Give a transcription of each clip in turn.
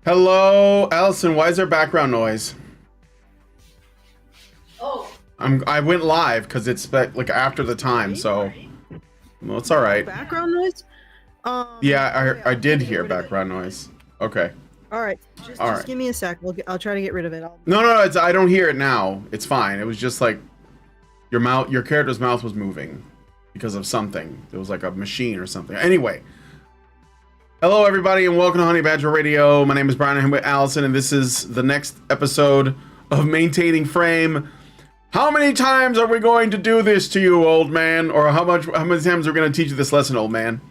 Hello, Allison. Why is there background noise? Oh. I went live because it's like after the time, so well, it's all right. Background noise? Yeah, I did get hear rid of it. Background noise. Okay. All right, All just right. give me a sec. I'll try to get rid of it. No, I don't hear it now. It's fine. It was just like your character's mouth was moving because of something. It was like a machine or something. Anyway. Hello, everybody, and welcome to Honey Badger Radio. My name is Brian. I'm with Allison, and this is the next episode of Maintaining Frame. How many times are we going to do this to you, old man? Or how many times are we going to teach you this lesson, old man?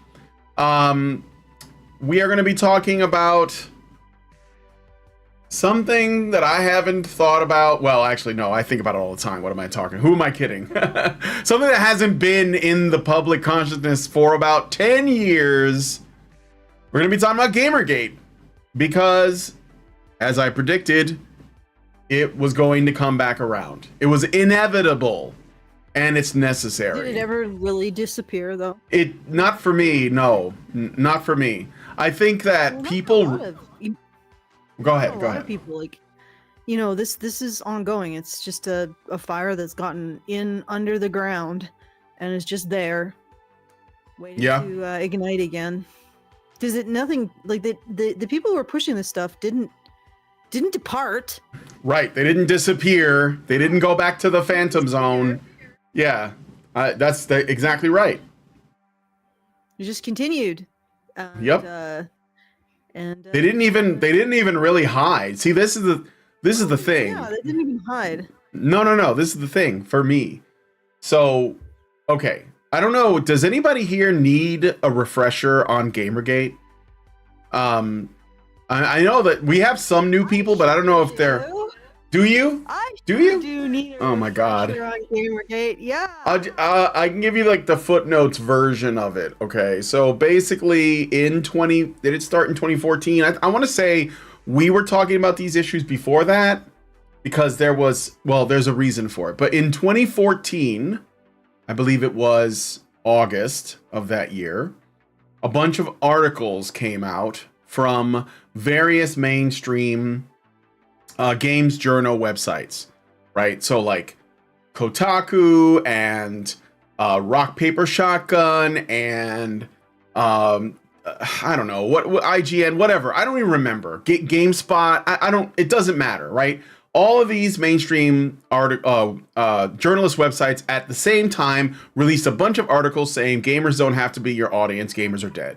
We are going to be talking about something that I haven't thought about. Well, actually, no, I think about it all the time. What am I talking? Who am I kidding? Something that hasn't been in the public consciousness for about 10 years. We're going to be talking about GamerGate because, as I predicted, it was going to come back around. It was inevitable, and it's necessary. Did it ever really disappear, though? Not for me, no. Not for me. I think that people... Go ahead. A lot of people, like, you know, this is ongoing. It's just a fire that's gotten in under the ground, and is just there, waiting to ignite again. Because nothing like the people who were pushing this stuff didn't depart. Right, they didn't disappear. They didn't go back to the Phantom Zone. Yeah, that's exactly right. It just continued. Yep. And they didn't even really hide. See, this is the thing. Yeah, they didn't even hide. No. This is the thing for me. So, okay. I don't know. Does anybody here need a refresher on GamerGate? I know that we have some new people, but I don't know if they're. Do you? Do you need a oh my god! On GamerGate, yeah. I can give you like the footnotes version of it. Okay, so basically, did it start in 2014? I want to say we were talking about these issues before that because there's a reason for it. But in 2014. I believe it was August of that year, a bunch of articles came out from various mainstream games journal websites, right? So like Kotaku and Rock Paper Shotgun and I don't know what IGN, whatever. I don't even remember. GameSpot. I don't. It doesn't matter, right? All of these mainstream journalist websites at the same time released a bunch of articles saying gamers don't have to be your audience, gamers are dead.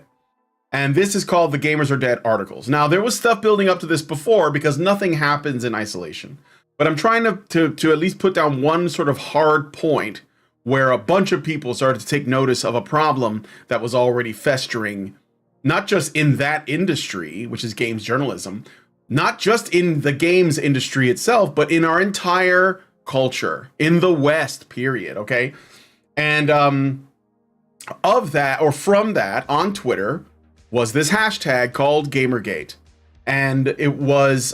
And this is called the Gamers Are Dead articles. Now, there was stuff building up to this before because nothing happens in isolation. But I'm trying to at least put down one sort of hard point where a bunch of people started to take notice of a problem that was already festering, not just in that industry, which is games journalism, not just in the games industry itself, but in our entire culture, in the West, period, okay? And of that, or from that, on Twitter, was this hashtag called GamerGate. And it was,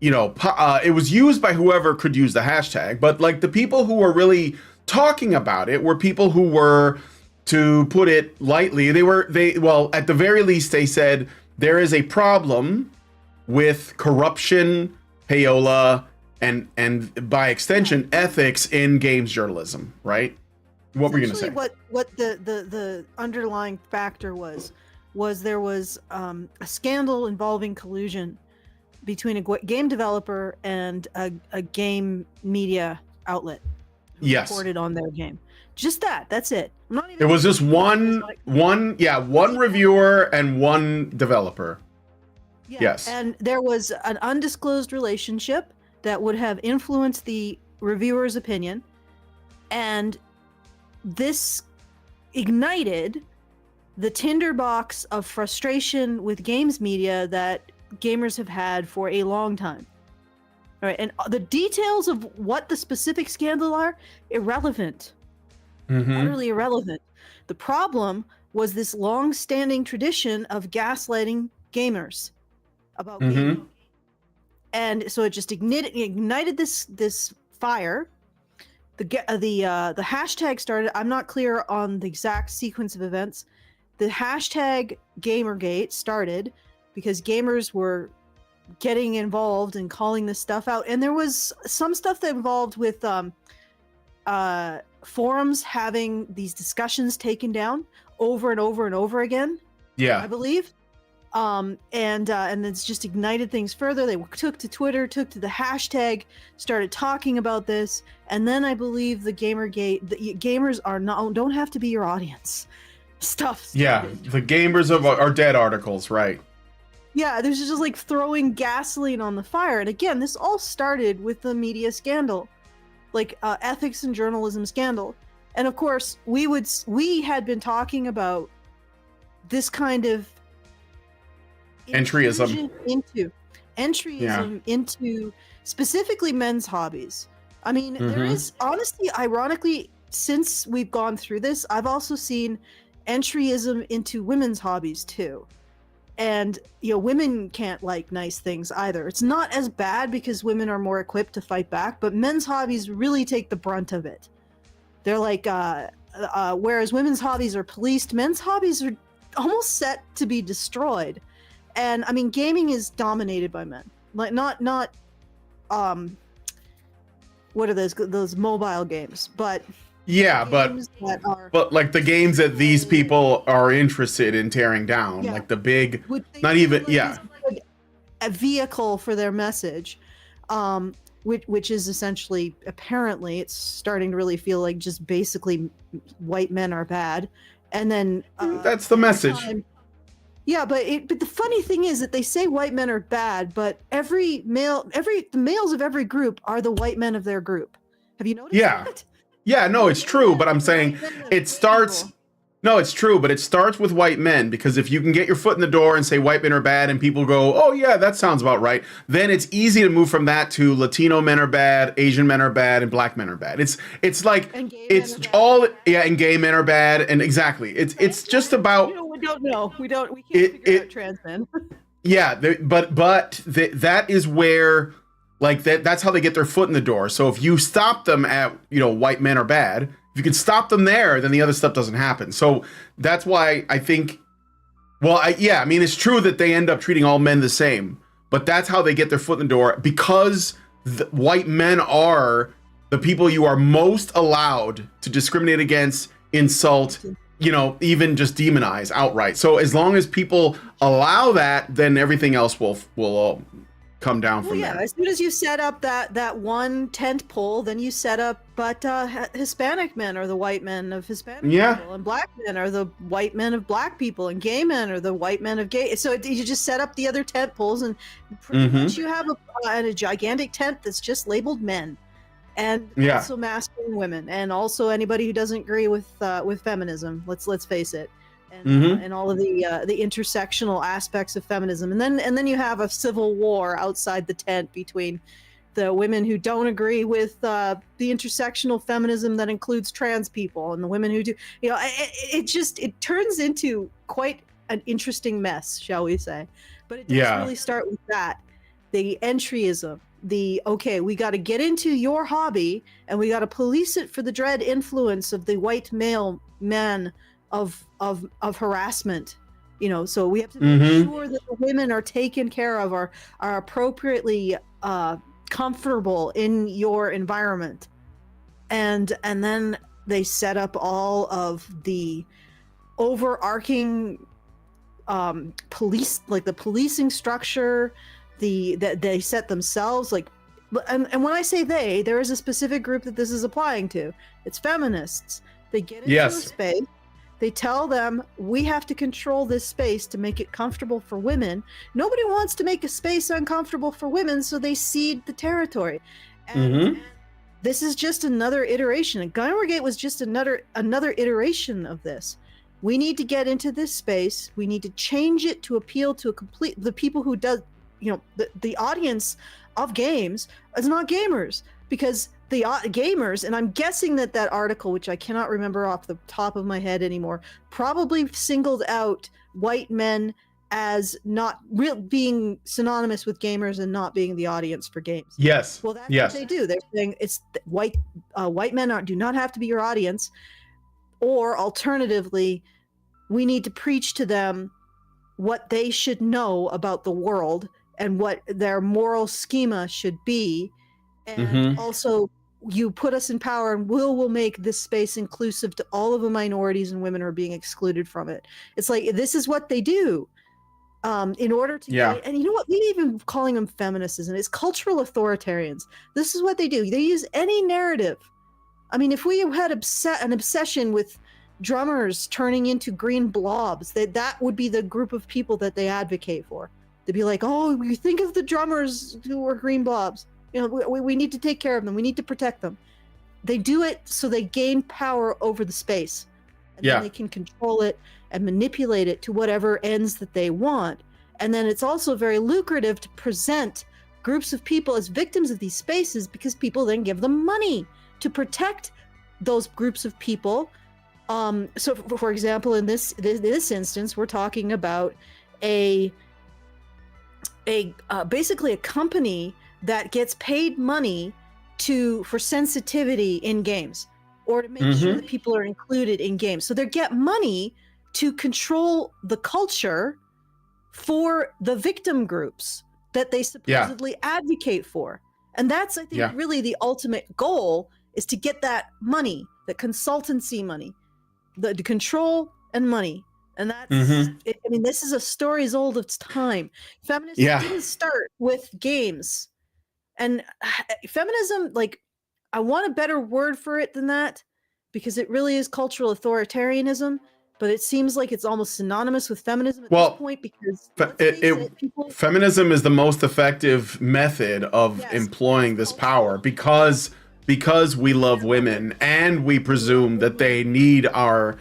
it was used by whoever could use the hashtag, but like the people who were really talking about it were people who were, to put it lightly, at the very least, they said, there is a problem with corruption, payola, and by extension, ethics in games journalism, right? What were you gonna say? What the underlying factor was there was a scandal involving collusion between a game developer and a game media outlet who reported on their game. Just that's it. I'm not even. It was just one reviewer and one developer. Yeah. Yes. And there was an undisclosed relationship that would have influenced the reviewer's opinion. And this ignited the tinderbox of frustration with games media that gamers have had for a long time. All right. And the details of what the specific scandal are, irrelevant. Utterly irrelevant. The problem was this long-standing tradition of gaslighting gamers about gaming. And so it just ignited this fire. The hashtag started. I'm not clear on the exact sequence of events. The hashtag GamerGate started because gamers were getting involved and calling this stuff out. And there was some stuff that involved with forums having these discussions taken down over and over and over again. Yeah. I believe. And it's just ignited things further. They took to Twitter, took to the hashtag, started talking about this, and then I believe the GamerGate, the gamers don't have to be your audience. Stuff. Yeah, the gamers are dead articles, right? Yeah, there's just like throwing gasoline on the fire. And again, this all started with the media scandal, like ethics and journalism scandal. And of course, we had been talking about this kind of Entryism into specifically men's hobbies. I mean, there is honestly, ironically, since we've gone through this, I've also seen entryism into women's hobbies too. And women can't like nice things either. It's not as bad because women are more equipped to fight back, but men's hobbies really take the brunt of it. They're like whereas women's hobbies are policed, men's hobbies are almost set to be destroyed. And I mean, gaming is dominated by men. Like not what are those mobile games, but yeah, but like the games that these people are interested in tearing down, like the big, not even a vehicle for their message, which is essentially, apparently, it's starting to really feel like just basically white men are bad, and then that's the message. Yeah, but the funny thing is that they say white men are bad, but the males of every group are the white men of their group. Have you noticed that? Yeah, no, it's true, but I'm saying it starts. No, it's true, but it starts with white men, because if you can get your foot in the door and say white men are bad and people go, oh yeah, that sounds about right, then it's easy to move from that to Latino men are bad, Asian men are bad, and black men are bad. It's like it's all and gay men are bad, and exactly. It's just about we don't know. We can't figure out trans men. Yeah, but that is where like that's how they get their foot in the door. So if you stop them at white men are bad, if you can stop them there, then the other stuff doesn't happen. So that's why I think, I mean, it's true that they end up treating all men the same, but that's how they get their foot in the door, because white men are the people you are most allowed to discriminate against, insult, even just demonize outright. So as long as people allow that, then everything else will come down from there. As soon as you set up that one tent pole, then you set up, but Hispanic men are the white men of Hispanic people, and black men are the white men of black people, and gay men are the white men of gay. So you just set up the other tent poles, and pretty much you have a gigantic tent that's just labeled men, and also masculine women, and also anybody who doesn't agree with feminism. Let's face it. And all of the intersectional aspects of feminism, and then you have a civil war outside the tent between the women who don't agree with the intersectional feminism that includes trans people and the women who do. It turns into quite an interesting mess, shall we say? But it does really start with that, the entryism. We got to get into your hobby, and we got to police it for the dread influence of the white male men of harassment, so we have to make sure that the women are taken care of, are appropriately comfortable in your environment, and then they set up all of the overarching police, like the policing structure, that they set themselves, like, and when I say there is a specific group that this is applying to. It's feminists. They get into a space. They tell them, we have to control this space to make it comfortable for women. Nobody wants to make a space uncomfortable for women, so they cede the territory. And this is just another iteration. And GamerGate was just another iteration of this. We need to get into this space. We need to change it to appeal to the people who does, the audience of games is not gamers, because the gamers, and I'm guessing that article, which I cannot remember off the top of my head anymore, probably singled out white men as not being synonymous with gamers and not being the audience for games. Yes. Well, that's what they do. They're saying it's white men do not have to be your audience, or alternatively, we need to preach to them what they should know about the world and what their moral schema should be. And Mm-hmm. also, you put us in power and we'll make this space inclusive to all of the minorities, and women are being excluded from it. It's like, this is what they do. In order to Yeah. and you know what, maybe even calling them feminists isn't, it's cultural authoritarians. This is what they do. They use any narrative. I mean, if we had an obsession with drummers turning into green blobs, that would be the group of people that they advocate for. They'd be like, oh, we think of the drummers who are green blobs. You know, we need to take care of them. We need to protect them. They do it so they gain power over the space. And then they can control it and manipulate it to whatever ends that they want. And then it's also very lucrative to present groups of people as victims of these spaces, because people then give them money to protect those groups of people. So for example, in this instance, we're talking about basically a company that gets paid money for sensitivity in games, or to make sure that people are included in games. So they get money to control the culture for the victim groups that they supposedly advocate for. And that's, I think, really the ultimate goal, is to get that money, the consultancy money, the control and money. And that's, I mean, this is a story as old as time. Feminism didn't start with games. And feminism, like, I want a better word for it than that, because it really is cultural authoritarianism, but it seems like it's almost synonymous with feminism at this point, because feminism is the most effective method of employing this power, because we love women and we presume that they need our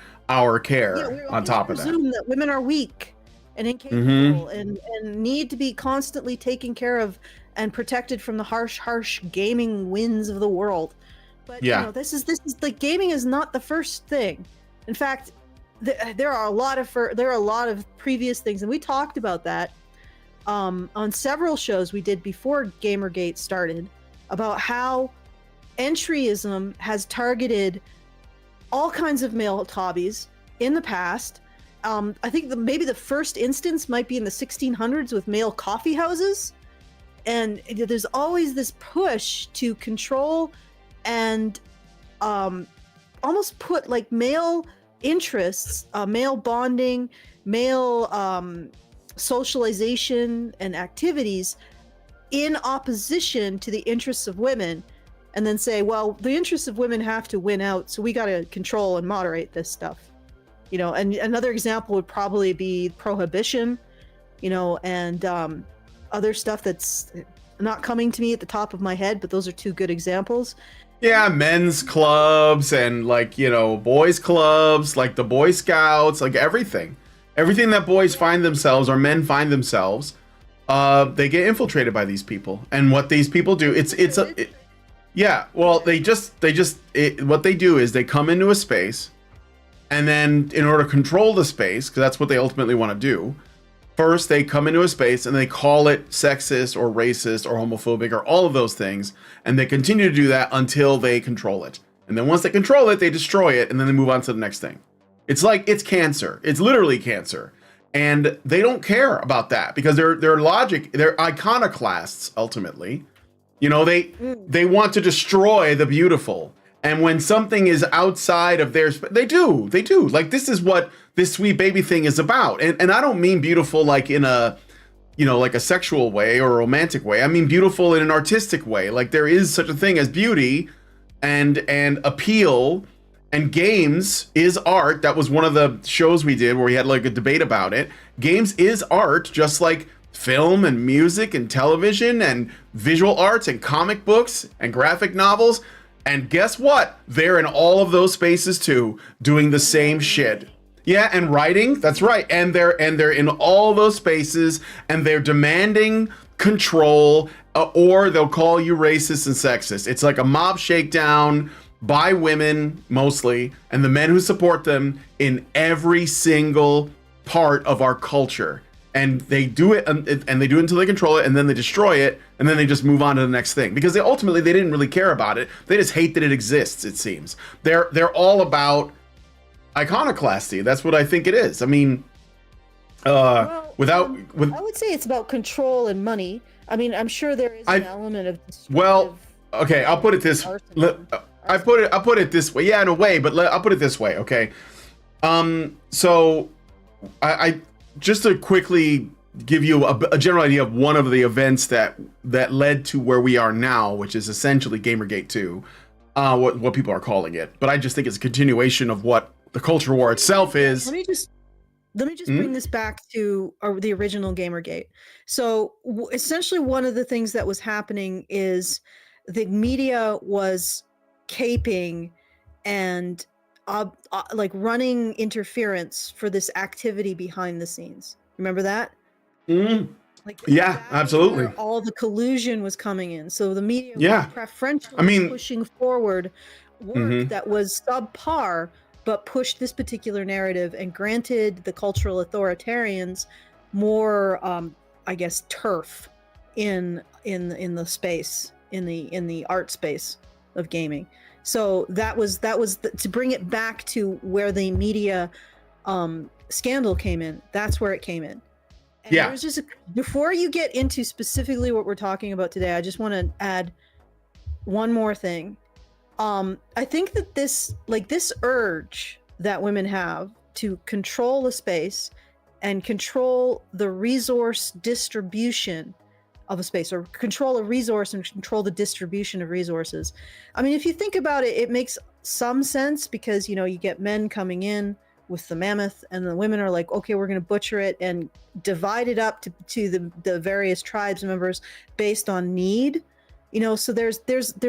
care on top of that. Presume that women are weak and incapable and need to be constantly taken care of and protected from the harsh gaming winds of the world. But you know, this is like, gaming is not the first thing. In fact, there are a lot of previous things, and we talked about that on several shows we did before GamerGate started, about how Entryism has targeted all kinds of male hobbies in the past. I think maybe the first instance might be in the 1600s with male coffee houses. And there's always this push to control and almost put like male interests, male bonding, male socialization and activities in opposition to the interests of women, and then say, well, the interests of women have to win out, so we got to control and moderate this stuff. You know, and another example would probably be prohibition, you know, and other stuff that's not coming to me at the top of my head, but those are two good examples. Yeah, men's clubs and, like, you know, boys clubs, like the Boy Scouts, like everything that boys find themselves or men find themselves, they get infiltrated by these people. And what these people do, what they do is they come into a space, and then in order to control the space, because that's what they ultimately want to do, first they come into a space and they call it sexist or racist or homophobic or all of those things, and they continue to do that until they control it. And then once they control it, they destroy it, and then they move on to the next thing. It's like, it's cancer. It's literally cancer. And they don't care about that, because their logic, they're iconoclasts ultimately. You know, they want to destroy the beautiful. And when something is outside of theirs, they do. Like, this is what this sweet baby thing is about. And I don't mean beautiful like in a, you know, like a sexual way or a romantic way. I mean beautiful in an artistic way. Like, there is such a thing as beauty and appeal, and games is art. That was one of the shows we did where we had like a debate about it. Games is art, just like film and music and television and visual arts and comic books and graphic novels. And guess what? They're in all of those spaces too, doing the same shit. Yeah, and writing, that's right. And they're in all those spaces, and they're demanding control, or they'll call you racist and sexist. It's like a mob shakedown by women mostly, and the men who support them in every single part of our culture. And they do it, and they do it until they control it, and then they destroy it, and then they just move on to the next thing, because they ultimately didn't really care about it. They just hate that it exists. It seems they're all about iconoclasty. That's what I think it is. I mean, Well, with I would say it's about control and money. I mean, I'm sure there is an element of well, okay, I'll put it this. I'll put it this way. Yeah, in a way, but I'll put it this way. Okay. So I just to quickly give you a general idea of one of the events that led to where we are now, which is essentially GamerGate 2, what people are calling it. But I just think it's a continuation of what the culture war itself is. Let me just bring this back to the original GamerGate. So essentially, one of the things that was happening is the media was caping and like running interference for this activity behind the scenes. Remember that? Like, yeah, absolutely. All the collusion was coming in, so the media was preferentially pushing forward work that was subpar, but pushed this particular narrative and granted the cultural authoritarians more, I guess, turf in the space, in the art space of gaming. So that was to bring it back to where the media scandal came in. That's where it came in. And there's just before you get into specifically what we're talking about today, I just want to add one more thing. I think that this urge that women have to control the space and control the resource distribution of a space, or control a resource and control the distribution of resources. I mean, if you think about it, it makes some sense because, you know, you get men coming in with the mammoth and the women are like, okay, we're going to butcher it and divide it up to the various tribes members based on need, you know, so there's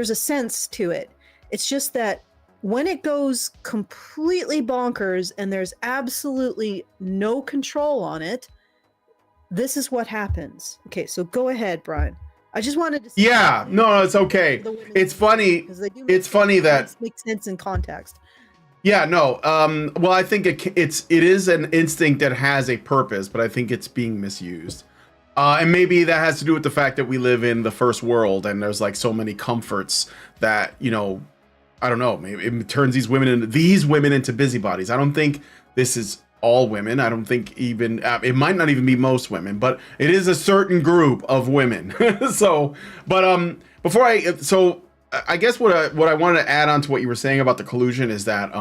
a sense to it. It's just that when it goes completely bonkers and there's absolutely no control on it, this is what happens. Okay, so go ahead, Brian. I just wanted to say no, it's okay. It's funny. It's funny that makes sense in context. Yeah, no. Well, I think it is an instinct that has a purpose, but I think it's being misused. And maybe that has to do with the fact that we live in the first world and there's like so many comforts that, you know, I don't know, maybe it turns these women into busybodies. I don't think this is all women. I don't think even it might not even be most women, but it is a certain group of women. So, but I guess what I wanted to add on to what you were saying about the collusion is that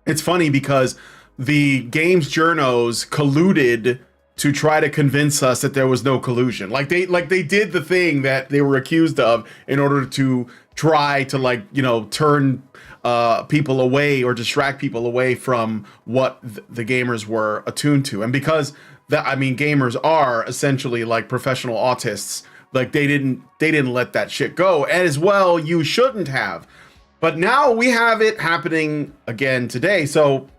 it's funny because the games journos colluded to try to convince us that there was no collusion. Like they did the thing that they were accused of in order to try to, like, you know, turn people away or distract people away from what the gamers were attuned to. And because gamers are essentially like professional autists. Like they didn't let that shit go, and as well you shouldn't have. But now we have it happening again today. So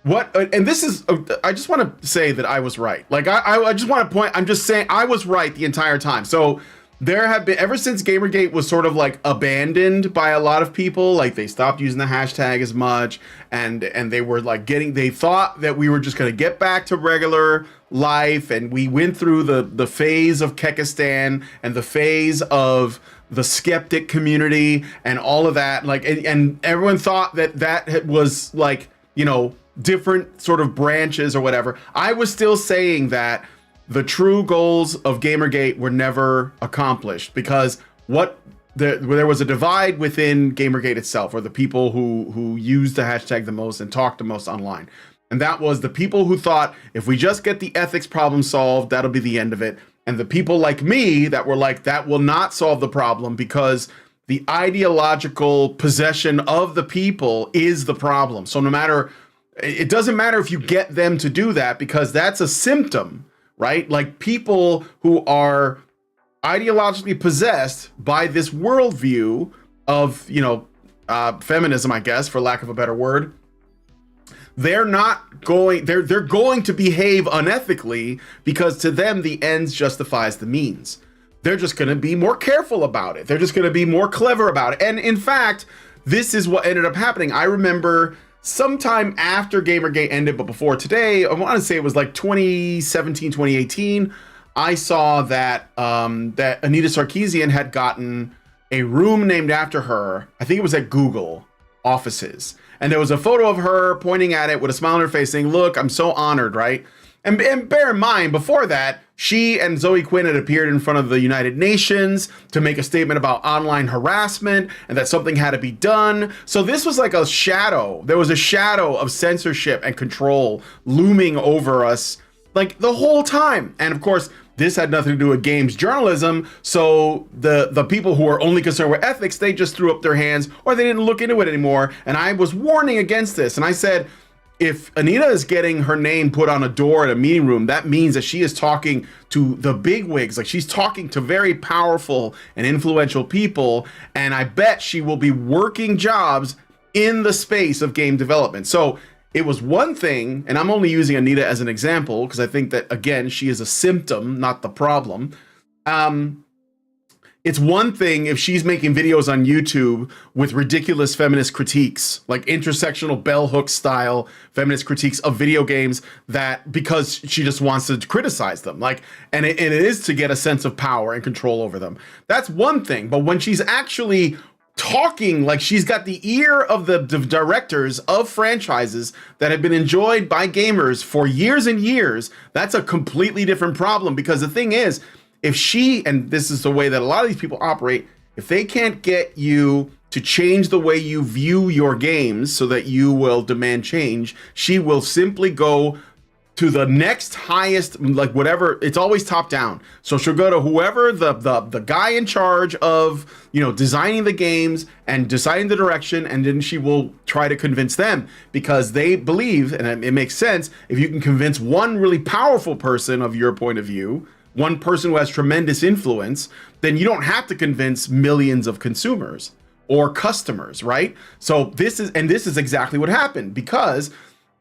what? And this is, I just want to say that I was right. Like I just want to point. I'm just saying I was right the entire time. So there have been, ever since GamerGate was sort of like abandoned by a lot of people, like they stopped using the hashtag as much, and they were like they thought that we were just going to get back to regular life, and we went through the phase of Kekistan and the phase of the skeptic community and all of that, like, and everyone thought that was like, you know, different sort of branches or whatever. I was still saying that the true goals of GamerGate were never accomplished because there was a divide within GamerGate itself, or the people who used the hashtag the most and talked the most online. And that was the people who thought, if we just get the ethics problem solved, that'll be the end of it. And the people like me that were like, that will not solve the problem because the ideological possession of the people is the problem. So it doesn't matter if you get them to do that, because that's a symptom, right? Like people who are ideologically possessed by this worldview of, you know, feminism, I guess, for lack of a better word, they're going to behave unethically because to them the ends justifies the means. They're just going to be more careful about it. They're just going to be more clever about it. And in fact, this is what ended up happening. I remember sometime after GamerGate ended, but before today, I want to say it was like 2017, 2018, I saw that that Anita Sarkeesian had gotten a room named after her. I think it was at Google offices. And there was a photo of her pointing at it with a smile on her face saying, look, I'm so honored, right? And bear in mind, before that, she and Zoe Quinn had appeared in front of the United Nations to make a statement about online harassment and that something had to be done. So this was like a shadow. There was a shadow of censorship and control looming over us like the whole time. And of course, this had nothing to do with games journalism. So the people who are only concerned with ethics, they just threw up their hands or they didn't look into it anymore. And I was warning against this. And I said, if Anita is getting her name put on a door at a meeting room, that means that she is talking to the bigwigs. Like, she's talking to very powerful and influential people. And I bet she will be working jobs in the space of game development. So it was one thing, and I'm only using Anita as an example because I think that, again, she is a symptom, not the problem. It's one thing if she's making videos on YouTube with ridiculous feminist critiques, like intersectional bell hook style feminist critiques of video games, that because she just wants to criticize them, like, and it is to get a sense of power and control over them. That's one thing. But when she's actually talking like she's got the ear of the directors of franchises that have been enjoyed by gamers for years and years, that's a completely different problem. Because the thing is, if she, and this is the way that a lot of these people operate, if they can't get you to change the way you view your games so that you will demand change, she will simply go to the next highest, like whatever, it's always top down. So she'll go to whoever the guy in charge of, you know, designing the games and deciding the direction, and then she will try to convince them because they believe, and it makes sense, if you can convince one really powerful person of your point of view, one person who has tremendous influence, then you don't have to convince millions of consumers or customers, right? So this is exactly what happened, because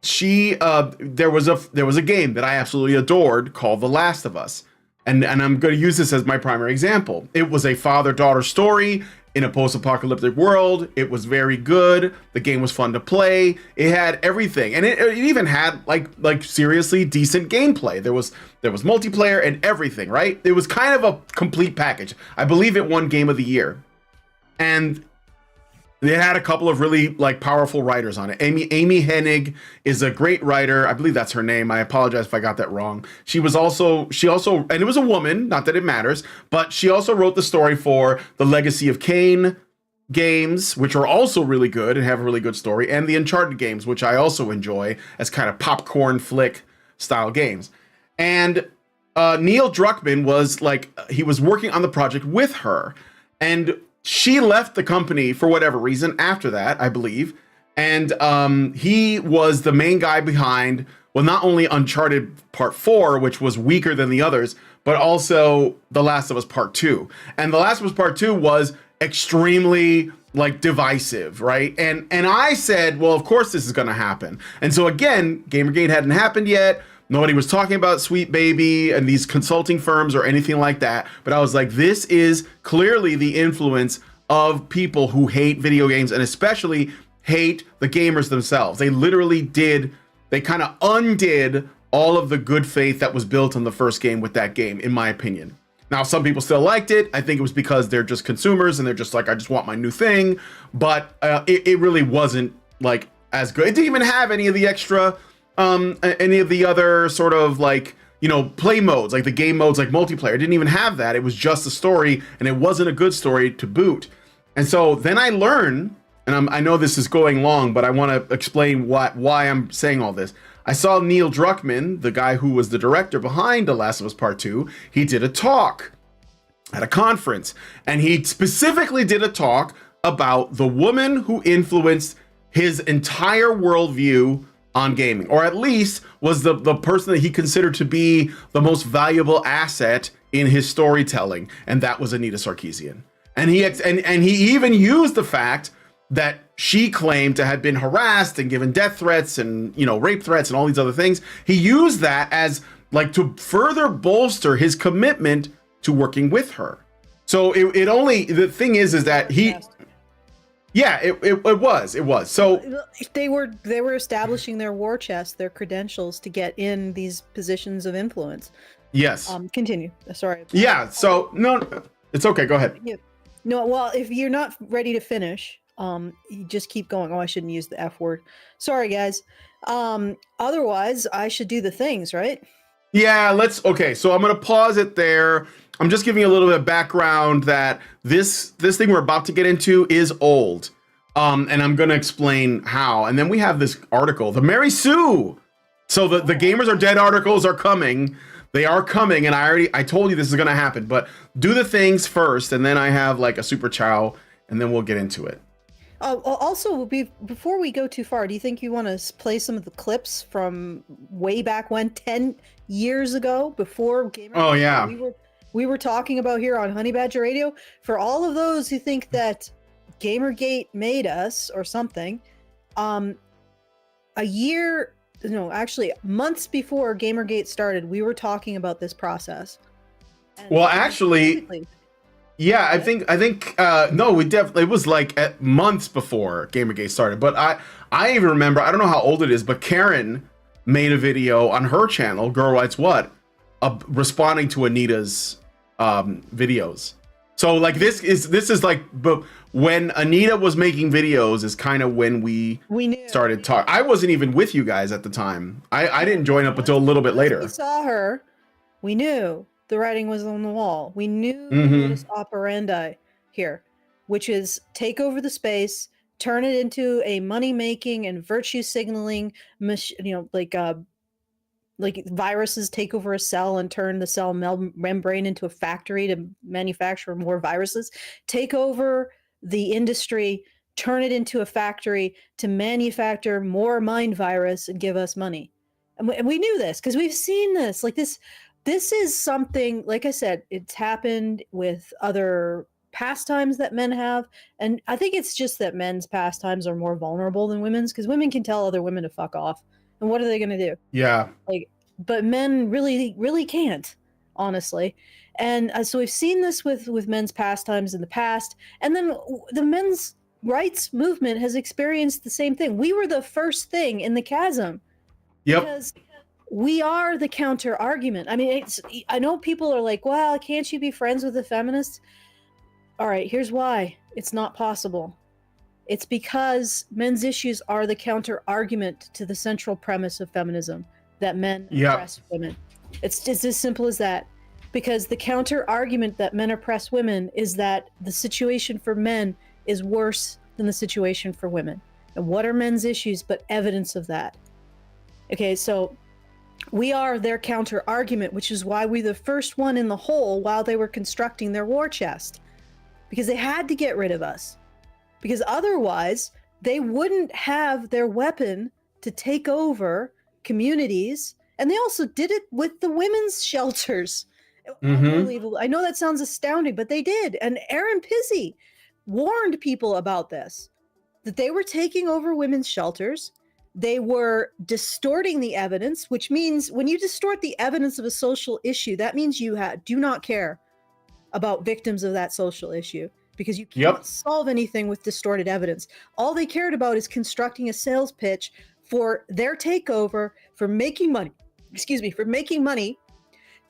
she there was a game that I absolutely adored called The Last of Us. And I'm going to use this as my primary example. It was a father-daughter story in a post-apocalyptic world. It was very good. The game was fun to play. It had everything, and it even had like seriously decent gameplay. There was multiplayer and everything, right? It was kind of a complete package. I believe it won Game of the Year, and it had a couple of really like powerful writers on it. Amy Hennig is a great writer. I believe that's her name. I apologize if I got that wrong. She also, and it was a woman, not that it matters, but she also wrote the story for the Legacy of Kain games, which are also really good and have a really good story, and the Uncharted games, which I also enjoy as kind of popcorn flick style games. And Neil Druckmann was he was working on the project with her, and she left the company for whatever reason after that, I believe. And he was the main guy behind, well, not only Uncharted Part 4, which was weaker than the others, but also The Last of Us Part 2. And The Last of Us Part 2 was extremely divisive, right? And I said, well, of course this is going to happen. And so again, Gamergate hadn't happened yet. Nobody was talking about Sweet Baby and these consulting firms or anything like that. But I was like, this is clearly the influence of people who hate video games and especially hate the gamers themselves. They literally they kind of undid all of the good faith that was built on the first game with that game, in my opinion. Now, some people still liked it. I think it was because they're just consumers and they're just like, I just want my new thing. But it really wasn't as good. It didn't even have any of the extra any of the other sort of play modes, like the game modes, like multiplayer. It didn't even have that. It was just a story, and it wasn't a good story to boot. And so then I learned, and I know this is going long, but I want to explain why I'm saying all this. I saw Neil Druckmann, the guy who was the director behind The Last of Us Part 2, he did a talk at a conference, and he specifically did a talk about the woman who influenced his entire worldview on gaming, or at least was the person that he considered to be the most valuable asset in his storytelling, and that was Anita Sarkeesian. And he even used the fact that she claimed to have been harassed and given death threats and rape threats and all these other things. He used that as to further bolster his commitment to working with her. So the thing is that he. Yeah, it was. So they were establishing their war chest, their credentials to get in these positions of influence. Yes. Continue. Sorry. Yeah. So no, it's okay. Go ahead. No, well, if you're not ready to finish, You just keep going. Oh, I shouldn't use the F word. Sorry, guys. Otherwise, I should do the things, right? Yeah, okay, so I'm gonna pause it there. I'm just giving you a little bit of background that this thing we're about to get into is old. And I'm gonna explain how. And then we have this article, the Mary Sue. So the Gamers Are Dead articles are coming. They are coming, and I told you this is gonna happen, but do the things first, and then I have like a super chow, and then we'll get into it. Also, before we go too far, do you think you want to play some of the clips from way back when, 10 years ago, before GamerGate? Oh yeah, we were talking about here on Honey Badger Radio. For all of those who think that GamerGate made us or something, months before GamerGate started, we were talking about this process. Well, actually, yeah, I think no, it was like months before GamerGate started. But I even remember, I don't know how old it is, but Karen made a video on her channel, Girl Writes What, responding to Anita's videos. So like this is like, but when Anita was making videos is kind of when we started talking. I wasn't even with you guys at the time. I didn't join up until a little bit later. We saw her. We knew the writing was on the wall. We knew the modus operandi here, which is take over the space, turn it into a money-making and virtue signaling, like viruses take over a cell and turn the cell membrane into a factory to manufacture more viruses, take over the industry, turn it into a factory to manufacture more mind virus and give us money. And we knew this because we've seen this. Like this is something, like I said, it's happened with other pastimes that men have. And I think it's just that men's pastimes are more vulnerable than women's, because women can tell other women to fuck off. And what are they going to do? Yeah. But men really, really can't, honestly. And so we've seen this with men's pastimes in the past. And then the men's rights movement has experienced the same thing. We were the first thing in the chasm. Yep. Because we are the counter argument. I mean, I know people are like, well, can't you be friends with a feminist? All right, here's why. It's not possible. It's because men's issues are the counter argument to the central premise of feminism, that men oppress women. It's as simple as that. Because the counter argument that men oppress women is that the situation for men is worse than the situation for women. And what are men's issues but evidence of that? Okay, so we are their counter argument, which is why we're the first one in the hole while they were constructing their war chest. Because they had to get rid of us. Because otherwise, they wouldn't have their weapon to take over communities. And they also did it with the women's shelters. Unbelievable. I know that sounds astounding, but they did. And Aaron Pizzi warned people about this, that they were taking over women's shelters. They were distorting the evidence, which means when you distort the evidence of a social issue, that means you do not care about victims of that social issue, because you can't solve anything with distorted evidence. All they cared about is constructing a sales pitch for their takeover, for making money,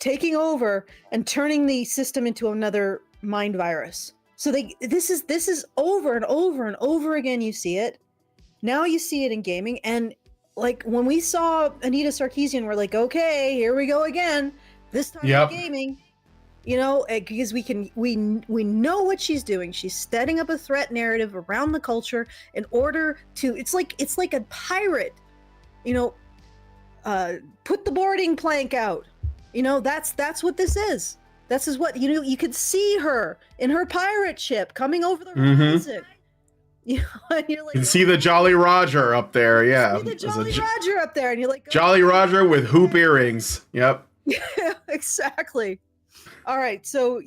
taking over and turning the system into another mind virus. So this is over and over and over again. You see it. Now you see it in gaming. And like when we saw Anita Sarkeesian, we're like, okay, here we go again. This time in gaming, you know, because we know what she's doing. She's setting up a threat narrative around the culture in order to, it's like a pirate, you know, put the boarding plank out. You know, that's what this is. This is what, you know, you could see her in her pirate ship coming over the horizon. You know, and you're like, you can see the Jolly Roger up there, yeah. See the Jolly Roger up there, and you're like, Jolly Roger with hoop earrings. Yep. Yeah, exactly. All right, so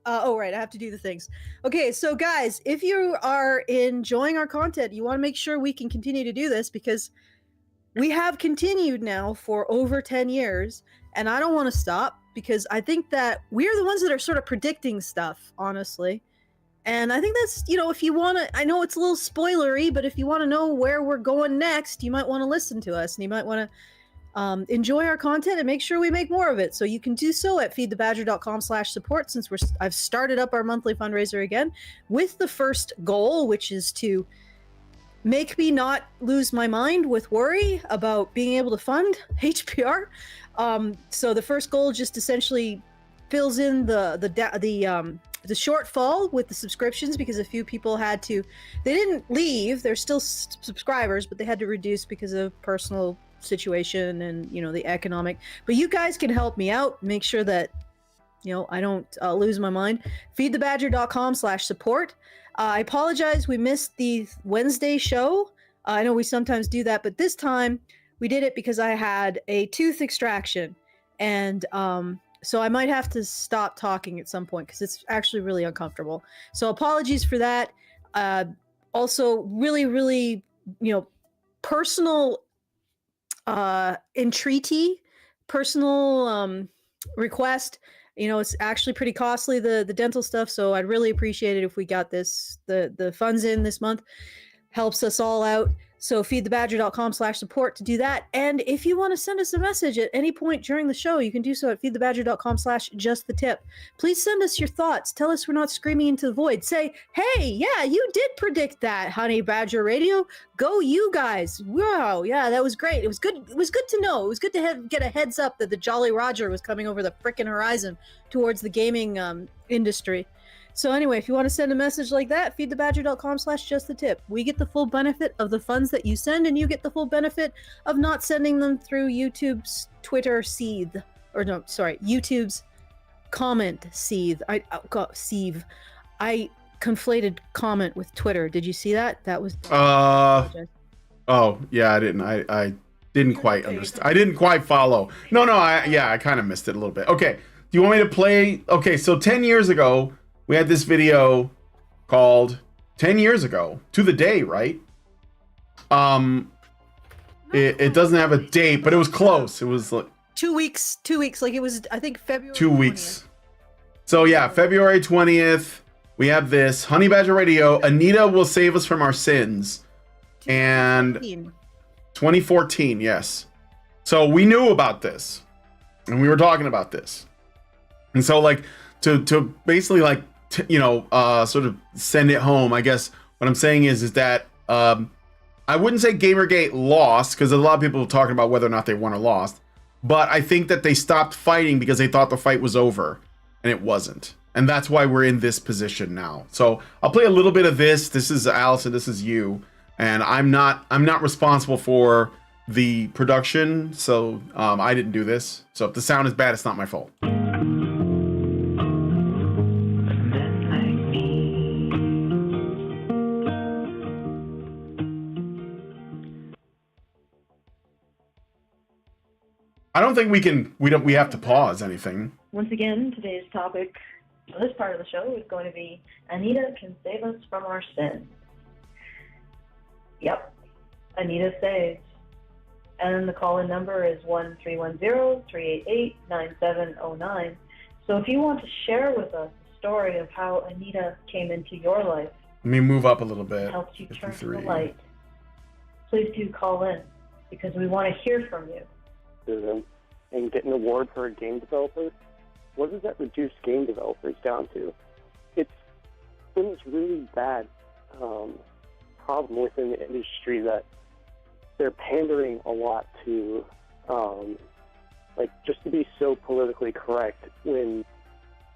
oh right, I have to do the things. Okay, so guys, if you are enjoying our content, you want to make sure we can continue to do this, because we have continued now for over 10 years, and I don't want to stop, because I think that we're the ones that are sort of predicting stuff, honestly. And I think that's, you know, if you want to, I know it's a little spoilery, but if you want to know where we're going next, you might want to listen to us, and you might want enjoy our content and make sure we make more of it. So you can do so at feedthebadger.com/support, since I've started up our monthly fundraiser again with the first goal, which is to make me not lose my mind with worry about being able to fund HPR. So the first goal just essentially fills in the shortfall with the subscriptions, because a few people they didn't leave, they're still subscribers, but they had to reduce because of personal situation and the economic. But you guys can help me out, make sure that I don't lose my mind. feedthebadger.com/support. I apologize, we missed the Wednesday show. I know we sometimes do that, but this time we did it because I had a tooth extraction, and so I might have to stop talking at some point because it's actually really uncomfortable. So apologies for that. Also, really, really, personal entreaty, personal request. It's actually pretty costly, the dental stuff, so I'd really appreciate it if we got the funds in this month. Helps us all out. So feedthebadger.com/support to do that. And if you want to send us a message at any point during the show, you can do so at feedthebadger.com/justthetip. Please send us your thoughts. Tell us we're not screaming into the void. Say, hey, yeah, you did predict that, Honey Badger Radio. Go you guys. Wow, yeah, that was great. It was good to know. It was good to get a heads up that the Jolly Roger was coming over the frickin' horizon towards the gaming industry. So anyway, if you want to send a message like that, feedthebadger.com/justthetip. We get the full benefit of the funds that you send, and you get the full benefit of not sending them through YouTube's Twitter seethe. Or no, sorry, YouTube's comment seethe. Sieve. I conflated comment with Twitter. Did you see that? That was... Oh, yeah, I didn't. I didn't quite understand. I didn't quite follow. No, I kind of missed it a little bit. Okay, do you want me to play? Okay, so 10 years ago, we had this video called 10 years ago to the day, right? It doesn't have a date, but it was close. It was like 2 weeks. Like it was, I think, February 2 weeks. 20th. So yeah, February 20th, we have this Honey Badger Radio. Anita will save us from our sins. 2014. And 2014, yes. So we knew about this, and we were talking about this, and so like to basically like sort of send it home. I guess what I'm saying is that I wouldn't say GamerGate lost, because a lot of people are talking about whether or not they won or lost, but I think that they stopped fighting because they thought the fight was over, and it wasn't. And that's why we're in this position now. So I'll play a little bit of this. This is Allison, this is you, and I'm not responsible for the production, so I didn't do this. So if the sound is bad, it's not my fault. I don't think we have to pause anything. Once again, today's topic for this part of the show is going to be Anita can save us from our sins. Yep, Anita saves. And the call-in number is 1-310-388-9709. So if you want to share with us the story of how Anita came into your life, let me move up a little bit. Helped you turn to the light, please do call in, because we want to hear from you. And get an award for a game developer, what does that reduce game developers down to? It's been this really bad problem within the industry that they're pandering a lot to, just to be so politically correct, when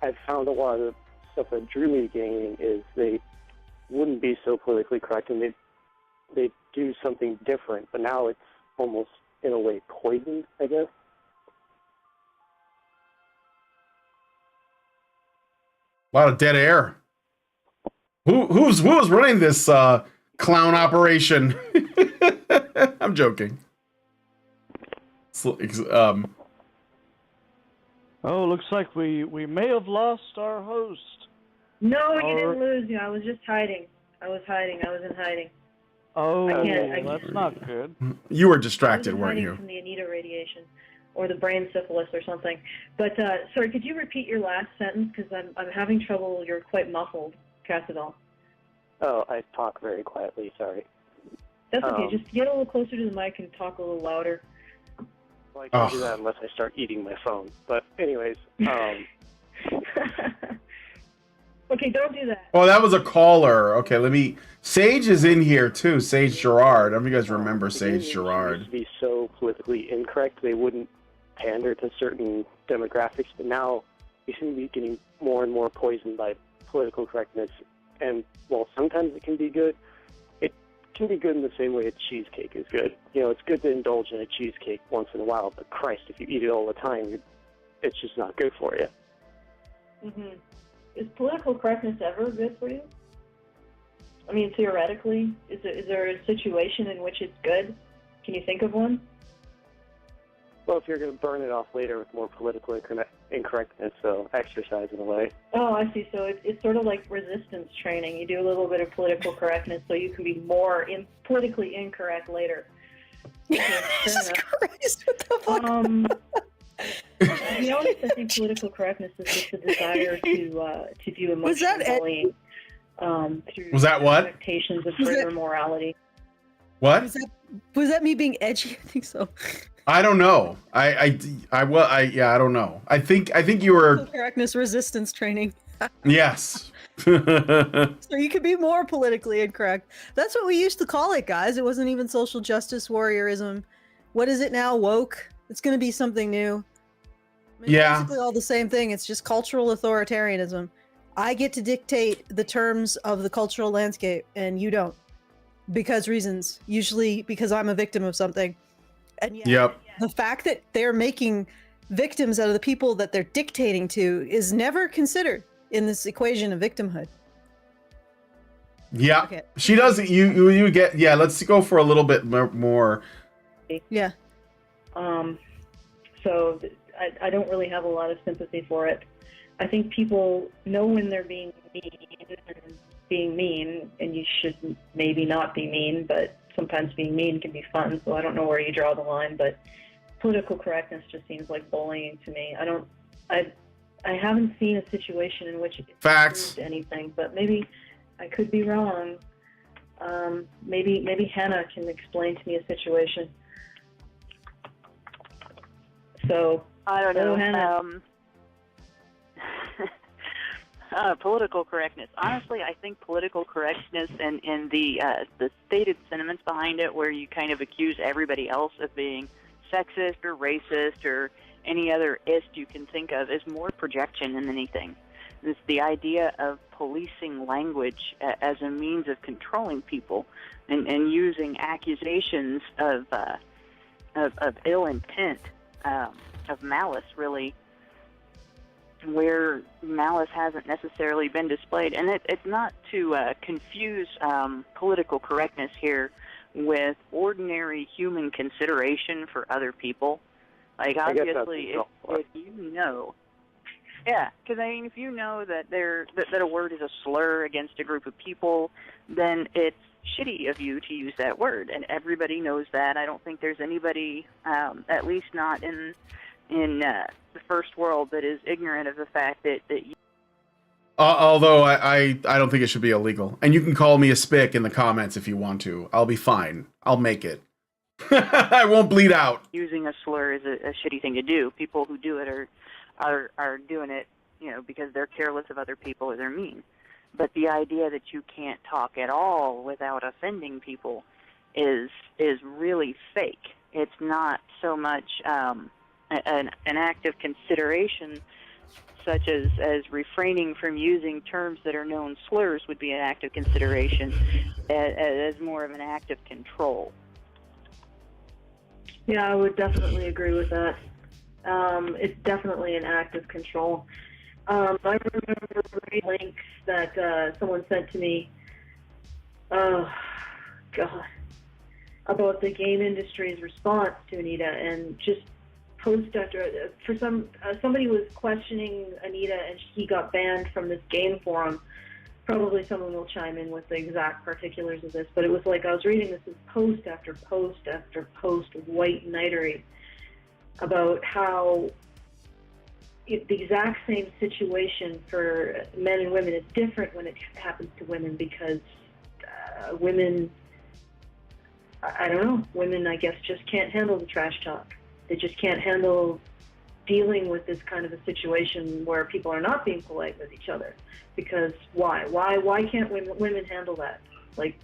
I've found a lot of the stuff that drew me to gaming is they wouldn't be so politically correct, and they do something different, but now it's almost, in a way, poisoned, I guess. A lot of dead air. Who's running this clown operation? I'm joking. Oh, looks like we may have lost our host. No, you didn't lose me. I was just hiding. I was in hiding. Oh, that's not good. You were distracted, weren't you? From the Anita radiation, or the brain syphilis, or something. But sorry, could you repeat your last sentence? Because I'm having trouble. You're quite muffled, Cassidal. Oh, I talk very quietly. Sorry. That's okay. Just get a little closer to the mic and talk a little louder. Well, I can't do Ugh. that unless I start eating my phone. But anyways, Okay, don't do that. Oh, that was a caller. Okay, let me. Sage is in here too. Sage Gerard. I don't know if you guys remember the gaming Sage industry Gerard. used to be so politically incorrect they wouldn't pander to certain demographics, but now we seem to be getting more and more poisoned by political correctness. And while sometimes it can be good, it can be good in the same way a cheesecake is good. You know, it's good to indulge in a cheesecake once in a while, but Christ, if you eat it all the time, it's just not good for you. Mm-hmm. Is political correctness ever good for you? I mean, theoretically, is there a situation in which it's good? Can you think of one? Well, if you're going to burn it off later with more political incorrectness, so exercise in a way. Oh, I see. So it's sort of like resistance training. You do a little bit of political correctness so you can be more politically incorrect later. Okay, fair Jesus enough. Christ, what the fuck? To be honest, I think political correctness is just a desire to do Was that emotional bullying through Was that what? expectations of Was that- greater morality. What? Was that me being edgy? I think so. I don't know. I don't know. I think you were. Correctness resistance training. Yes. So you could be more politically incorrect. That's what we used to call it, guys. It wasn't even social justice warriorism. What is it now? Woke? It's going to be something new. I mean, Yeah. basically all the same thing. It's just cultural authoritarianism. I get to dictate the terms of the cultural landscape, and you don't. Because reasons. Usually because I'm a victim of something. And yeah, Yep. the fact that they're making victims out of the people that they're dictating to is never considered in this equation of victimhood. Yeah. Okay. She doesn't. You get. Yeah. Let's go for a little bit more. Yeah. So I don't really have a lot of sympathy for it. I think people know when they're being mean, and you should maybe not be mean, but sometimes being mean can be fun, so I don't know where you draw the line, but political correctness just seems like bullying to me. I haven't seen a situation in which it Facts. proved anything, but maybe I could be wrong. Maybe Hannah can explain to me a situation. So I don't know. Hannah. Political correctness. Honestly, I think political correctness and the stated sentiments behind it, where you kind of accuse everybody else of being sexist or racist or any other ist you can think of, is more projection than anything. It's the idea of policing language as a means of controlling people and using accusations of ill intent, of malice, really, where malice hasn't necessarily been displayed. And it's not to confuse political correctness here with ordinary human consideration for other people. Like, obviously, if you know... Yeah, because, I mean, if you know that that a word is a slur against a group of people, then it's shitty of you to use that word, and everybody knows that. I don't think there's anybody, at least not in the first world, that is ignorant of the fact that you... Although I don't think it should be illegal, and you can call me a spick in the comments if you want to. I'll be fine. I'll make it. I won't bleed out. Using a slur is a shitty thing to do. People who do it are doing it, because they're careless of other people or they're mean. But the idea that you can't talk at all without offending people is really fake. It's not so much an act of consideration, such as refraining from using terms that are known slurs would be an act of consideration, as more of an act of control. Yeah, I would definitely agree with that. It's definitely an act of control. I remember reading links that someone sent to me. Oh, God. About the game industry's response to Anita, and just post after somebody was questioning Anita, and he got banned from this game forum. Probably someone will chime in with the exact particulars of this, but it was like I was reading this as post after post after post of white knighthery about how the exact same situation for men and women is different when it happens to women, because women, I don't know, women, I guess, just can't handle the trash talk. They just can't handle dealing with this kind of a situation where people are not being polite with each other. Because why? Why can't women handle that? Like,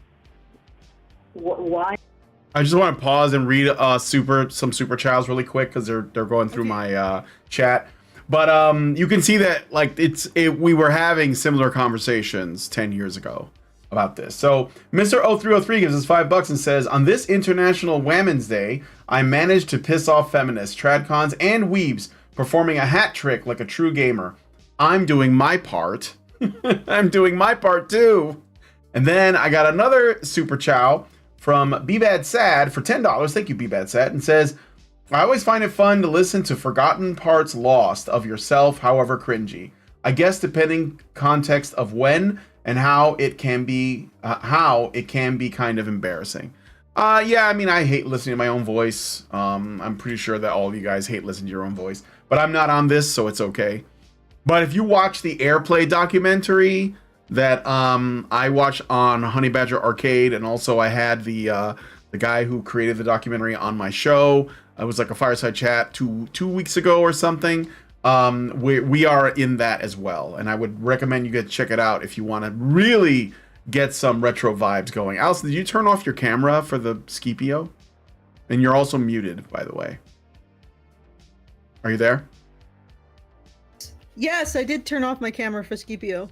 why? I just want to pause and read some super chats really quick because they're going through my chat. But you can see that like we were having similar conversations 10 years ago about this. So Mr. 0303 gives us $5 and says, on this International Women's Day, I managed to piss off feminists, tradcons, and weebs, performing a hat trick like a true gamer. I'm doing my part. I'm doing my part too. And then I got another super chow from Be Bad Sad for $10. Thank you, Be Bad Sad, and says, I always find it fun to listen to forgotten parts lost of yourself, however cringy. I guess depending context of when and how it can be kind of embarrassing. Yeah, I mean, I hate listening to my own voice. I'm pretty sure that all of you guys hate listening to your own voice, but I'm not on this, so it's okay. But if you watch the Airplay documentary that I watched on Honey Badger Arcade, and also I had the guy who created the documentary on my show. It was like a fireside chat two weeks ago or something. We are in that as well, and I would recommend you get check it out if you want to really get some retro vibes going. Allison, did you turn off your camera for the Scipio? And you're also muted, by the way. Are you there? Yes, I did turn off my camera for Scipio.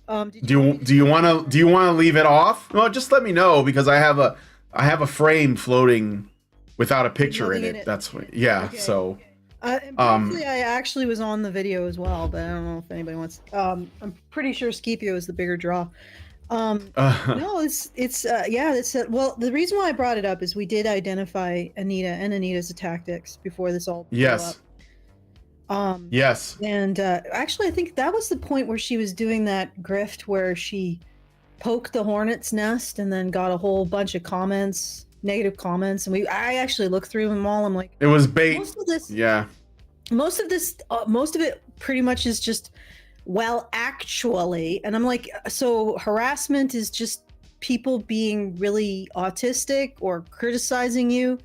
Do you want to leave it off? No, just let me know, because I have a frame floating without a picture in it. That's what. Yeah. Okay. So. Briefly, I actually was on the video as well, but I don't know if anybody wants. I'm pretty sure Scipio is the bigger draw. No, well, the reason why I brought it up is we did identify Anita and Anita's tactics before this all blew up. Yes. And actually, I think that was the point where she was doing that grift where she poked the hornet's nest and then got a whole bunch of comments, negative comments, and I actually looked through them all. I'm like, it was bait. Most of this, yeah. Most of it pretty much is just, well, actually, and I'm like, so harassment is just people being really autistic or criticizing you.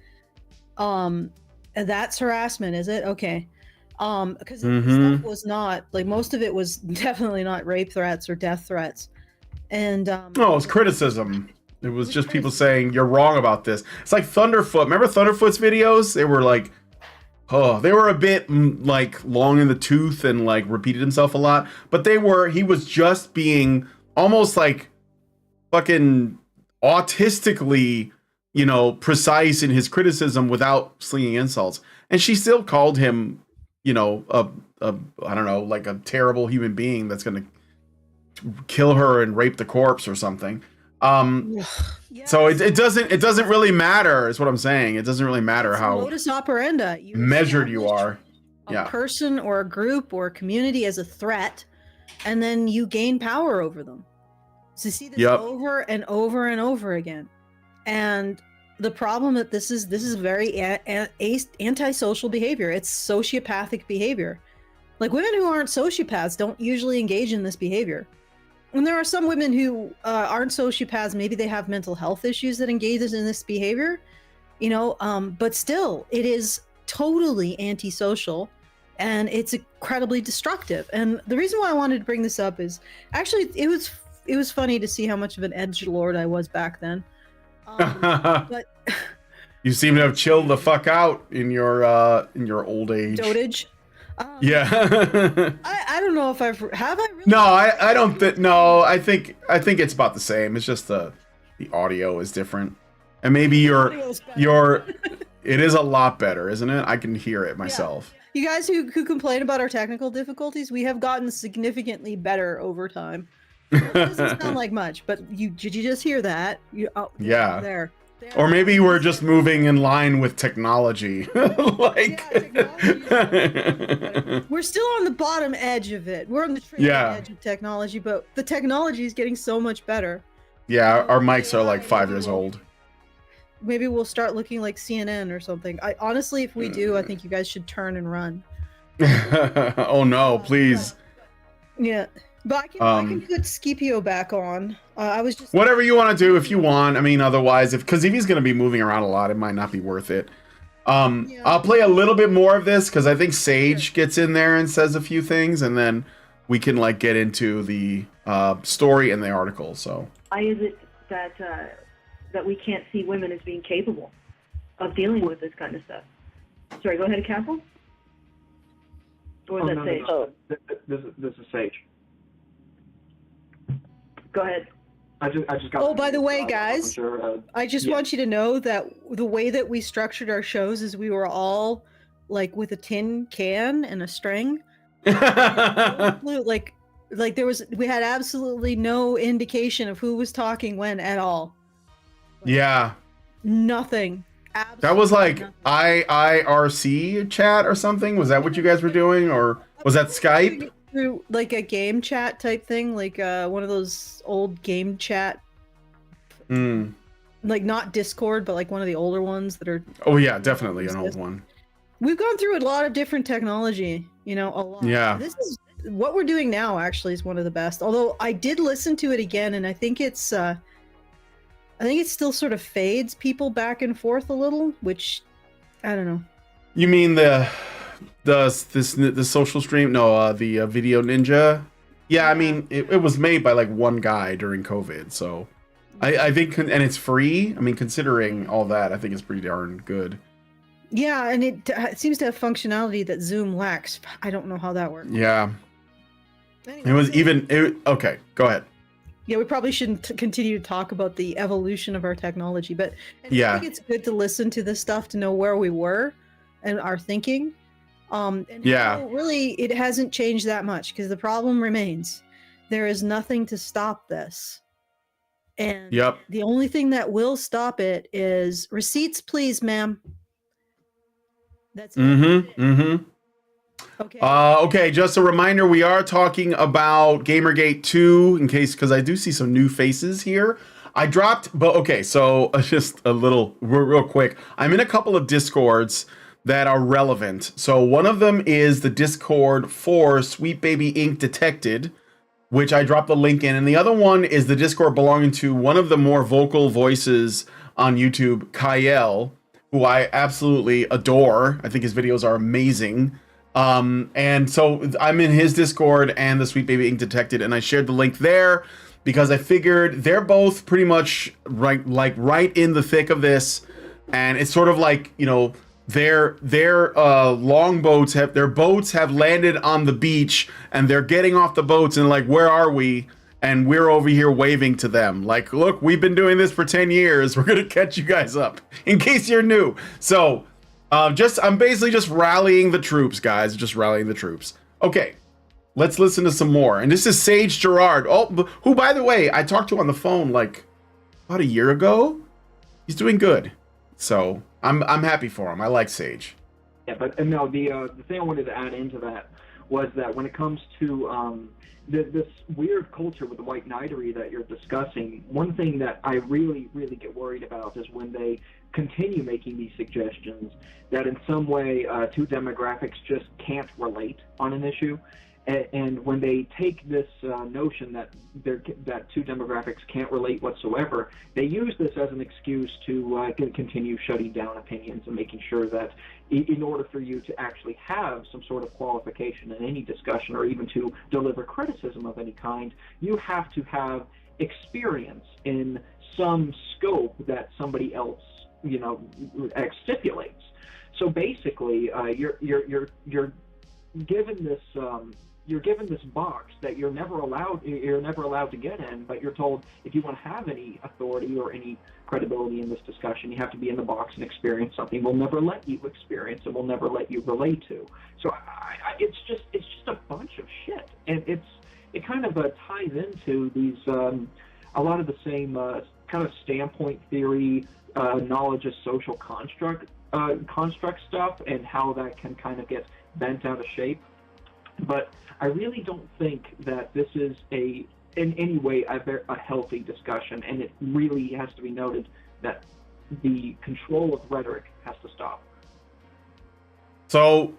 That's harassment, is it? Okay. Because stuff was not like, most of it was definitely not rape threats or death threats, and no, it was criticism. It was just people saying you're wrong about this. It's like Thunderfoot. Remember Thunderfoot's videos? They were like, they were a bit like long in the tooth and like repeated himself a lot, but he was just being almost like fucking autistically, precise in his criticism without slinging insults. And she still called him, I don't know, like a terrible human being that's going to kill her and rape the corpse or something. Yes. So it doesn't really matter, is what I'm saying. It doesn't really matter how modus operandi measured you are. A person or a group or a community as a threat, and then you gain power over them. So see this over and over and over again. And the problem that this is very antisocial behavior. It's sociopathic behavior. Like, women who aren't sociopaths don't usually engage in this behavior. And there are some women who aren't sociopaths. Maybe they have mental health issues that engage in this behavior, but still, it is totally antisocial, and it's incredibly destructive. And the reason why I wanted to bring this up is actually it was funny to see how much of an edgelord I was back then. But you seem to have chilled the fuck out in your old age. Dotage. Yeah. I don't know if have I really. No, I don't think. No, I think it's about the same. It's just the audio is different, and maybe your it is a lot better, isn't it? I can hear it myself. Yeah. You guys who complain about our technical difficulties, we have gotten significantly better over time. It doesn't sound like much, but did you just hear that? Yeah. There. Or maybe we're just moving in line with technology. Technology. We're still on the bottom edge of it. We're on the trailing edge of technology, but the technology is getting so much better. Yeah, our mics are like 5 years old. Maybe we'll start looking like CNN or something. Honestly, if we do, I think you guys should turn and run. Oh no, please. Yeah. But I can put Scipio back on. I was just whatever you want to do if you want. I mean, otherwise, because if he's going to be moving around a lot, it might not be worth it. Yeah. I'll play a little bit more of this because I think Sage gets in there and says a few things, and then we can like get into the story and the article. So Why is it that that we can't see women as being capable of dealing with this kind of stuff? Sorry, go ahead, Castle. Or was that Sage? no. This is Sage. Go ahead. I just got. Oh, by the way, I wasn't guys, sure, I just yeah. want you to know that the way that we structured our shows is we were all like with a tin can and a string. like we had absolutely no indication of who was talking when at all. yeah, Nothing. that was like nothing. IRC chat or something. Was that what you guys were doing, or was that Skype? Through like a game chat type thing, like one of those old game chat, like not Discord, but like one of the older ones that are. Oh yeah, definitely an old one. We've gone through a lot of different technology, you know, a lot. Yeah. This is what we're doing now. Actually, is one of the best. Although I did listen to it again, and I think it still sort of fades people back and forth a little, which I don't know. You mean the social stream? No, the Video Ninja. Yeah, I mean it was made by like one guy during COVID, so I think, and it's free. I mean, considering all that, I think it's pretty darn good. Yeah, and it seems to have functionality that Zoom lacks. I don't know how that works. Yeah, Anyway, it was even. Okay, go ahead. Yeah, we probably shouldn't continue to talk about the evolution of our technology, but Yeah. I think it's good to listen to this stuff to know where we were and our thinking. And Yeah. how really it hasn't changed that much because the problem remains. There is nothing to stop this. And Yep. the only thing that will stop it is receipts, please, ma'am. That's it. Mm-hmm. Okay. Okay, just a reminder, we are talking about GamerGate 2 in case, because I do see some new faces here. I dropped, but okay, so just a little, real quick. I'm in a couple of Discords that are relevant. So one of them is the Discord for Sweet Baby Ink Detected, which I dropped the link in. And the other one is the Discord belonging to one of the more vocal voices on YouTube, Kyle, who I absolutely adore. I think his videos are amazing. And so I'm in his Discord and the Sweet Baby Ink Detected, and I shared the link there because I figured they're both pretty much right in the thick of this. And it's sort of like, you know, their longboats their boats have landed on the beach and they're getting off the boats and like, where are we? And we're over here waving to them like, look, we've been doing this for 10 years. We're going to catch you guys up in case you're new. So I'm basically just rallying the troops, guys. Just rallying the troops. Okay, let's listen to some more. And this is Sage Gerard. Oh, who, by the way, I talked to on the phone like about a year ago. He's doing good. So I'm happy for him. I like Sage. Yeah, but no, the thing I wanted to add into that was that when it comes to this weird culture with the white knighterry that you're discussing, one thing that I really, really get worried about is when they continue making these suggestions that in some way two demographics just can't relate on an issue. And when they take this notion that two demographics can't relate whatsoever, they use this as an excuse to continue shutting down opinions and making sure that in order for you to actually have some sort of qualification in any discussion or even to deliver criticism of any kind, you have to have experience in some scope that somebody else, you know, stipulates. So basically, you're given this. You're given this box that you're never allowed to get in, but you're told if you want to have any authority or any credibility in this discussion, you have to be in the box and experience something we'll never let you experience and we'll never let you relate to. So it's just a bunch of shit, and it kind of ties into these a lot of the same kind of standpoint theory, knowledge as social construct stuff, and how that can kind of get bent out of shape. But I really don't think that this is in any way a healthy discussion, and it really has to be noted that the control of rhetoric has to stop. So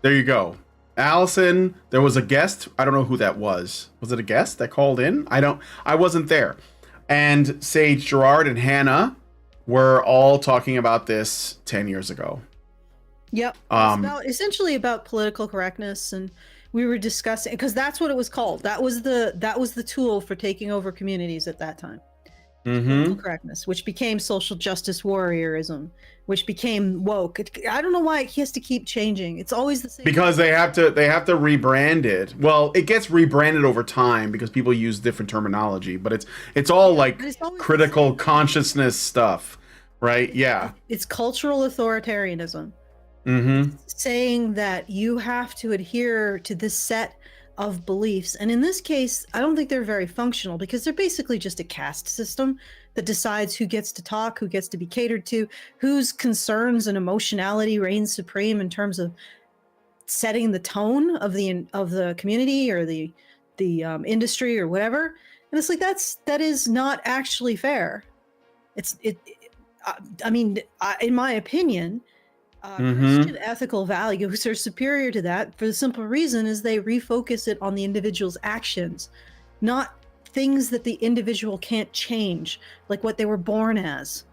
there you go. Allison, there was a guest. I don't know who that was. Was it a guest that called in? I wasn't there. And Sage Gerard and Hannah were all talking about this 10 years ago. Yep. It's essentially about political correctness, and we were discussing, because that's what it was called. That was the tool for taking over communities at that time. Political correctness, which became social justice warriorism, which became woke. I don't know why it has to keep changing. It's always the same. Because they have to rebrand it. Well, it gets rebranded over time because people use different terminology, but it's all like critical consciousness stuff, right? Yeah. It's cultural authoritarianism. Saying that you have to adhere to this set of beliefs, and in this case I don't think they're very functional, because they're basically just a caste system that decides who gets to talk, who gets to be catered to, whose concerns and emotionality reigns supreme in terms of setting the tone of the community or the industry or whatever. And it's like that is not actually fair. I mean, in my opinion, Christian ethical values are superior to that, for the simple reason is they refocus it on the individual's actions, not things that the individual can't change, like what they were born as.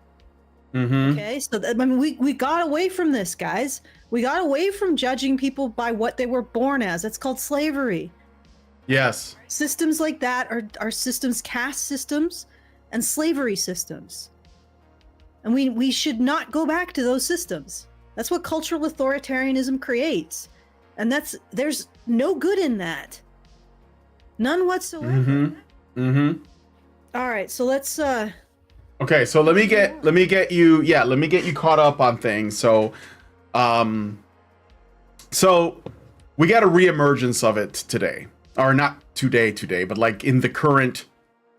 Okay, so I mean, we got away from this, guys. We got away from judging people by what they were born as. That's called slavery. Yes. Systems like that are systems, caste systems and slavery systems. And we should not go back to those systems. That's what cultural authoritarianism creates. And there's no good in that. None whatsoever. All right, so let's okay, so let me get you caught up on things. So so we got a reemergence of it today. Or not today, but like in the current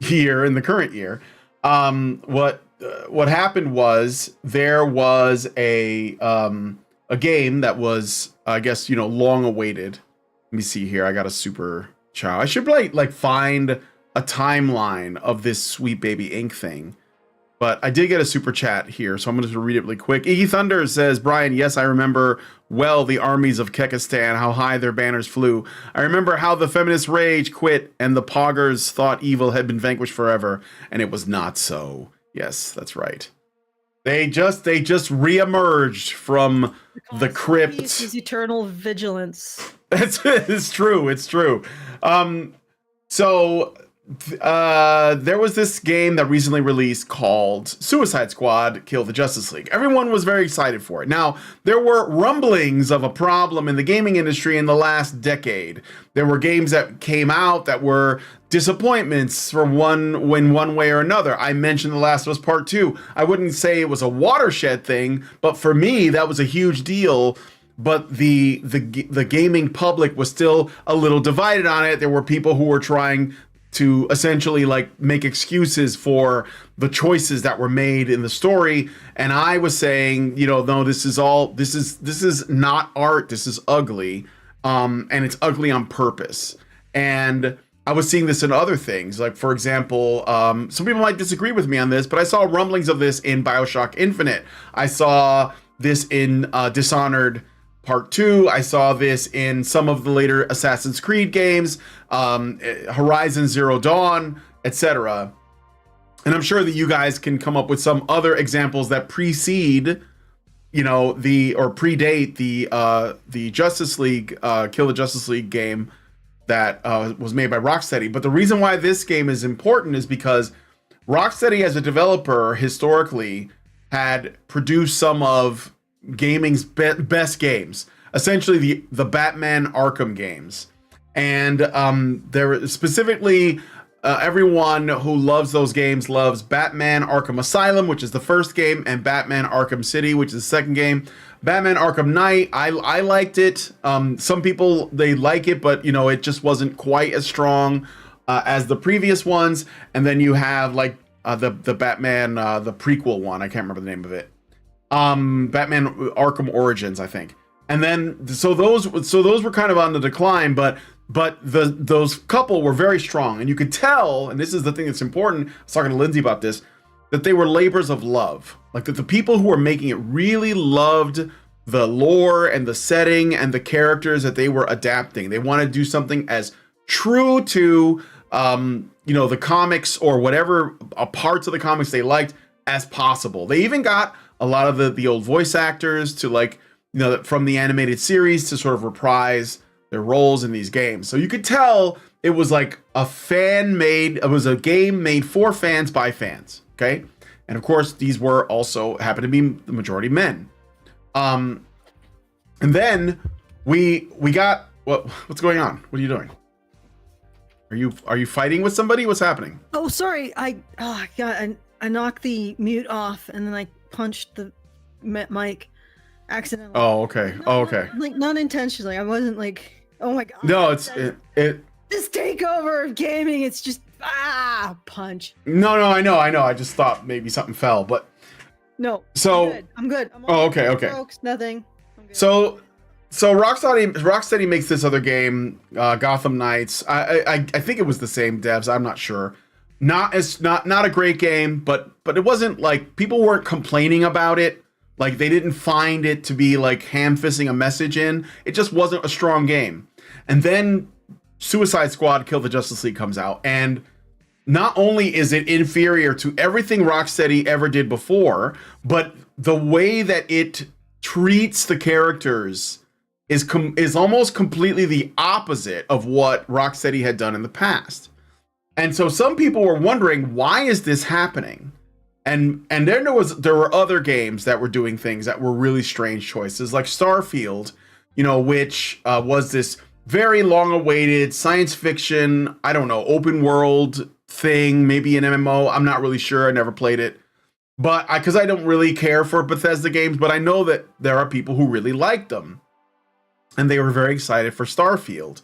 year. What happened was there was a game that was, I guess, long awaited. Let me see here. I got a super chow. I should like find a timeline of this Sweet Baby Ink thing. But I did get a super chat here, so I'm going to read it really quick. Iggy Thunder says, Brian, yes, I remember well the armies of Kekistan, how high their banners flew. I remember how the feminist rage quit and the poggers thought evil had been vanquished forever, and it was not so. Yes, that's right. They just reemerged from the crypt. Peace is eternal vigilance. It's true. So there was this game that recently released called Suicide Squad Kill the Justice League. Everyone was very excited for it. Now, there were rumblings of a problem in the gaming industry in the last decade. There were games that came out that were disappointments for one way or another. I mentioned The Last of Us Part 2. I wouldn't say it was a watershed thing, but for me, that was a huge deal. But the gaming public was still a little divided on it. There were people who were trying to essentially like make excuses for the choices that were made in the story, and I was saying, no, this is not art. This is ugly, and it's ugly on purpose. And I was seeing this in other things, like for example, some people might disagree with me on this, but I saw rumblings of this in BioShock Infinite. I saw this in Dishonored Part 2. I saw this in some of the later Assassin's Creed games, Horizon Zero Dawn, etc. And I'm sure that you guys can come up with some other examples that predate the Justice League, Kill the Justice League game that was made by Rocksteady. But the reason why this game is important is because Rocksteady as a developer historically had produced some of gaming's best games, essentially the Batman Arkham games. And there specifically everyone who loves those games loves Batman Arkham Asylum, which is the first game, and Batman Arkham City, which is the second game. Batman Arkham Knight, I liked it. Some people, they like it, but it just wasn't quite as strong as the previous ones. And then you have like the Batman, the prequel one. I can't remember the name of it. Batman Arkham Origins, I think. And then so those were kind of on the decline, but those couple were very strong, and you could tell, and this is the thing that's important, I was talking to Lindsay about this, that they were labors of love. Like that the people who were making it really loved the lore and the setting and the characters that they were adapting. They wanted to do something as true to the comics or whatever parts of the comics they liked as possible. They even got a lot of the old voice actors to, like, you know, from the animated series to sort of reprise their roles in these games. So you could tell it was like it was a game made for fans by fans. Okay. And of course, these were also happen to be the majority men. And then we got what's going on? What are you doing? Are you fighting with somebody? What's happening? Oh, sorry. I knocked the mute off and then I punched the mic accidentally. Oh, okay. Not intentionally. I wasn't like, oh my god. No, it's this takeover of gaming. It's just punch. No, I know. I just thought maybe something fell, but no. So I'm good. Okay. Strokes, nothing. So Rocksteady makes this other game, Gotham Knights. I think it was the same devs. I'm not sure. Not a great game, but it wasn't like people weren't complaining about it. Like they didn't find it to be like ham-fisting a message in. It just wasn't a strong game. And then Suicide Squad: Kill the Justice League comes out, and not only is it inferior to everything Rocksteady ever did before, but the way that it treats the characters is almost completely the opposite of what Rocksteady had done in the past. And so some people were wondering, why is this happening? And there were other games that were doing things that were really strange choices, like Starfield, you know, which was this very long-awaited science fiction, I don't know, open world thing, maybe an MMO. I'm not really sure. I never played it. But because I don't really care for Bethesda games, but I know that there are people who really liked them. And they were very excited for Starfield.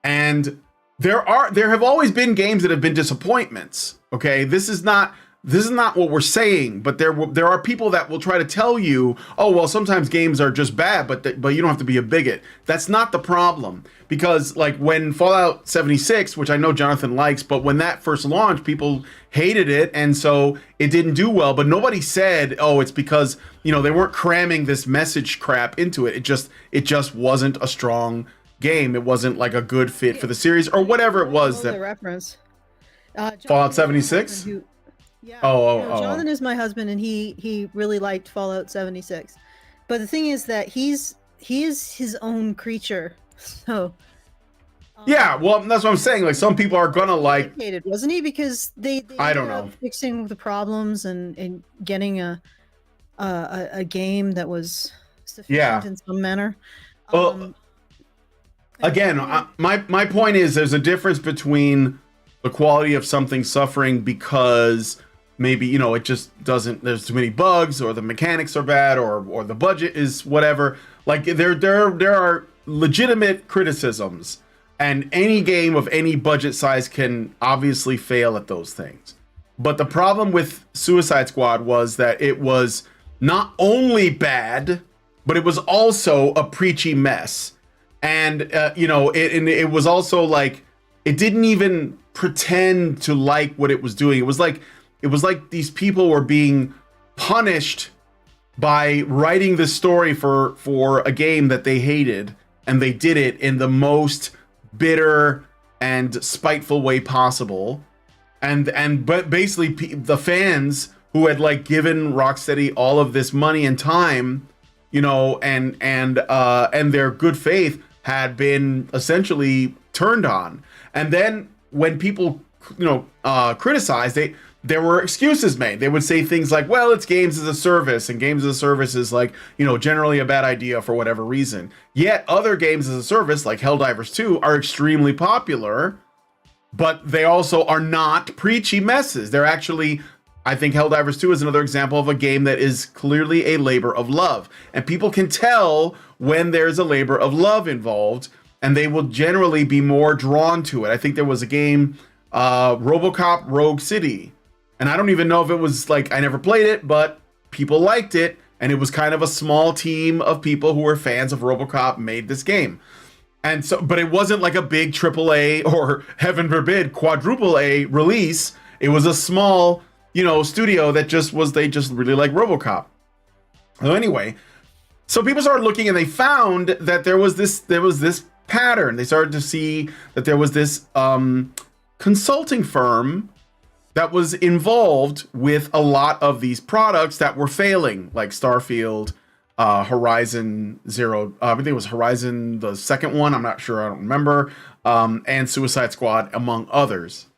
And there have always been games that have been disappointments. Okay, this is not what we're saying, but there are people that will try to tell you, oh well, sometimes games are just bad, but you don't have to be a bigot. That's not the problem, because like when Fallout 76, which I know Jonathan likes, but when that first launched, people hated it, and so it didn't do well. But nobody said, oh, it's because, you know, they weren't cramming this message crap into it. It just wasn't a strong game. It wasn't like a good fit for the series or whatever it was. That reference. Fallout 76. Yeah. Oh. Jonathan is my husband, and he really liked Fallout 76. But the thing is that he is his own creature. So. Yeah, well, that's what I'm saying. Like, some people are gonna like. Wasn't he? Because they I don't know. Fixing the problems and getting a game that was sufficient in some manner. Well, again, my point is there's a difference between the quality of something suffering because maybe, you know, it just doesn't, there's too many bugs, or the mechanics are bad, or the budget is whatever. Like there are legitimate criticisms, and any game of any budget size can obviously fail at those things. But the problem with Suicide Squad was that it was not only bad, but it was also a preachy mess. And you know, it was also like, it didn't even pretend to like what it was doing. It was like these people were being punished by writing this story for a game that they hated, and they did it in the most bitter and spiteful way possible. But basically the fans who had like given Rocksteady all of this money and time, you know, and their good faith had been essentially turned on. And then when people, you know, criticized, there were excuses made. They would say things like, well, it's games as a service, and games as a service is like, you know, generally a bad idea for whatever reason. Yet other games as a service, like Helldivers 2, are extremely popular, but they also are not preachy messes. They're actually, I think Helldivers 2 is another example of a game that is clearly a labor of love. And people can tell when there's a labor of love involved, and they will generally be more drawn to it. I think there was a game, RoboCop Rogue City, and I don't even know if it was like, I never played it, but people liked it, and it was kind of a small team of people who were fans of RoboCop made this game. And so, but it wasn't like a big AAA or, heaven forbid, quadruple A release. It was a small, you know, studio that they just really like RoboCop. So anyway, so people started looking, and they found that there was this pattern. They started to see that there was this consulting firm that was involved with a lot of these products that were failing, like Starfield, Horizon Zero. I think it was Horizon, the second one. I'm not sure. I don't remember. And Suicide Squad, among others.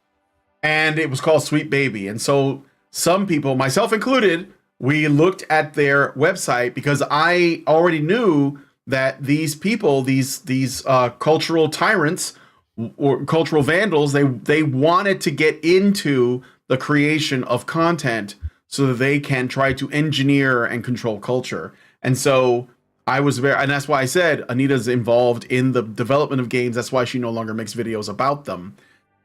And it was called Sweet Baby. And so some people, myself included, we looked at their website because I already knew that these people, these cultural tyrants or cultural vandals, they wanted to get into the creation of content so that they can try to engineer and control culture. And so and that's why I said Anita's involved in the development of games. That's why she no longer makes videos about them.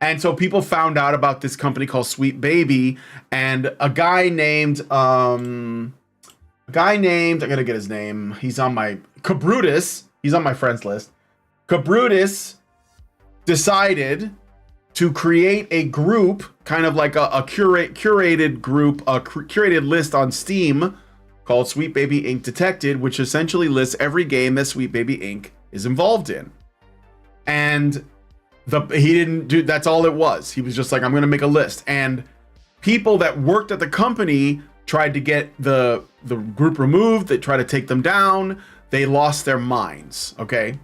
And so people found out about this company called Sweet Baby, and a guy named I gotta get his name. He's on my Cabrutus. He's on my friends list. Cabrutus decided to create a group, kind of like a curated group, a curated list on Steam called Sweet Baby Inc. Detected, which essentially lists every game that Sweet Baby Inc. is involved in. And he didn't do, that's all it was. He was just like, I'm going to make a list. And people that worked at the company tried to get the group removed. They tried to take them down. They lost their minds. Okay.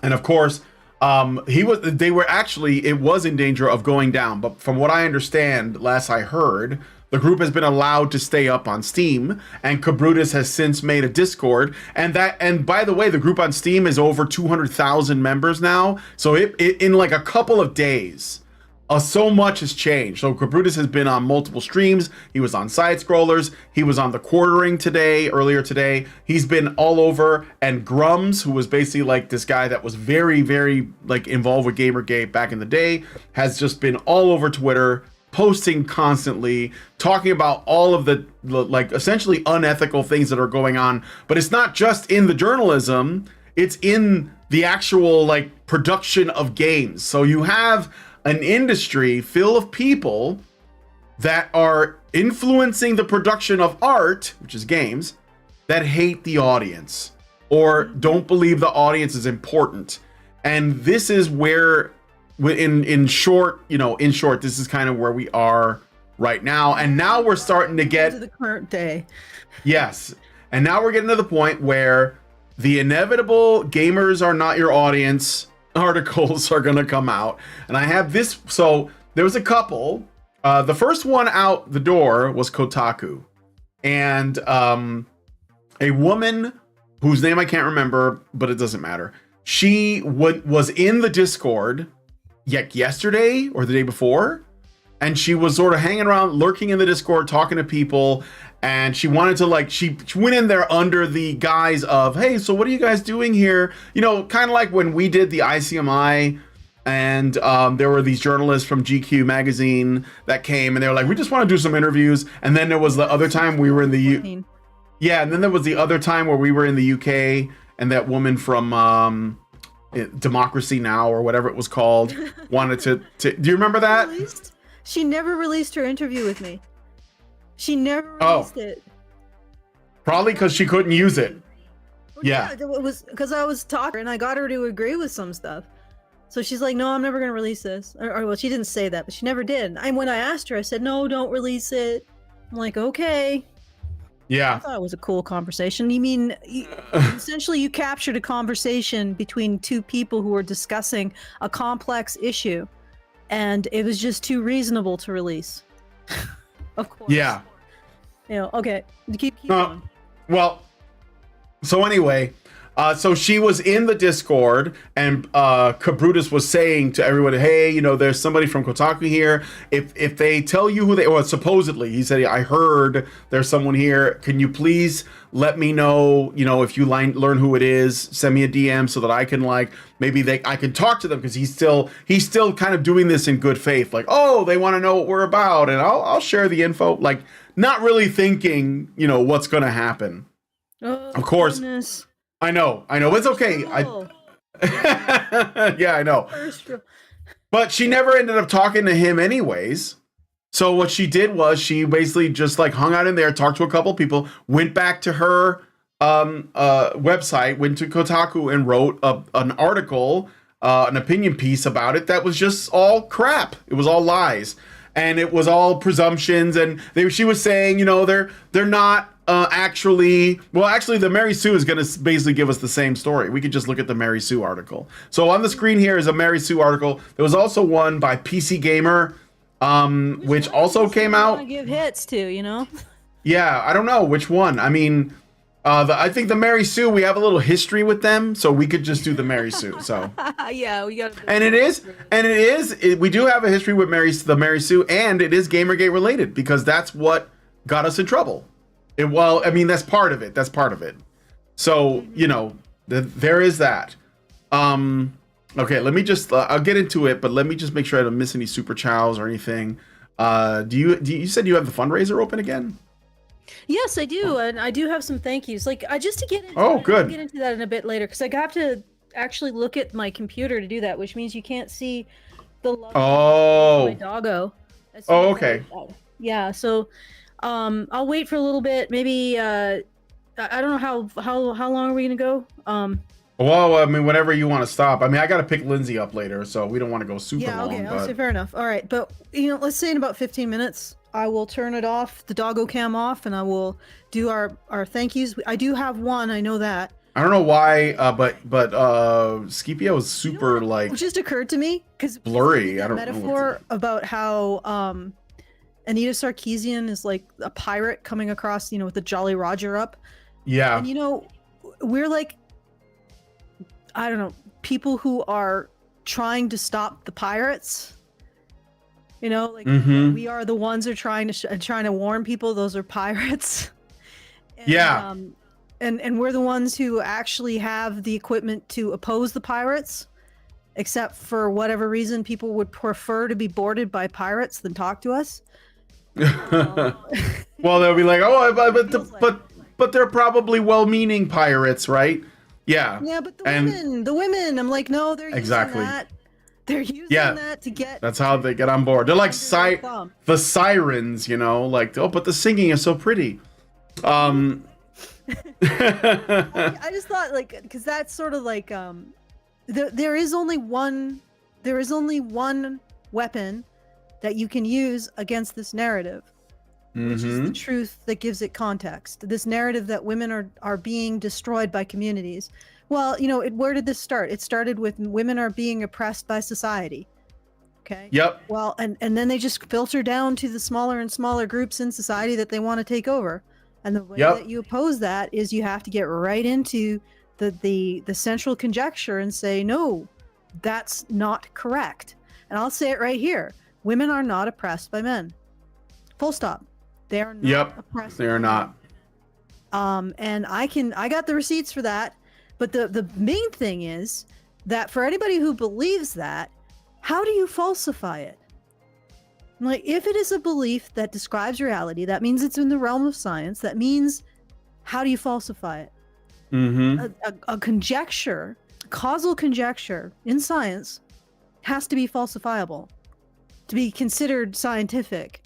And of course, it was in danger of going down. But from what I understand, last I heard, the group has been allowed to stay up on Steam, and Cabrutus has since made a Discord. And by the way, the group on Steam is over 200,000 members now. So it in like a couple of days, so much has changed. So Cabrutus has been on multiple streams. He was on Side Scrollers. He was on The Quartering earlier today. He's been all over. And Grums, who was basically like this guy that was very, very like involved with Gamergate back in the day, has just been all over Twitter, posting constantly, talking about all of the like essentially unethical things that are going on. But it's not just in the journalism, it's in the actual like production of games. So you have an industry full of people that are influencing the production of art, which is games, that hate the audience or don't believe the audience is important. And this is where, in short, this is kind of where we are right now. And now we're starting to get to the current day. Yes. And now we're getting to the point where the inevitable gamers are not your audience articles are going to come out. And I have this. So there was a couple. The first one out the door was Kotaku. And a woman whose name I can't remember, but it doesn't matter. She was in the Discord yesterday or the day before, and she was sort of hanging around, lurking in the Discord, talking to people, and she wanted to like, she went in there under the guise of, hey, so what are you guys doing here? You know, kind of like when we did the ICMI, and there were these journalists from GQ magazine that came, and they were like, we just want to do some interviews. And then there was the other time we were in the and then there was the other time where we were in the UK, and that woman from Democracy Now! Or whatever it was called wanted to do you remember that? She never released her interview with me. She never released it. Probably because she couldn't use it. Well, yeah, it was because I was talking and I got her to agree with some stuff. So she's like, no, I'm never going to release this. Or well, she didn't say that, but she never did. And when I asked her, I said, no, don't release it. I'm like, okay. Yeah. I thought it was a cool conversation. You mean, essentially you captured a conversation between two people who were discussing a complex issue, and it was just too reasonable to release. Of course. Yeah. You know, okay. Keep going. Well, so anyway, so she was in the Discord, and Cabrutus was saying to everyone, hey, you know, there's somebody from Kotaku here. If they tell you who they, well, supposedly, he said, I heard there's someone here. Can you please let me know, you know, if you learn who it is, send me a DM so that I can like, maybe I can talk to them, because he's still kind of doing this in good faith. Like, oh, they want to know what we're about, and I'll share the info. Like, not really thinking, you know, what's going to happen. Oh, of course. Goodness. I know. It's okay. Yeah, I know. But she never ended up talking to him anyways. So what she did was she basically just like hung out in there, talked to a couple people, went back to her website, went to Kotaku and wrote an article, an opinion piece about it that was just all crap. It was all lies. and it was all presumptions, and she was saying, you know, they're not actually, well, actually the Mary Sue is going to basically give us the same story. We could just look at the Mary Sue article. So on the screen here is a Mary Sue article. There was also one by PC Gamer, which also came out. Give hits to, you know. Yeah, I don't know which one. I mean, I think the Mary Sue, we have a little history with them, so we could just do the Mary Sue. So yeah, we got. We do have a history with the Mary Sue, and it is GamerGate related because that's what got us in trouble. Well, I mean, that's part of it. That's part of it. So, you know, there is that. Okay, let me just, I'll get into it, but let me just make sure I don't miss any super chows or anything. You said you have the fundraiser open again? Yes, I do, and I do have some thank yous. Like, just to get into good. I'll get into that in a bit later, because I have to actually look at my computer to do that, which means you can't see the logo of my doggo. Oh, okay. Yeah, so I'll wait for a little bit. Maybe I don't know how long are we gonna go? Well, I mean, whenever you want to stop. I mean, I got to pick Lindsay up later, so we don't want to go super long. Yeah, okay, I'll say fair enough. All right, but you know, let's say in about 15 minutes, I will turn it off, the doggo cam off, and I will do our thank yous. I do have one, I know that. I don't know why, but Scipio is super, you know, like, it just occurred to me because blurry. I don't metaphor know about how Anita Sarkeesian is like a pirate coming across, you know, with the Jolly Roger up. Yeah. And you know, we're like, I don't know, people who are trying to stop the pirates. You know, like we are the ones who are trying to warn people those are pirates. And, yeah. And we're the ones who actually have the equipment to oppose the pirates, except for whatever reason people would prefer to be boarded by pirates than talk to us. Well, they'll be like, oh, but they're probably well-meaning pirates, right? Yeah. Yeah, but the women, I'm like, no, they're using that. They're using that to get. That's how they get on board. They're like the sirens, you know, like, oh, but the singing is so pretty. I just thought, like, because that's sort of like, there is only one weapon that you can use against this narrative, which is the truth that gives it context. This narrative that women are being destroyed by communities. Well, you know, where did this start? It started with women are being oppressed by society. Okay. Yep. Well, and then they just filter down to the smaller and smaller groups in society that they want to take over. And the way that you oppose that is you have to get right into the central conjecture and say, no, that's not correct. And I'll say it right here. Women are not oppressed by men. Full stop. They are not oppressed. They are not. And I got the receipts for that. But the main thing is that for anybody who believes that, how do you falsify it? Like, if it is a belief that describes reality, that means it's in the realm of science. That means, how do you falsify it? A conjecture, causal conjecture in science has to be falsifiable to be considered scientific.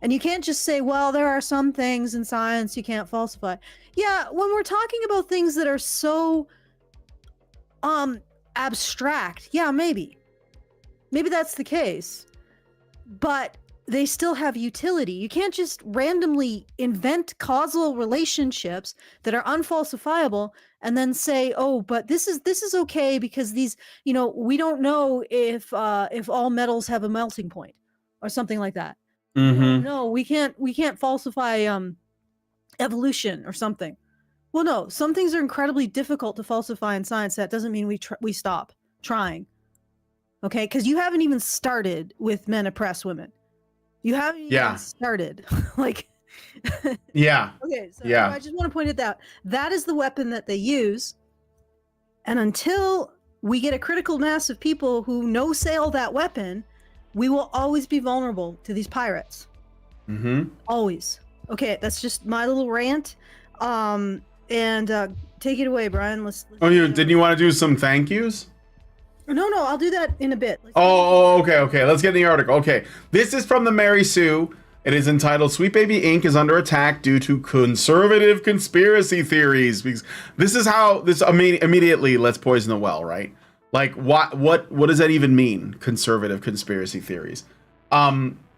And you can't just say, well, there are some things in science you can't falsify. Yeah, when we're talking about things that are so abstract, yeah, maybe that's the case. But they still have utility. You can't just randomly invent causal relationships that are unfalsifiable and then say, oh, but this is okay because these, you know, we don't know if all metals have a melting point or something like that. No, we can't falsify evolution or something. Well, no, some things are incredibly difficult to falsify in science. That doesn't mean we stop trying. Okay, because you haven't even started with men oppress women. You haven't even started. Like, Okay, so I just want to point it out. That is the weapon that they use. And until we get a critical mass of people who no-sail that weapon, we will always be vulnerable to these pirates. Always. Okay, that's just my little rant. And take it away, Brian. Didn't you want to do some thank yous? No, I'll do that in a bit. Okay. Let's get in the article. Okay, this is from the Mary Sue. It is entitled "Sweet Baby Inc. is under attack due to conservative conspiracy theories." Because this is how this immediately let's poison the well, right? Like, what does that even mean? Conservative conspiracy theories.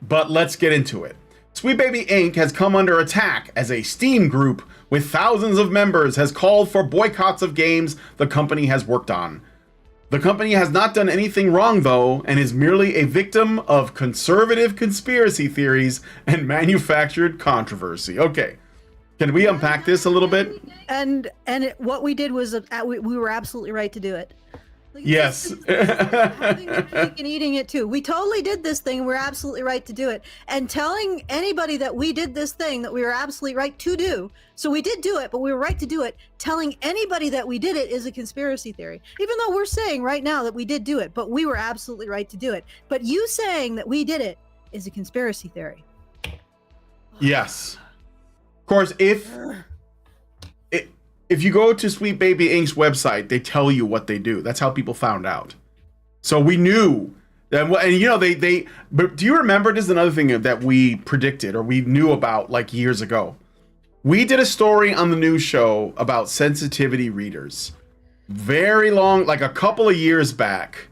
But let's get into it. Sweet Baby Inc. has come under attack as a Steam group with thousands of members has called for boycotts of games the company has worked on. The company has not done anything wrong, though, and is merely a victim of conservative conspiracy theories and manufactured controversy. Okay, can we unpack this a little bit? What we did was we were absolutely right to do it. Like, yes. having the cake and eating it too. We totally did this thing. We're absolutely right to do it. And telling anybody that we did this thing that we were absolutely right to do. So we did do it, but we were right to do it. Telling anybody that we did it is a conspiracy theory. Even though we're saying right now that we did do it, but we were absolutely right to do it. But you saying that we did it is a conspiracy theory. Yes. Of course, if you go to Sweet Baby Inc.'s website, they tell you what they do. That's how people found out. So we knew that, and you know, but do you remember, this is another thing that we predicted or we knew about like years ago. We did a story on the news show about sensitivity readers very long, like a couple of years back.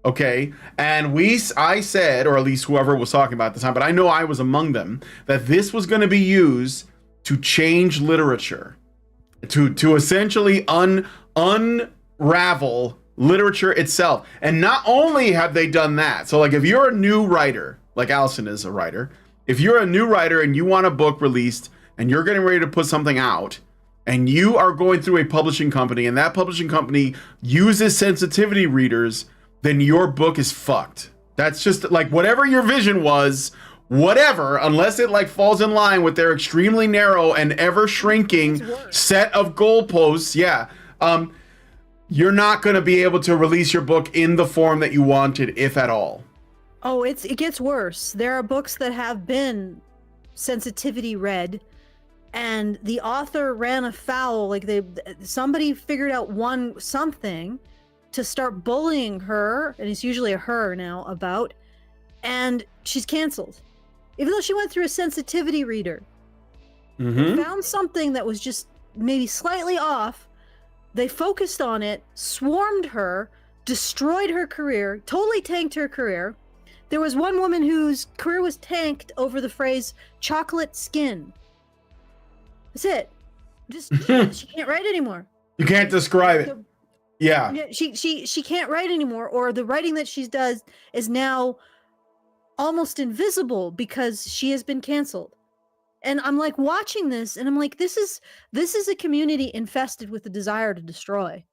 Okay. And I said, or at least whoever was talking about at the time, but I know I was among them, that this was going to be used to change literature. To essentially unravel literature itself. And not only have they done that, so like if you're a new writer, like Allison is a writer, if you're a new writer and you want a book released and you're getting ready to put something out and you are going through a publishing company and that publishing company uses sensitivity readers, then your book is fucked. That's just like whatever your vision was, whatever, unless it like falls in line with their extremely narrow and ever shrinking set of goalposts, you're not going to be able to release your book in the form that you wanted, if at all. Oh, it gets worse. There are books that have been sensitivity read, and the author ran afoul. Like somebody figured out something to start bullying her, and it's usually a her now about, and she's canceled. Even though she went through a sensitivity reader, found something that was just maybe slightly off, they focused on it, swarmed her, destroyed her career, totally tanked her career. There was one woman whose career was tanked over the phrase chocolate skin. That's it. Just she can't write anymore. You can't describe it. Yeah. She can't write anymore, or the writing that she does is now almost invisible because she has been canceled. And I'm like watching this and I'm like, this is a community infested with the desire to destroy.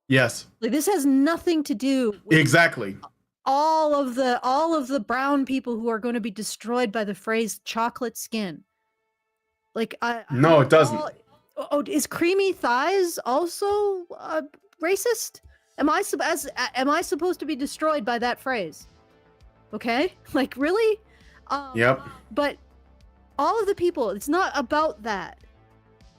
Yes. Like this has nothing to do with exactly all of the brown people who are going to be destroyed by the phrase chocolate skin. Like no, it doesn't. Is creamy thighs also racist? Am I supposed to be destroyed by that phrase? Okay, like really? Yep. But all of the people, it's not about that.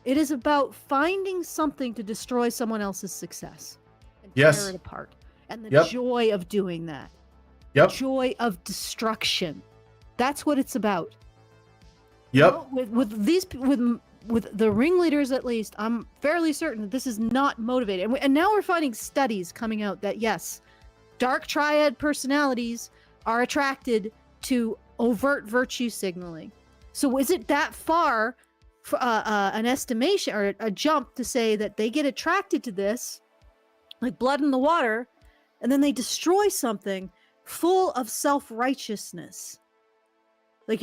It is about finding something to destroy someone else's success and tear it apart, and the joy of doing that. Yep. The joy of destruction. That's what it's about. Yep. You know, with the ringleaders, at least, I'm fairly certain that this is not motivated. And now we're finding studies coming out that yes, dark triad personalities are attracted to overt virtue signaling. So is it that far for an estimation or a jump to say that they get attracted to this, like blood in the water, and then they destroy something full of self-righteousness? Like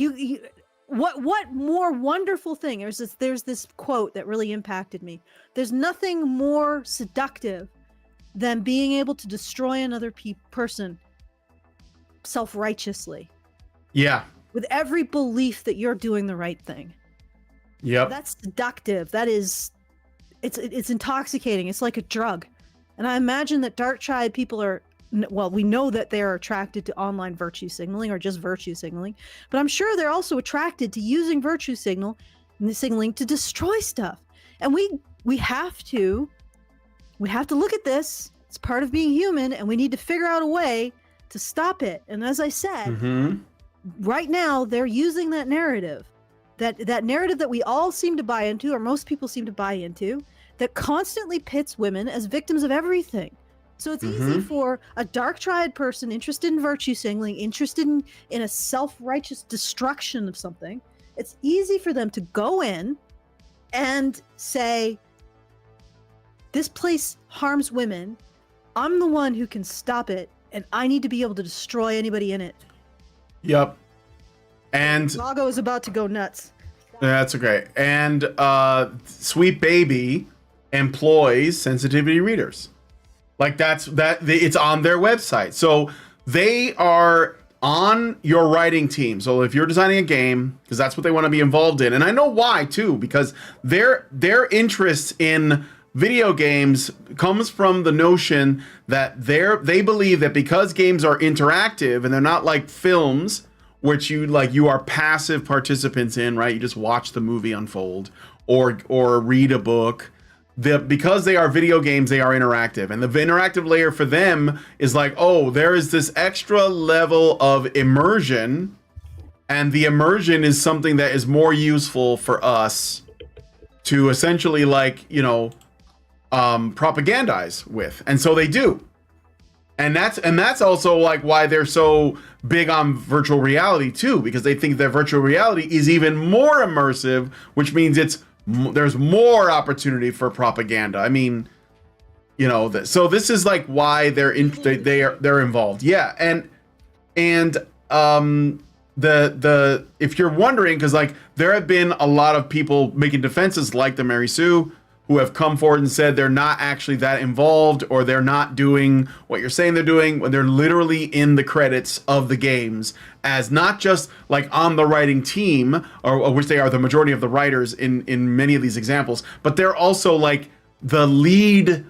what more wonderful thing? There's this quote that really impacted me. There's nothing more seductive than being able to destroy another person self-righteously. Yeah. With every belief that you're doing the right thing. Yep. That's seductive. That is, it's intoxicating. It's like a drug. And I imagine that dark triad people are, well, we know that they're attracted to online virtue signaling or just virtue signaling, but I'm sure they're also attracted to using virtue signaling to destroy stuff. And we have to look at this. It's part of being human, and we need to figure out a way to stop it. And as I said, right now they're using that narrative, that narrative that we all seem to buy into, or most people seem to buy into, that constantly pits women as victims of everything. So it's easy for a dark triad person interested in virtue signaling, interested in a self-righteous destruction of something. It's easy for them to go in and say, this place harms women. I'm the one who can stop it, and I need to be able to destroy anybody in it. Yep. And Lago is about to go nuts. that's okay. And Sweet Baby employs sensitivity readers. Like it's on their website. So they are on your writing team. So if you're designing a game, because that's what they want to be involved in, and I know why too, because their interest in video games comes from the notion that they believe that because games are interactive and they're not like films, which you are passive participants in, right? You just watch the movie unfold or read a book. Because they are video games, they are interactive. And the interactive layer for them is like, oh, there is this extra level of immersion. And the immersion is something that is more useful for us to essentially propagandize with. And so they do. And that's also like why they're so big on virtual reality too, because they think that virtual reality is even more immersive, which means there's more opportunity for propaganda. I mean, so this is like why they're involved. Yeah, and the if you're wondering, because like there have been a lot of people making defenses like the Mary Sue who have come forward and said they're not actually that involved, or they're not doing what you're saying they're doing, when they're literally in the credits of the games as not just like on the writing team, or which they are the majority of the writers in many of these examples, but they're also like the lead,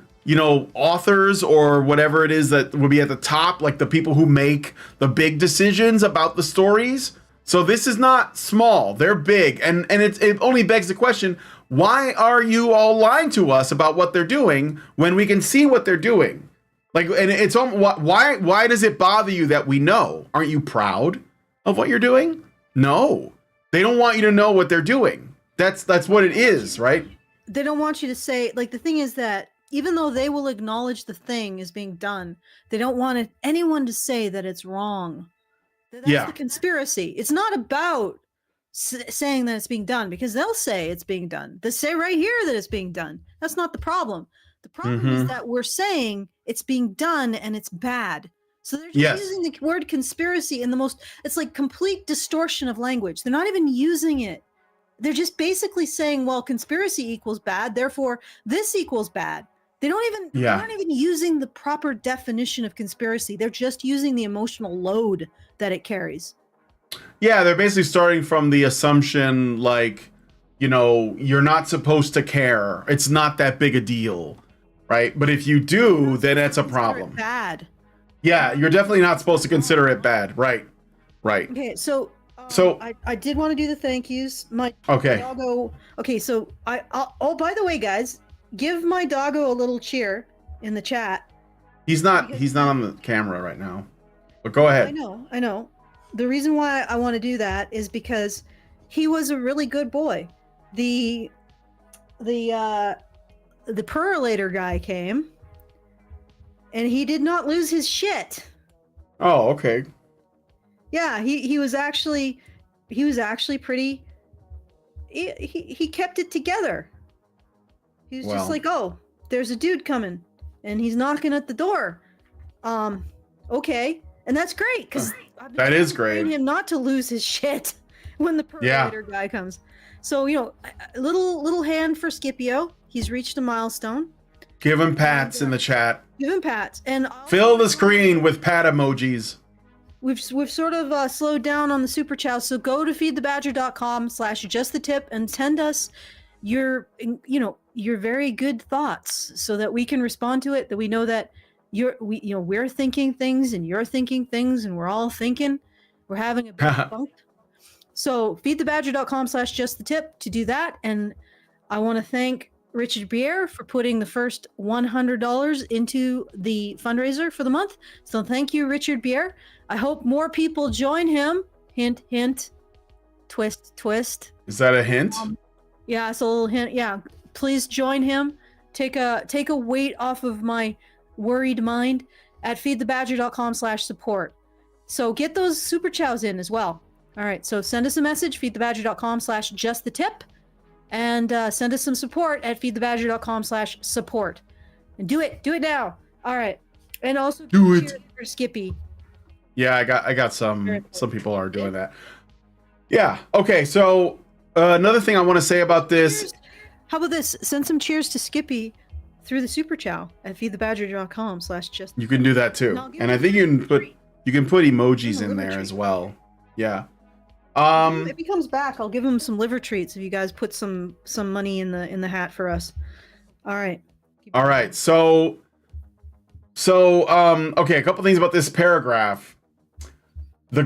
authors or whatever it is that would be at the top, like the people who make the big decisions about the stories. So this is not small, they're big. And it only begs the question, why are you all lying to us about what they're doing when we can see what they're doing? Like, and it's why does it bother you that we know? Aren't you proud of what you're doing? No, they don't want you to know what they're doing. That's what it is, right? They don't want you to say, like, the thing is that even though they will acknowledge the thing is being done, they don't want anyone to say that it's wrong. That's the conspiracy. It's not about saying that it's being done, because they'll say it's being done. They say right here that it's being done. That's not the problem. The problem is that we're saying it's being done and it's bad. So they're just using the word conspiracy in the most, it's like complete distortion of language. They're not even using it. They're just basically saying, well, conspiracy equals bad, therefore this equals bad. They're not even using the proper definition of conspiracy. They're just using the emotional load that it carries. Yeah, they're basically starting from the assumption, like, you're not supposed to care. It's not that big a deal, right? But if you do, then that's a problem. Bad. Yeah, you're definitely not supposed to consider it bad. Right. Okay, so I did want to do the thank yous. My doggo. Okay, so oh, by the way, guys, give my doggo a little cheer in the chat. He's not on the camera right now. But go ahead. I know. The reason why I want to do that is because he was a really good boy. The perolator guy came, and he did not lose his shit. Oh, okay. Yeah, he was actually pretty. He kept it together. He was just like, oh, there's a dude coming, and he's knocking at the door. Okay, and that's great, because that is great. Him not to lose his shit when the perolator guy comes. So little hand for Scipio. He's reached a milestone. Give him pats in the chat. Give him pats, and fill the screen with pat emojis. We've sort of slowed down on the super chat, so go to feedthebadger.com/justthetip and send us your very good thoughts, so that we can respond to it. That we know that we're thinking things and you're thinking things, and we're all thinking. We're having a big funk. So feedthebadger.com/justthetip to do that. And I want to thank Richard Bier for putting the first $100 into the fundraiser for the month. So thank you, Richard Bier. I hope more people join him. Hint, hint. Twist, twist. Is that a hint? Yeah, it's a little hint. Yeah, please join him. Take a weight off of my worried mind at feedthebadger.com/support. So get those super chows in as well. All right, so send us a message, feedthebadger.com/justthetip, and send us some support at feedthebadger.com/support. And do it now. All right, and also do it for Skippy. Yeah, I got some people are doing that. Yeah. Okay. So another thing I want to say about this. Cheers. How about this? Send some cheers to Skippy through the super chow at feedthebadger.com/just. You can do that too, and I think you can put emojis in there as well. Yeah. If he comes back, I'll give him some liver treats if you guys put some money in the hat for us. All right. All right. So okay, a couple things about this paragraph. Sweet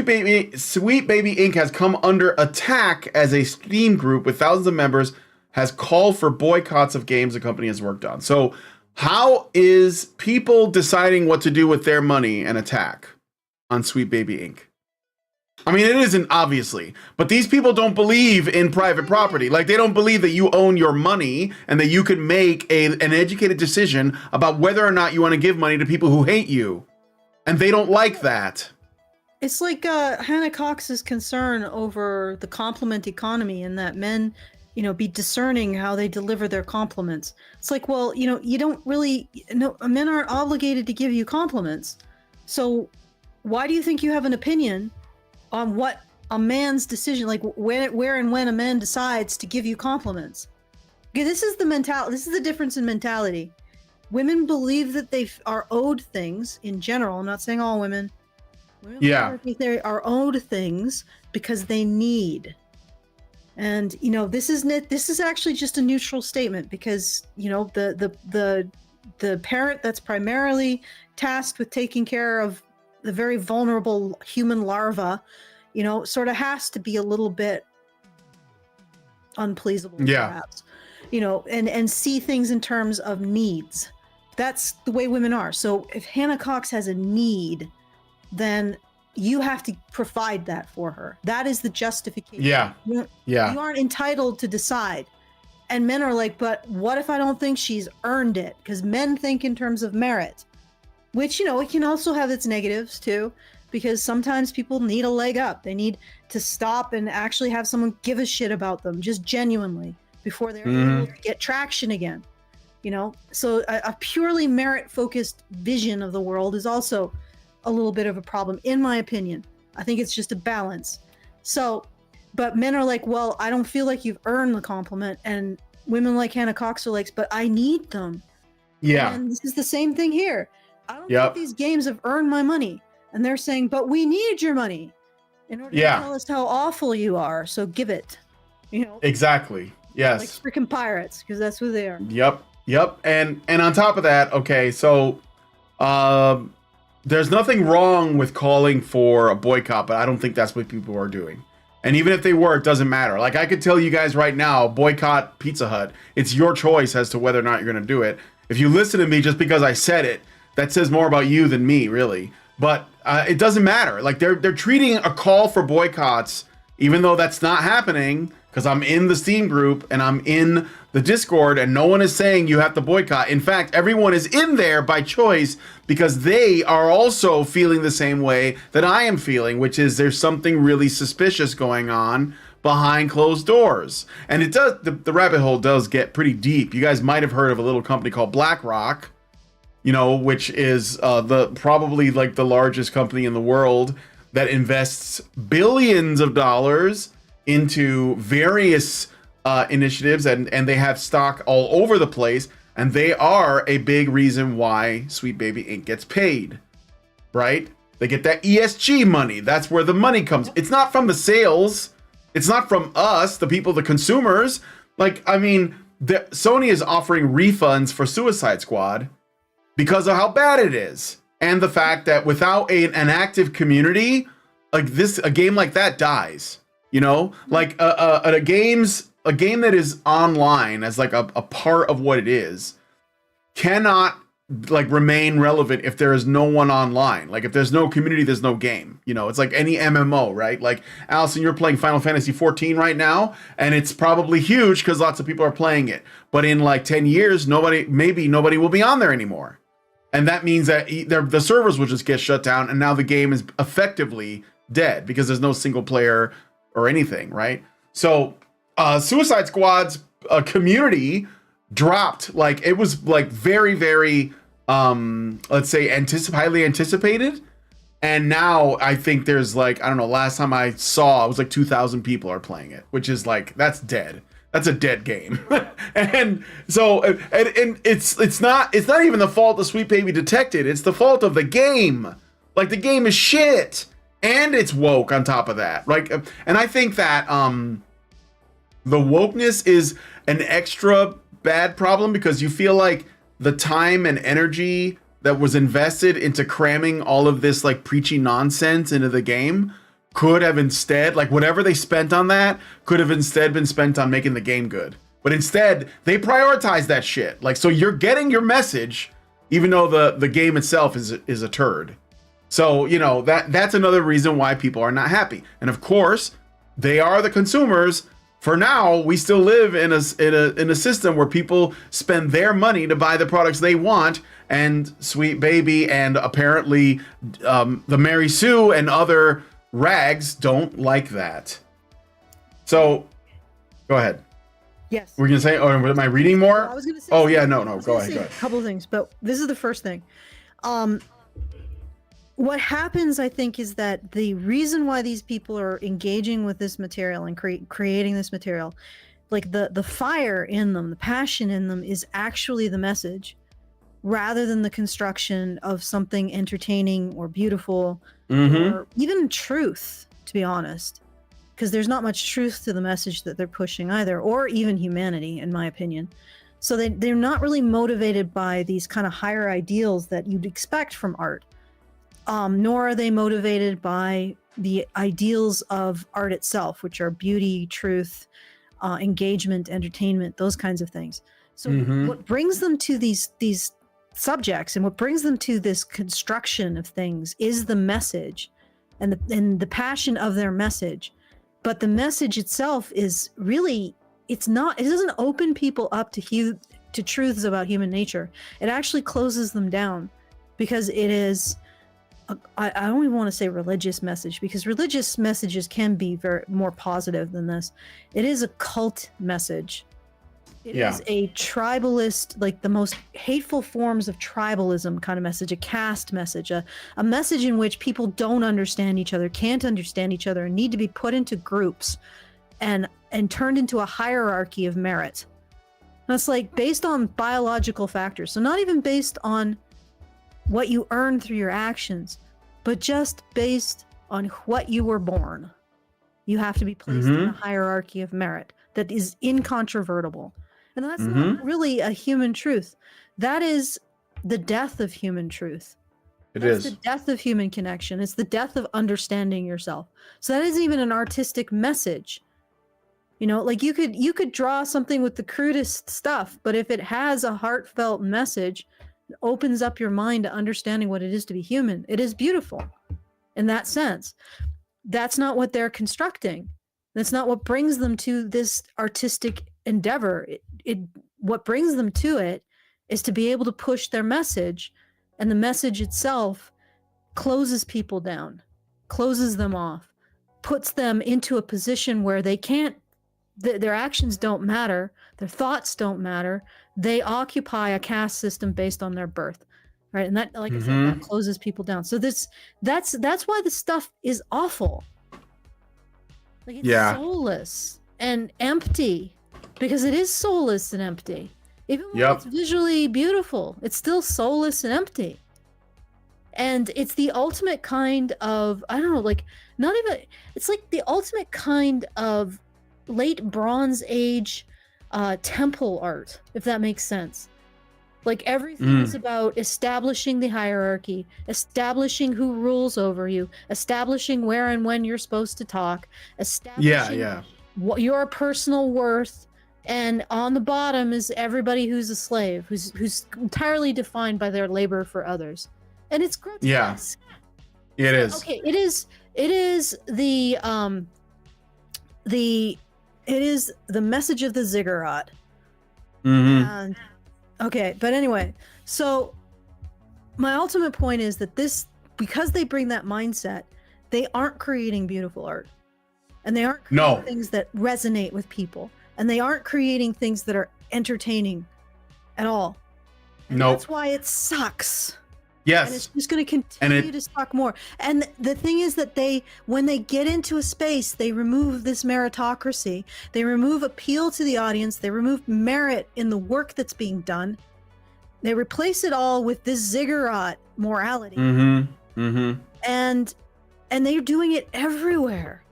Baby Inc. has come under attack as a Steam group with thousands of members has called for boycotts of games the company has worked on. So how is people deciding what to do with their money an attack on Sweet Baby Inc.? I mean, it isn't, obviously, but these people don't believe in private property. Like, they don't believe that you own your money and that you can make an educated decision about whether or not you want to give money to people who hate you. And they don't like that. It's like Hannah Cox's concern over the compliment economy and that men, be discerning how they deliver their compliments. It's like, well, you don't really, men aren't obligated to give you compliments. So why do you think you have an opinion on what a man's decision, like where and when a man decides to give you compliments? Okay, this is the mentality. This is the difference in mentality. Women believe that they are owed things in general. I'm not saying all women. Think they are owed things because they need. And this is actually just a neutral statement because the parent that's primarily tasked with taking care of the very vulnerable human larva, sort of has to be a little bit unpleasable, perhaps, and see things in terms of needs. That's the way women are. So if Hannah Cox has a need, then you have to provide that for her. That is the justification. You aren't entitled to decide. And men are like, but what if I don't think she's earned it? Because men think in terms of merit. Which, it can also have its negatives too, because sometimes people need a leg up. They need to stop and actually have someone give a shit about them, just genuinely, before they're able to get traction again. So a purely merit-focused vision of the world is also a little bit of a problem, in my opinion. I think it's just a balance. So, but men are like, well, I don't feel like you've earned the compliment, and women like Hannah Cox are like, but I need them. Yeah. And this is the same thing here. I don't think these games have earned my money. And they're saying, but we need your money in order to tell us how awful you are. So give it. Exactly. Yes. Like freaking pirates, because that's who they are. Yep. And on top of that, okay, so there's nothing wrong with calling for a boycott, but I don't think that's what people are doing. And even if they were, it doesn't matter. Like, I could tell you guys right now, boycott Pizza Hut. It's your choice as to whether or not you're going to do it. If you listen to me just because I said it, that says more about you than me, really. But it doesn't matter. Like, they're treating a call for boycotts, even though that's not happening, because I'm in the Steam group and I'm in the Discord, and no one is saying you have to boycott. In fact, everyone is in there by choice because they are also feeling the same way that I am feeling, which is there's something really suspicious going on behind closed doors. And it does, the rabbit hole does get pretty deep. You guys might have heard of a little company called BlackRock, which is probably like the largest company in the world that invests billions of dollars into various initiatives, and they have stock all over the place, and they are a big reason why Sweet Baby Inc. gets paid, right? They get that ESG money. That's where the money comes. It's not from the sales. It's not from us, the people, the consumers. Like, I mean, Sony is offering refunds for Suicide Squad because of how bad it is, and the fact that without an active community, like a game like that dies. Like a game that is online as like a part of what it is cannot like remain relevant if there is no one online. Like if there's no community, there's no game. You know, it's like any MMO, right? Like Allison, you're playing Final Fantasy 14 right now, and it's probably huge because lots of people are playing it. But in like 10 years, maybe nobody will be on there anymore. And that means that the servers will just get shut down, and now the game is effectively dead because there's no single player or anything, right? So Suicide Squad's community dropped. Like it was like very, very let's say highly anticipated, and now I think there's like, I don't know, last time I saw it was like 2,000 people are playing it, which is like, that's dead. That's a dead game. And so and it's not even the fault of Sweet Baby Detected, it's the fault of the game. Like the game is shit and it's woke on top of that. Like, and I think that the wokeness is an extra bad problem because you feel like the time and energy that was invested into cramming all of this like preachy nonsense into the game could have instead, like whatever they spent on that could have instead been spent on making the game good. But instead they prioritize that shit. Like, so you're getting your message even though the game itself is a turd. So, you know, that's another reason why people are not happy. And of course, they are the consumers. For now, we still live in a system where people spend their money to buy the products they want, and Sweet Baby and apparently the Mary Sue and other rags don't like that. So, go ahead. Yes. We're gonna say, or am I reading more? I was gonna say. Oh yeah, no, go ahead. A couple of things, but this is the first thing. What happens, I think, is that the reason why these people are engaging with this material and creating this material, like the fire in them, the passion in them, is actually the message, rather than the construction of something entertaining or beautiful, or even truth, to be honest. Because there's not much truth to the message that they're pushing either, or even humanity, in my opinion. So they're not really motivated by these kind of higher ideals that you'd expect from art. Nor are they motivated by the ideals of art itself, which are beauty, truth, engagement, entertainment, those kinds of things. So what brings them to these subjects and what brings them to this construction of things is the message and the passion of their message. But the message itself is really, it doesn't open people up to truths about human nature. It actually closes them down because it is, I don't even want to say religious message, because religious messages can be more positive than this. It is a cult message. It is a tribalist, like the most hateful forms of tribalism kind of message, a caste message, a message in which people don't understand each other, can't understand each other, and need to be put into groups and turned into a hierarchy of merit. And it's like based on biological factors. So not even based on what you earn through your actions, but just based on what you were born. You have to be placed in a hierarchy of merit that is incontrovertible. And that's not really a human truth. That is the death of human truth. That's the death of human connection. It's the death of understanding yourself. So that isn't even an artistic message. You know, like you could draw something with the crudest stuff, but if it has a heartfelt message, it opens up your mind to understanding what it is to be human. It is beautiful in that sense. That's not what they're constructing. That's not what brings them to this artistic endeavor. What brings them to it is to be able to push their message, and the message itself closes people down, closes them off, puts them into a position where they can't, their actions don't matter, their thoughts don't matter. They occupy a caste system based on their birth, right? And that, like I said, that closes people down. So that's why the stuff is awful. Like it's soulless and empty, because it is soulless and empty. Even when it's visually beautiful, it's still soulless and empty. And it's the ultimate kind of, I don't know, like not even, it's like the ultimate kind of late Bronze Age temple art, if that makes sense. Like everything is about establishing the hierarchy, establishing who rules over you, establishing where and when you're supposed to talk, establishing your personal worth, and on the bottom is everybody who's a slave, who's entirely defined by their labor for others, and it's grotesque. Yeah, it is. Okay, it is the message of the ziggurat. Mm-hmm. And okay, but anyway, so my ultimate point is that because they bring that mindset, they aren't creating beautiful art, and they aren't creating things that resonate with people, and they aren't creating things that are entertaining at all. And that's why it sucks. Yes. And it's just going to continue to suck more. And the thing is that when they get into a space, they remove this meritocracy. They remove appeal to the audience. They remove merit in the work that's being done. They replace it all with this ziggurat morality. Mm-hmm. Mm-hmm. And they're doing it everywhere.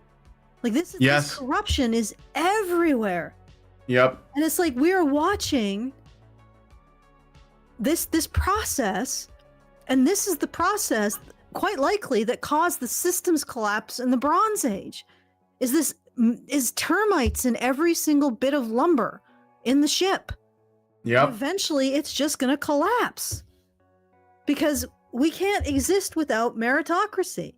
Like this corruption is everywhere. Yep. And it's like we are watching this process. And this is the process, quite likely, that caused the systems collapse in the Bronze Age. Is termites in every single bit of lumber in the ship. Yep. And eventually, it's just going to collapse because we can't exist without meritocracy.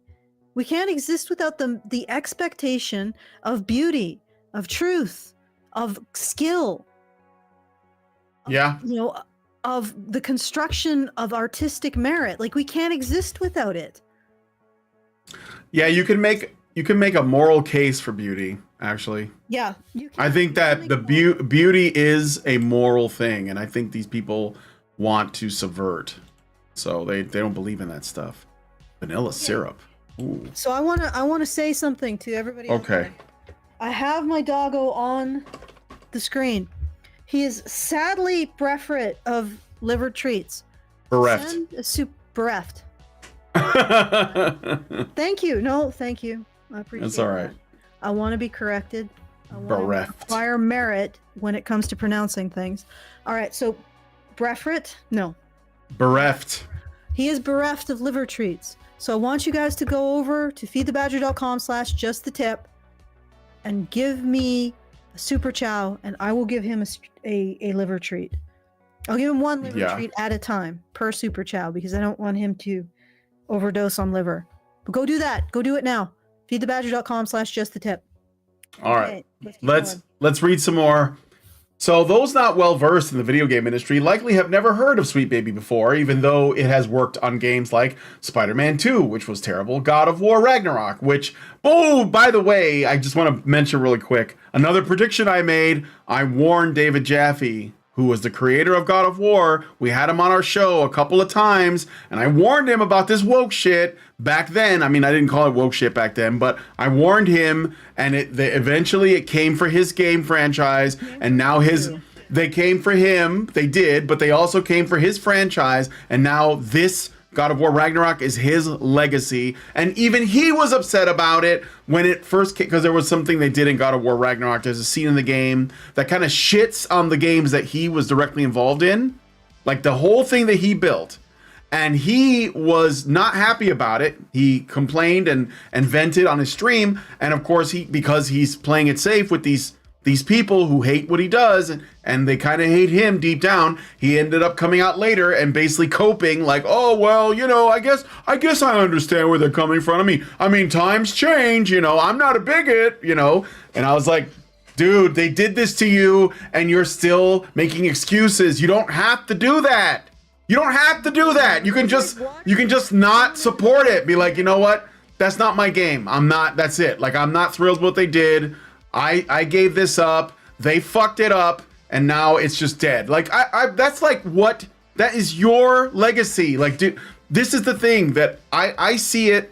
We can't exist without the expectation of beauty, of truth, of skill. Yeah. Of the construction of artistic merit. Like we can't exist without it. Yeah, you can make a moral case for beauty, actually. Yeah. I think that the beauty is a moral thing, and I think these people want to subvert. So they don't believe in that stuff. Vanilla syrup. Ooh. So I wanna say something to everybody. Okay. I have my doggo on the screen. He is sadly bereft of liver treats. Bereft. Bereft. Thank you. No, thank you. I appreciate it. That's all right. I want to be corrected. I want Bereft. to acquire merit when it comes to pronouncing things. All right, so bereft? No. Bereft. He is bereft of liver treats. So I want you guys to go over to feedthebadger.com/justthetip and give me a super chow, and I will give him a liver treat. I'll give him one liver treat at a time per super chow because I don't want him to overdose on liver. But go do that. Go do it now. Feedthebadger.com/justthetip. All right. Let's read some more. So those not well versed in the video game industry likely have never heard of Sweet Baby before, even though it has worked on games like Spider-Man 2, which was terrible, God of War Ragnarok, which, oh, by the way, I just want to mention really quick, another prediction I made, I warned David Jaffe, who was the creator of God of War. We had him on our show a couple of times, and I warned him about this woke shit back then. I mean, I didn't call it woke shit back then, but I warned him, and eventually it came for his game franchise, and now they came for him. They did, but they also came for his franchise, and now this God of War Ragnarok is his legacy, and even he was upset about it when it first came, because there was something they did in God of War Ragnarok. There's a scene in the game that kind of shits on the games that he was directly involved in, like the whole thing that he built, and he was not happy about it. He complained and vented on his stream, and of course because he's playing it safe with these people who hate what he does, and they kind of hate him deep down, he ended up coming out later and basically coping like, oh, well, I guess I understand where they're coming from. I mean, times change, I'm not a bigot, and I was like, dude, they did this to you and you're still making excuses. You don't have to do that. You don't have to do that. You can just not support it. Be like, you know what? That's not my game. That's it. Like, I'm not thrilled with what they did. I gave this up, they fucked it up, and now it's just dead. Like, that's like that is your legacy. Like, dude, this is the thing that I see it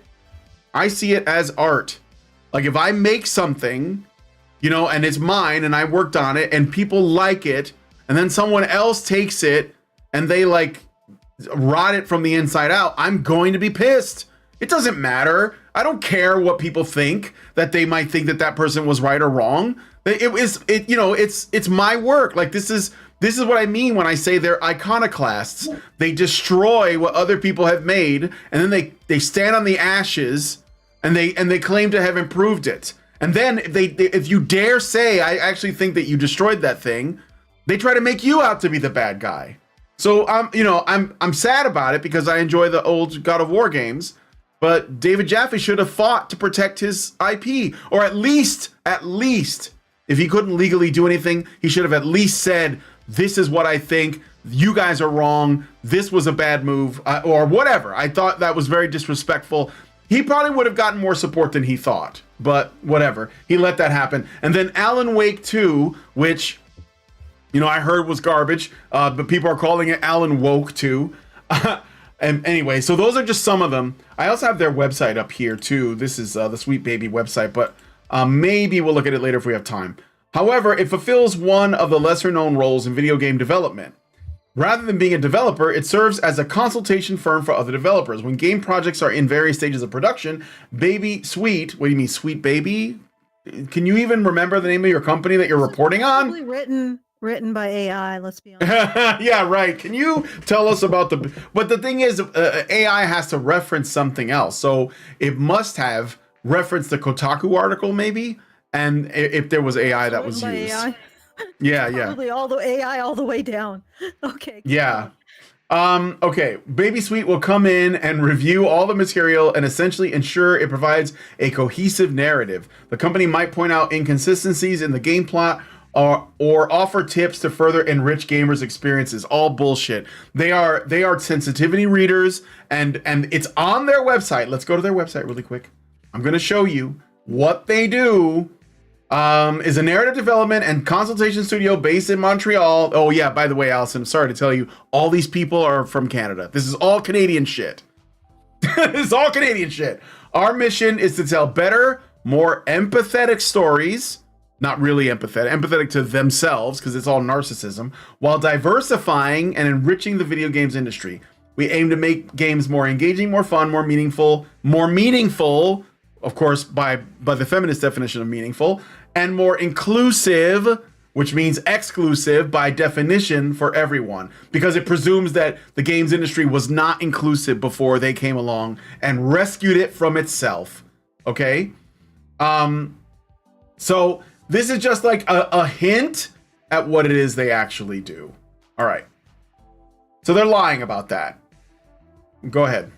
as art. Like, if I make something, and it's mine, and I worked on it, and people like it, and then someone else takes it, and they, like, rot it from the inside out, I'm going to be pissed. It doesn't matter. I don't care what people think, that they might think that person was right or wrong. It's my work. Like, this is what I mean when I say they're iconoclasts. They destroy what other people have made, and then they stand on the ashes and they claim to have improved it. And then if you dare say, I actually think that you destroyed that thing, they try to make you out to be the bad guy. So I'm sad about it because I enjoy the old God of War games, but David Jaffe should have fought to protect his IP, or at least, if he couldn't legally do anything, he should have at least said, this is what I think, you guys are wrong, this was a bad move, or whatever. I thought that was very disrespectful. He probably would have gotten more support than he thought, but whatever. He let that happen. And then Alan Wake 2, which, I heard was garbage, but people are calling it Alan Woke 2. And anyway, so those are just some of them. I also have their website up here too. This is the Sweet Baby website, but maybe we'll look at it later if we have time. However, it fulfills one of the lesser known roles in video game development. Rather than being a developer, it serves as a consultation firm for other developers. When game projects are in various stages of production, Baby Sweet, what do you mean, Sweet Baby? Can you even remember the name of your company that you're reporting on? Probably written by AI, let's be honest. Yeah, right. Can you tell us about but the thing is, AI has to reference something else. So it must have referenced the Kotaku article maybe, and if there was AI that was used. AI? Yeah. Probably all the way down. Okay. Yeah. Okay. Baby Sweet will come in and review all the material and essentially ensure it provides a cohesive narrative. The company might point out inconsistencies in the game plot or offer tips to further enrich gamers' experiences. All bullshit. They are sensitivity readers, and it's on their website. Let's go to their website really quick. I'm going to show you what they do. Is a narrative development and consultation studio based in Montreal. Oh yeah, by the way, Allison, sorry to tell you, all these people are from Canada. This is all Canadian shit. This is all Canadian shit. Our mission is to tell better, more empathetic stories. Not really empathetic to themselves, because it's all narcissism, while diversifying and enriching the video games industry. We aim to make games more engaging, more fun, more meaningful, of course, by the feminist definition of meaningful, and more inclusive, which means exclusive by definition for everyone, because it presumes that the games industry was not inclusive before they came along and rescued it from itself. Okay? So this is just like a hint at what it is they actually do. All right. So they're lying about that. Go ahead.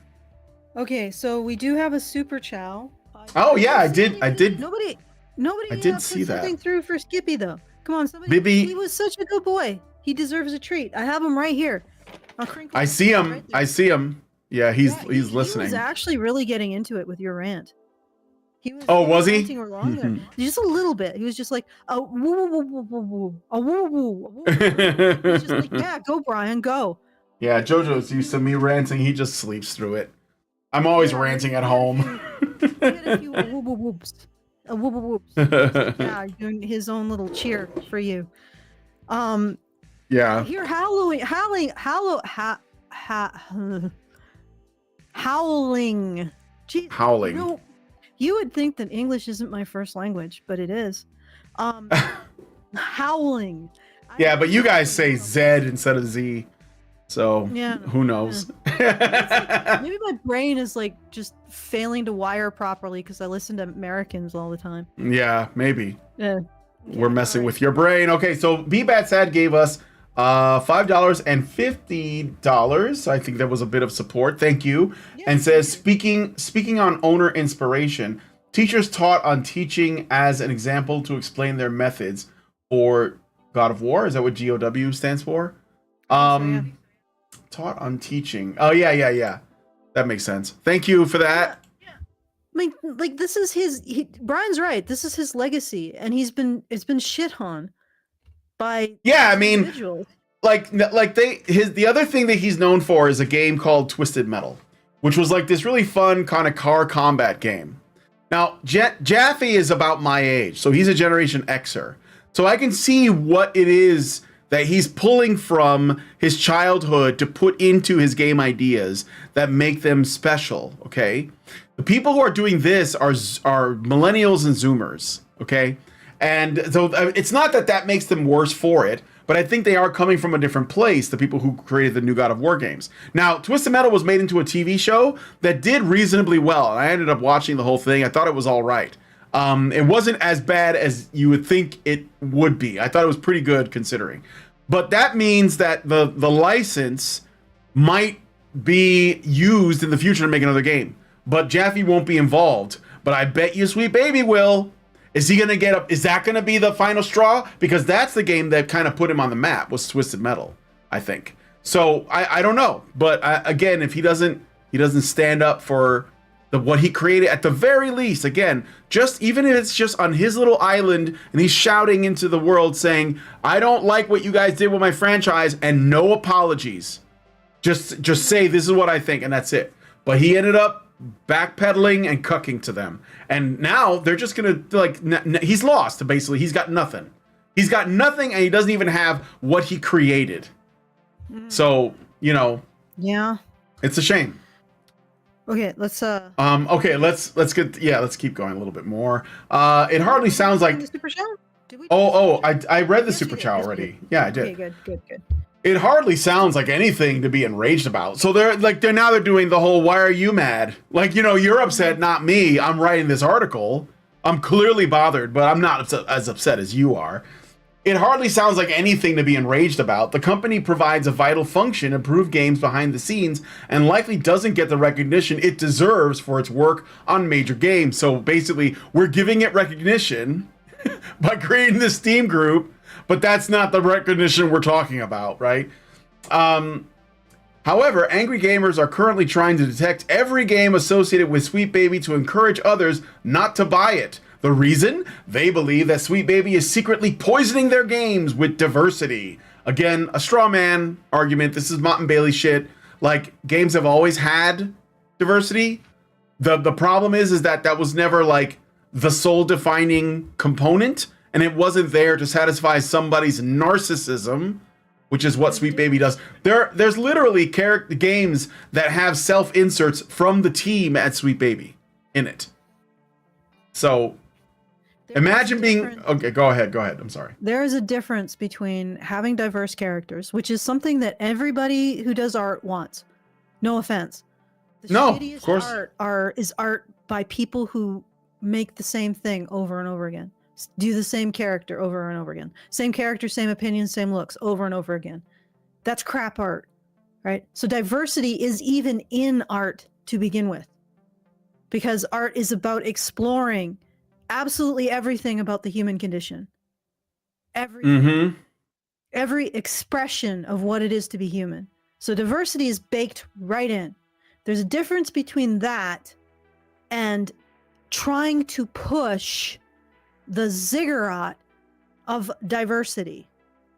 Okay, so we do have a super chow. Oh yeah, I did. Nobody. I did see that. Something through for Skippy though. Come on, somebody. Bibby. He was such a good boy. He deserves a treat. I have him right here. I see him. Right, I see him. Yeah, he's listening. He was actually really getting into it with your rant. Was he? Just a little bit. He was just like, oh, woo, woo, woo, woo, woo, oh, woo, woo, woo. He was just like, yeah, go, Brian, go. Yeah, JoJo's used to me ranting. He just sleeps through it. I'm always ranting at home. He had a few whoops. Yeah, doing his own little cheer for you. Yeah. Here, howling. Jeez, howling. You would think that English isn't my first language, but it is. Howling. Yeah, but you guys say Z instead of Z. So yeah, who knows? Yeah. Like, maybe my brain is like just failing to wire properly because I listen to Americans all the time. Yeah, maybe. Yeah. We're messing with your brain. Okay, so BBATSAD gave us $5 and $50. I think that was a bit of support. Thank you. Yeah, and says speaking on owner inspiration, teachers taught on teaching as an example to explain their methods for God of War. Is that what GOW stands for? Taught on teaching. Oh yeah. That makes sense. Thank you for that. Yeah. Like this is Brian's right. This is his legacy, and it's been shit on by individuals. The other thing that he's known for is a game called Twisted Metal, which was like this really fun kind of car combat game. Now Jaffe is about my age, so he's a Generation Xer. So I can see what it is that he's pulling from his childhood to put into his game ideas that make them special, okay? The people who are doing this are millennials and Zoomers, okay? And so it's not that makes them worse for it, but I think they are coming from a different place, the people who created the new God of War games. Now, Twisted Metal was made into a TV show that did reasonably well, and I ended up watching the whole thing. I thought it was all right. It wasn't as bad as you would think it would be. I thought it was pretty good considering. But that means that the license might be used in the future to make another game. But Jaffe won't be involved. But I bet you Sweet Baby will. Is he gonna get up? Is that gonna be the final straw? Because that's the game that kind of put him on the map, was Twisted Metal, I think. So I don't know. But again, if he doesn't stand up for what he created, at the very least, again, just even if it's just on his little island and he's shouting into the world saying, I don't like what you guys did with my franchise, and no apologies. Just say this is what I think, and that's it. But he ended up backpedaling and cucking to them. And now they're just gonna, like, he's lost, basically. He's got nothing. He's got nothing, and he doesn't even have what he created. So, you know. Yeah. It's a shame. Okay, let's okay, let's keep going a little bit more. It hardly sounds like the super chat? Did we I read the Yes, super you did. chat Yes, already. you did. Yeah, I did. Okay, good. It hardly sounds like anything to be enraged about. So they're doing the whole, why are you mad? Like, you know, you're upset, not me. I'm writing this article. I'm clearly bothered, but I'm not as upset as you are. It hardly sounds like anything to be enraged about. The company provides a vital function, improve games behind the scenes, and likely doesn't get the recognition it deserves for its work on major games. So basically, we're giving it recognition by creating this Steam group, but that's not the recognition we're talking about, right? However, angry gamers are currently trying to detect every game associated with Sweet Baby to encourage others not to buy it. The reason? They believe that Sweet Baby is secretly poisoning their games with diversity. Again, a straw man argument. This is Mott and Bailey shit. Like, games have always had diversity. The problem is that was never like the sole defining component, and it wasn't there to satisfy somebody's narcissism, which is what Sweet Baby does. There's literally games that have self-inserts from the team at Sweet Baby in it. So imagine being okay. Go ahead. I'm sorry. There is a difference between having diverse characters, which is something that everybody who does art wants. No offense. The No, shittiest of course. art is art by people who make the same thing over and over again. Do the same character over and over again. Same character, same opinions, same looks over and over again. That's crap art, right? So diversity is even in art to begin with, because art is about exploring absolutely everything about the human condition. Every expression of what it is to be human. So diversity is baked right in. There's a difference between that and trying to push the ziggurat of diversity.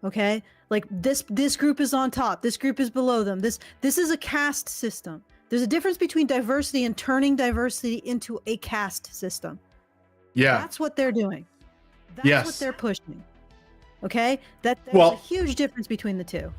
Okay? Like this group is on top, this group is below them. This is a caste system. There's a difference between diversity and turning diversity into a caste system. Yeah. That's what they're doing. That's what they're pushing. Okay? There's a huge difference between the two.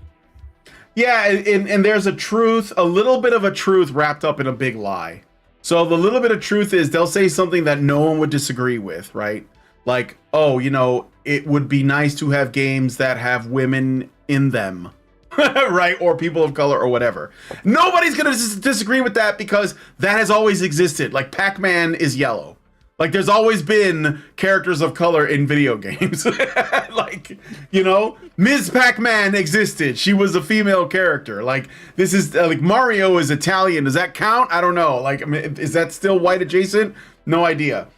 Yeah, and there's a little bit of a truth wrapped up in a big lie. So the little bit of truth is they'll say something that no one would disagree with, right? Like, oh, you know, it would be nice to have games that have women in them, right? Or people of color or whatever. Nobody's going to disagree with that because that has always existed. Like, Pac-Man is yellow. Like, there's always been characters of color in video games. Like, you know, Ms. Pac-Man existed. She was a female character. Like, this is, like, Mario is Italian. Does that count? I don't know. Like, I mean, is that still white adjacent? No idea.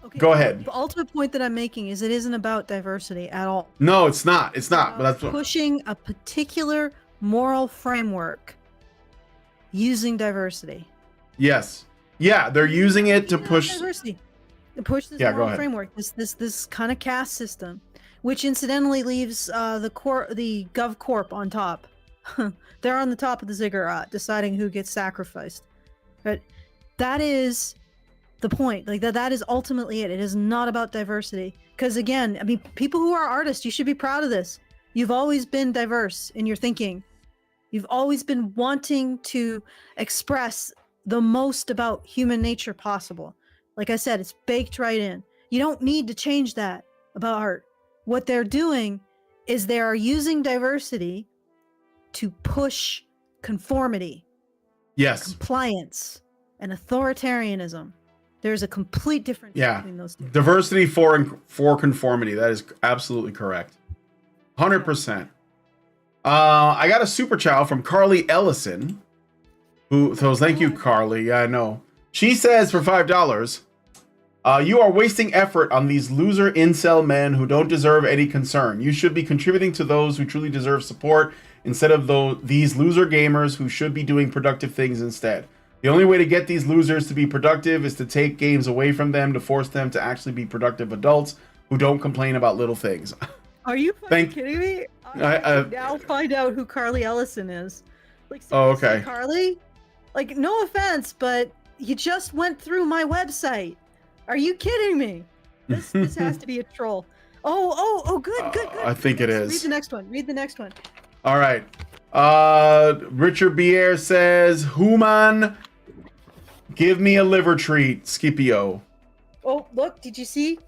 Okay, go ahead. The ultimate point that I'm making is it isn't about diversity at all. No, it's not. It's not. But that's pushing a particular moral framework using diversity. Yes. Yeah, they're using it to push diversity. To push this go moral ahead. framework, this kind of caste system, which incidentally leaves the Gov Corp on top. They're on the top of the ziggurat, deciding who gets sacrificed. But that is the point. Like that is ultimately it. It is not about diversity. Because again, I mean, people who are artists, you should be proud of this. You've always been diverse in your thinking. You've always been wanting to express the most about human nature possible. Like I said, it's baked right in. You don't need to change that about art. What they're doing is they are using diversity to push conformity, yes, compliance, and authoritarianism. There's a complete difference between those two. Diversity for conformity. That is absolutely correct. 100%. I got a super chat from Carly Ellison. Thank you, Carly. Yeah, I know. She says for $5, you are wasting effort on these loser incel men who don't deserve any concern. You should be contributing to those who truly deserve support instead of these loser gamers who should be doing productive things instead. The only way to get these losers to be productive is to take games away from them, to force them to actually be productive adults who don't complain about little things. Are you kidding me? I now find out who Carly Ellison is. Like, okay. Carly? Like, no offense, but you just went through my website. Are you kidding me? This has to be a troll. Oh, good. I think it is. Read the next one. All right. Richard Bier says, Human, give me a liver treat, Scipio. Oh, look, did you see?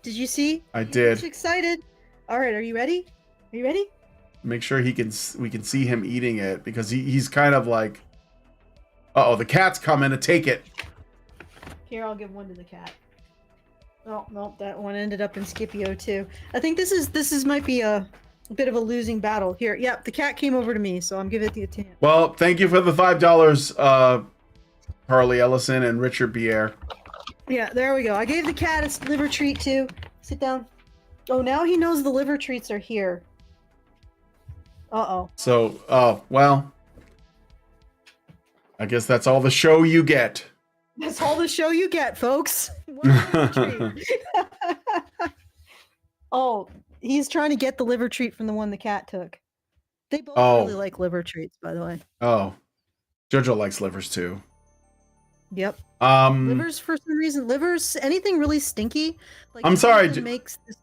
I did. I'm excited. All right, are you ready? Make sure we can see him eating it, because he's kind of like, uh-oh, the cat's coming to take it. Here, I'll give one to the cat. Oh, no, that one ended up in Scipio too. I think this might be a bit of a losing battle here. Yep, the cat came over to me, so I'm giving it to him. Well, thank you for the $5, Carly Ellison and Richard Bier. Yeah, there we go. I gave the cat a liver treat too. Sit down. Oh, now he knows the liver treats are here. Uh-oh. So, well, I guess that's all the show you get. That's all the show you get, folks. Oh, he's trying to get the liver treat from the one the cat took. They both really like liver treats, by the way. Oh, Jojo likes livers too. Yep. Livers, for some reason, anything really stinky. Like, I'm sorry. Makes this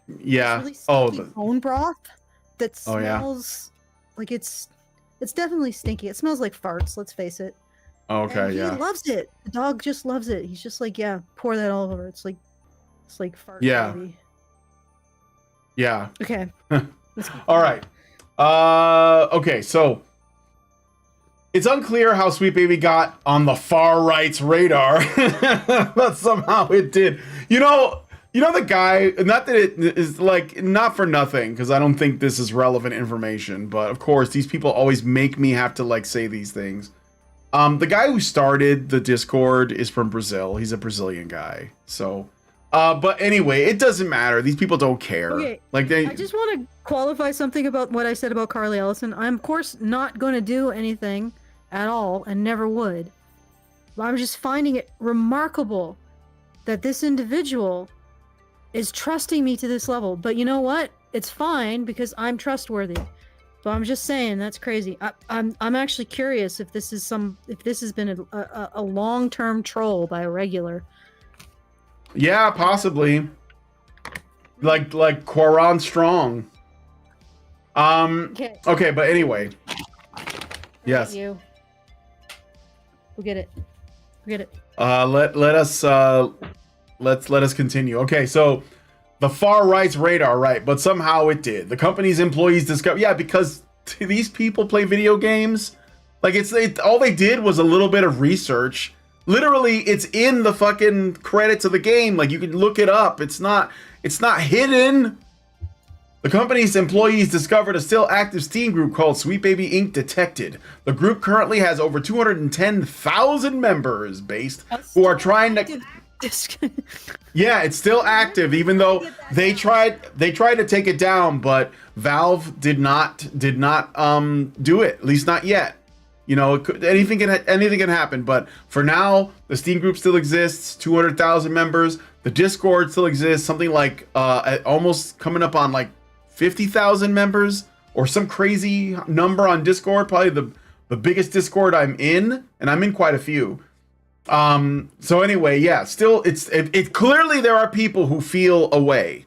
really stinky bone broth that smells like it's definitely stinky. It smells like farts. Let's face it. Okay, He loves it. The dog just loves it. He's just like, yeah, pour that all over. It's like fart. Yeah. Baby. Yeah. Okay. All right. Okay, so it's unclear how Sweet Baby got on the far right's radar, but somehow it did. You know the guy, not that it is like, not for nothing, because I don't think this is relevant information, but of course these people always make me have to like say these things. The guy who started the Discord is from Brazil. He's a Brazilian guy. So, but anyway, it doesn't matter. These people don't care. Okay. I just want to qualify something about what I said about Carly Ellison. I'm, of course, not going to do anything at all and never would. But I'm just finding it remarkable that this individual is trusting me to this level. But you know what? It's fine because I'm trustworthy. But I'm just saying that's crazy. I'm actually curious if this has been a long-term troll by a regular. Yeah, possibly. Like Quaron Strong. Okay, but anyway. Yes. You. We'll get it. Let us continue. Okay, so the far right's radar, right? But somehow it did. The company's employees discovered, because these people play video games. Like all they did was a little bit of research. Literally, it's in the fucking credits of the game. Like, you can look it up. It's not hidden. The company's employees discovered a still active Steam group called Sweet Baby Inc. Detected. The group currently has over 210,000 members who are trying to... Yeah, it's still active, even though they tried to take it down, but Valve did not do it, at least not yet. You know, anything can happen, but for now, the Steam group still exists, 200,000 members. The Discord still exists, something like almost coming up on like 50,000 members or some crazy number on Discord, probably the biggest Discord I'm in, and I'm in quite a few. So anyway, yeah, still it's clearly there are people who feel a way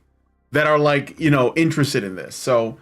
that are like, interested in this. So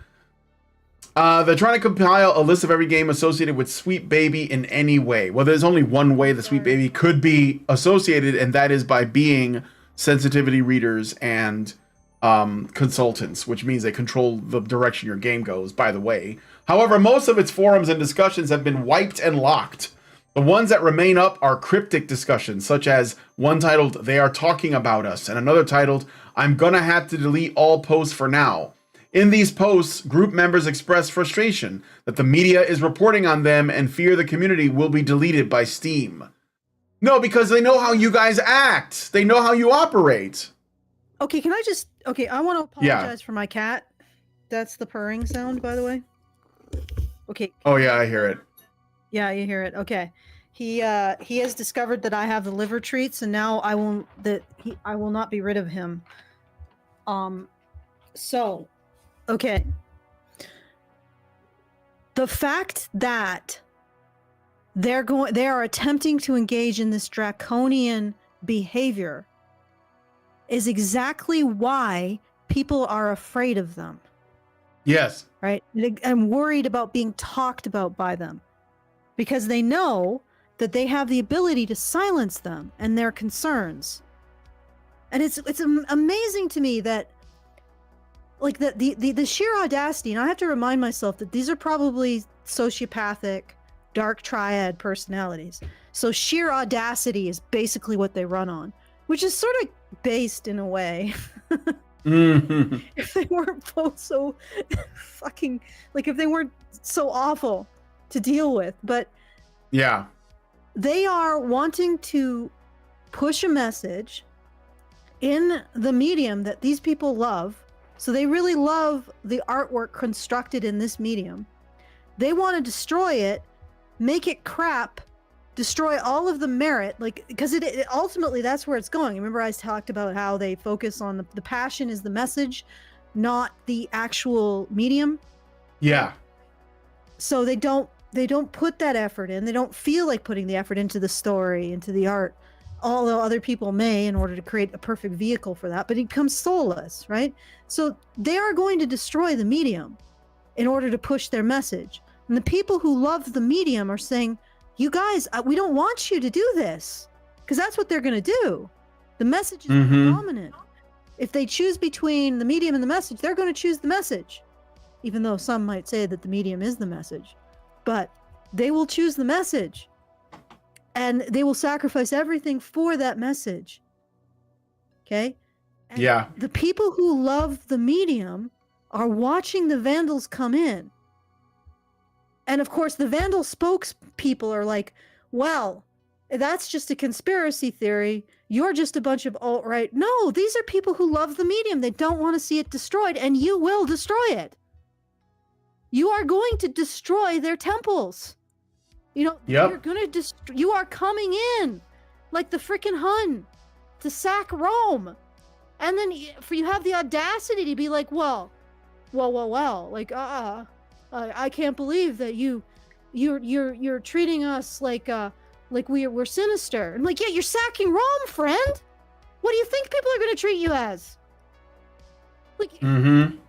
they're trying to compile a list of every game associated with Sweet Baby in any way. Well, there's only one way the Sweet Baby could be associated, and that is by being sensitivity readers and consultants, which means they control the direction your game goes, by the way. However, most of its forums and discussions have been wiped and locked. The ones that remain up are cryptic discussions, such as one titled, "They are talking about us," and another titled, "I'm gonna have to delete all posts for now." In these posts, group members express frustration that the media is reporting on them and fear the community will be deleted by Steam. No, because they know how you guys act. They know how you operate. Okay, can I just... Okay, I want to apologize for my cat. That's the purring sound, by the way. Okay. Oh, yeah, I hear it. Yeah, you hear it. Okay. He has discovered that I have the liver treats, and now I will not be rid of him. So, okay. The fact that they are attempting to engage in this draconian behavior is exactly why people are afraid of them. Yes. Right? I'm worried about being talked about by them because they know that they have the ability to silence them and their concerns. And it's amazing to me that like the sheer audacity, and I have to remind myself that these are probably sociopathic dark triad personalities. So sheer audacity is basically what they run on, which is sort of based in a way. Mm-hmm. If they weren't both so fucking, like if they weren't so awful to deal with, but yeah, they are wanting to push a message in the medium that these people love. So they really love the artwork constructed in this medium. They want to destroy it, make it crap, destroy all of the merit, like, because it ultimately that's where it's going. Remember I talked about how they focus on the passion is the message, not the actual medium. Yeah. So they don't put that effort in. They don't feel like putting the effort into the story, into the art, although other people may in order to create a perfect vehicle for that, but it becomes soulless, right? So they are going to destroy the medium in order to push their message. And the people who love the medium are saying, you guys, we don't want you to do this, because that's what they're going to do. The message is dominant. If they choose between the medium and the message, they're going to choose the message, even though some might say that the medium is the message. But they will choose the message, and they will sacrifice everything for that message. Okay? And yeah. the people who love the medium are watching the Vandals come in. And of course, the Vandal spokespeople are like, well, that's just a conspiracy theory. You're just a bunch of alt-right. No, these are people who love the medium. They don't want to see it destroyed, and you will destroy it. You are going to destroy their temples. You know, you're going to you are coming in like the freaking Hun to sack Rome. And then you have the audacity to be like, well, like, I can't believe that you're treating us like we're sinister. I'm like, yeah, you're sacking Rome, friend. What do you think people are going to treat you as? Like, and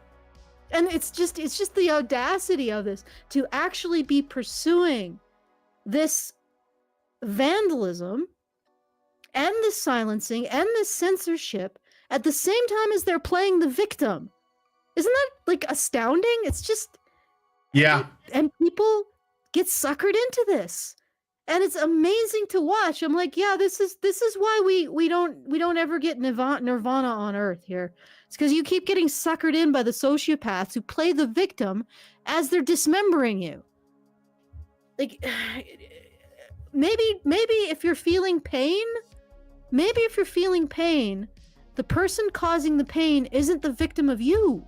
it's just the audacity of this to actually be pursuing this vandalism and this silencing and this censorship at the same time as they're playing the victim. Isn't that like astounding? It's just and people get suckered into this, and it's amazing to watch. I'm like, yeah, this is why we don't ever get nirvana on Earth here. It's because you keep getting suckered in by the sociopaths who play the victim as they're dismembering you. Like, maybe if you're feeling pain, the person causing the pain isn't the victim of you.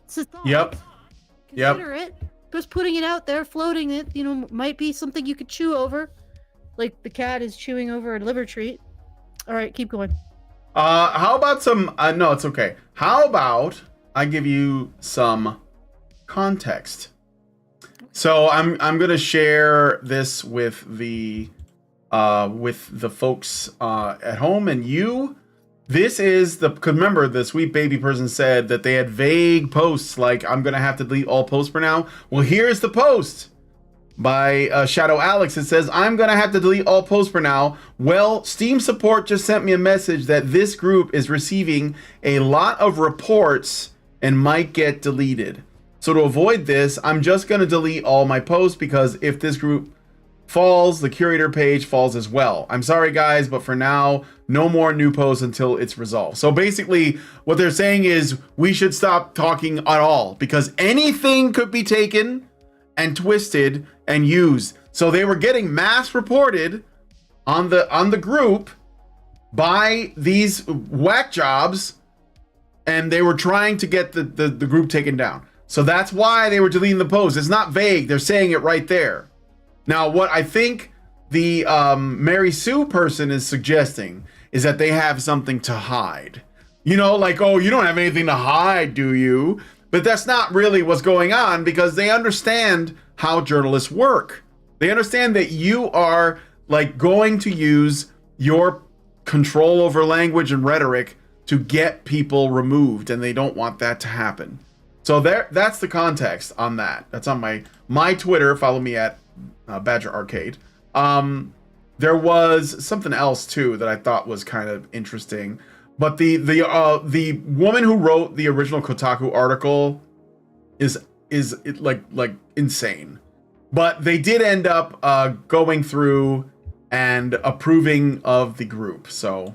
It's a thought. Consider it. Just putting it out there, floating it, might be something you could chew over. Like the cat is chewing over a liver treat. All right, keep going. How about some... no, it's okay. How about I give you some context? So I'm going to share this with the folks at home and you. This is because remember, the sweet baby person said that they had vague posts like, I'm going to have to delete all posts for now. Well, here's the post by Shadow Alex. It says, I'm going to have to delete all posts for now. Well, Steam support just sent me a message that this group is receiving a lot of reports and might get deleted. So to avoid this, I'm just going to delete all my posts because if this group falls. The curator page falls as well. I'm sorry, guys, but for now, no more new posts until it's resolved. So basically, what they're saying is we should stop talking at all because anything could be taken and twisted and used. So they were getting mass reported on the group by these whack jobs, and they were trying to get the group taken down. So that's why they were deleting the post. It's not vague. They're saying it right there. Now, what I think the Mary Sue person is suggesting is that they have something to hide. You know, like, oh, you don't have anything to hide, do you? But that's not really what's going on because they understand how journalists work. They understand that you are like going to use your control over language and rhetoric to get people removed, and they don't want that to happen. So that's the context on that. That's on my Twitter. Follow me at Badger Arcade. There was something else too that I thought was kind of interesting, but the woman who wrote the original Kotaku article is like insane. But they did end up going through and approving of the group. So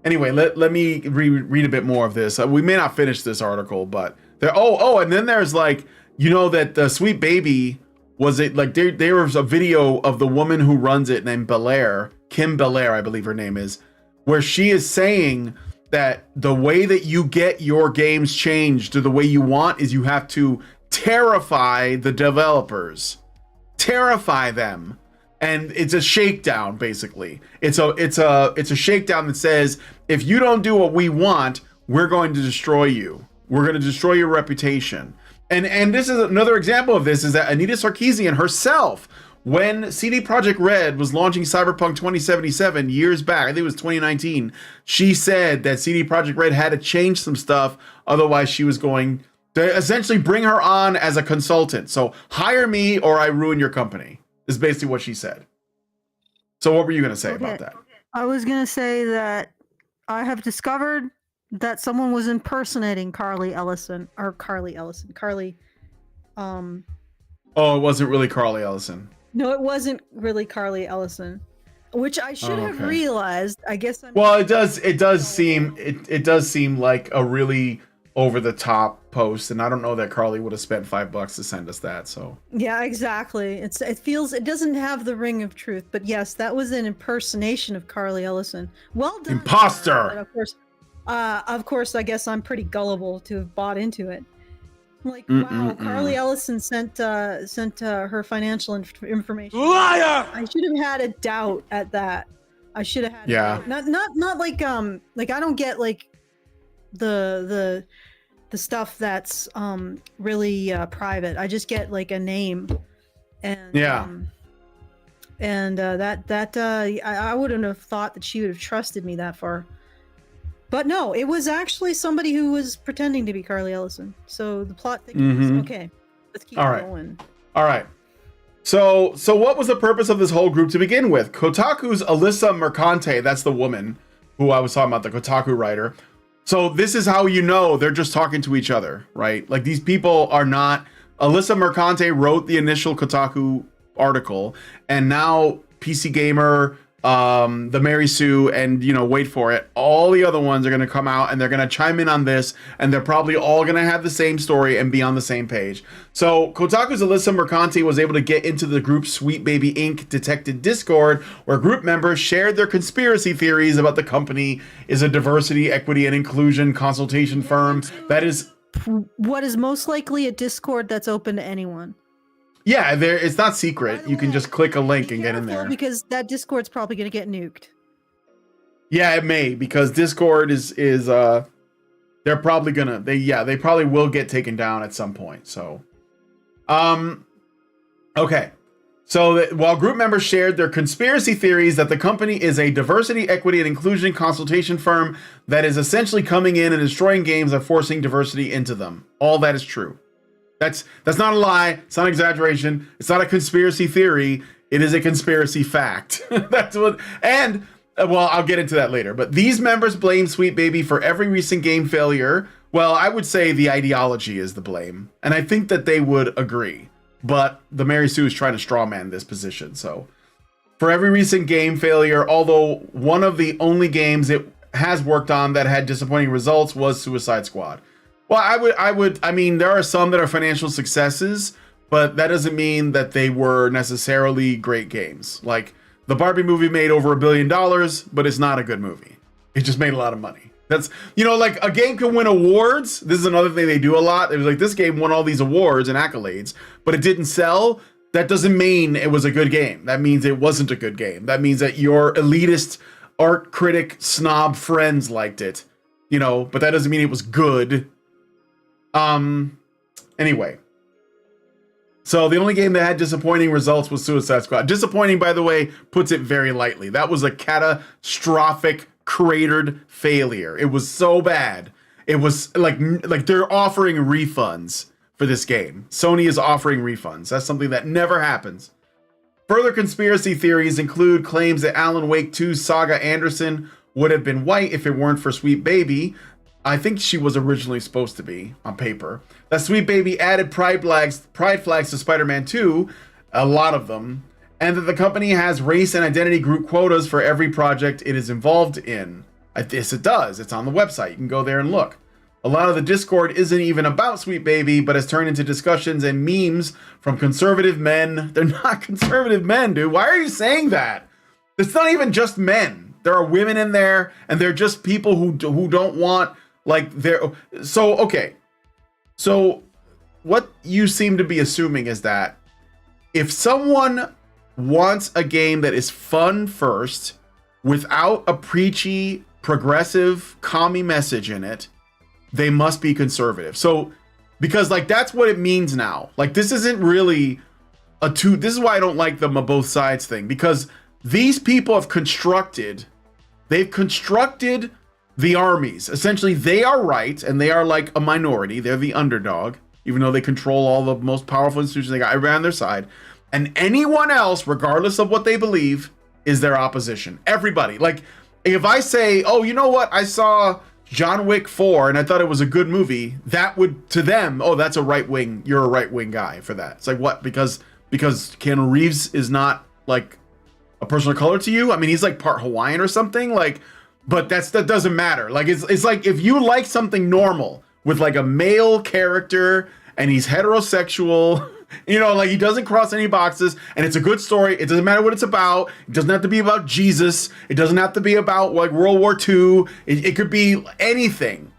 anyway, let me read a bit more of this. We may not finish this article, but there. And then there's like, you know, that the Sweet Baby was it like there was a video of the woman who runs it named Belair, Kim Belair, I believe her name is, where she is saying that the way that you get your games changed to the way you want is you have to terrify the developers, terrify them. And it's a shakedown, basically. It's a shakedown that says, if you don't do what we want, we're going to destroy you. We're going to destroy your reputation. And this is another example of this, is that Anita Sarkeesian herself, when CD Projekt Red was launching Cyberpunk 2077 years back, I think it was 2019, she said that CD Projekt Red had to change some stuff, otherwise she was going to essentially bring her on as a consultant. So hire me or I ruin your company, is basically what she said. So what were you going to say about that? I was going to say that I have discovered that someone was impersonating Carly Ellison. Oh, it wasn't really Carly Ellison. No, it wasn't really Carly Ellison, which I should have realized. I guess. Well, it does seem like a really over the top post, and I don't know that Carly would have spent $5 to send us that. So yeah, exactly. It doesn't have the ring of truth, but yes, that was an impersonation of Carly Ellison. Well done, imposter. Of course, I guess I'm pretty gullible to have bought into it. Like, wow, Carly Ellison sent her financial information. Liar! I should have had a doubt at that. I should have had a doubt. Not like I don't get like the stuff that's really private. I just get like a name, and I wouldn't have thought that she would have trusted me that far. But no, it was actually somebody who was pretending to be Carly Ellison. So the plot thickens. Okay, let's keep going. All right. So what was the purpose of this whole group to begin with? Kotaku's Alyssa Mercante, that's the woman who I was talking about, the Kotaku writer. So this is how you know they're just talking to each other, right? Like these people are not... Alyssa Mercante wrote the initial Kotaku article, and now PC Gamer... the Mary Sue, and wait for it, all the other ones are going to come out and they're going to chime in on this, and they're probably all going to have the same story and be on the same page. So Kotaku's Alyssa Mercante was able to get into the group Sweet Baby Inc. Detected Discord, where group members shared their conspiracy theories about the company is a diversity, equity, and inclusion consultation firm that is what is most likely a Discord that's open to anyone. Yeah, it's not secret. You can just click a link and get in there. Because that Discord's probably going to get nuked. Yeah, it may, because Discord is they're probably gonna they probably will get taken down at some point. So, okay. So while group members shared their conspiracy theories that the company is a diversity, equity, and inclusion consultation firm that is essentially coming in and destroying games and forcing diversity into them, all that is true. That's not a lie. It's not an exaggeration. It's not a conspiracy theory. It is a conspiracy fact. That's what. And well, I'll get into that later. But these members blame Sweet Baby for every recent game failure. Well, I would say the ideology is the blame, and I think that they would agree. But the Mary Sue is trying to strawman this position. So for every recent game failure, although one of the only games it has worked on that had disappointing results was Suicide Squad. Well, I mean, there are some that are financial successes, but that doesn't mean that they were necessarily great games. Like, the Barbie movie made over $1 billion, but it's not a good movie. It just made a lot of money. That's, you know, like, a game can win awards. This is another thing they do a lot. It was like, this game won all these awards and accolades, but it didn't sell. That doesn't mean it was a good game. That means it wasn't a good game. That means that your elitist art critic snob friends liked it, you know, but that doesn't mean it was good. Anyway. So the only game that had disappointing results was Suicide Squad. Disappointing, by the way, puts it very lightly. That was a catastrophic, cratered failure. It was so bad. It was like they're offering refunds for this game. Sony is offering refunds. That's something that never happens. Further conspiracy theories include claims that Alan Wake 2's Saga Anderson would have been white if it weren't for Sweet Baby. I think she was originally supposed to be on paper. That Sweet Baby added pride flags to Spider-Man 2, a lot of them, and that the company has race and identity group quotas for every project it is involved in. Yes, it does. It's on the website. You can go there and look. A lot of the Discord isn't even about Sweet Baby, but has turned into discussions and memes from conservative men. They're not conservative men, dude. Why are you saying that? It's not even just men. There are women in there, and they're just people who don't want, like, they're... So, okay. So, what you seem to be assuming is that if someone wants a game that is fun first, without a preachy, progressive, commie message in it, they must be conservative. So, because, like, that's what it means now. Like, this isn't really this is why I don't like the both sides thing, because these people have they've constructed the armies. Essentially, they are right, and they are like a minority. They're the underdog, even though they control all the most powerful institutions. They got everybody on their side. And anyone else, regardless of what they believe, is their opposition. Everybody. Like, if I say, oh, you know what? I saw John Wick 4 and I thought it was a good movie, that would, to them, oh, that's a right wing. You're a right wing guy for that. It's like, what? Because Keanu Reeves is not like a person of color to you? I mean, he's like part Hawaiian or something. Like, but that doesn't matter. Like, it's like if you like something normal with like a male character and he's heterosexual, you know, like he doesn't cross any boxes and it's a good story. It doesn't matter what it's about. It doesn't have to be about Jesus. It doesn't have to be about like World War II. It could be anything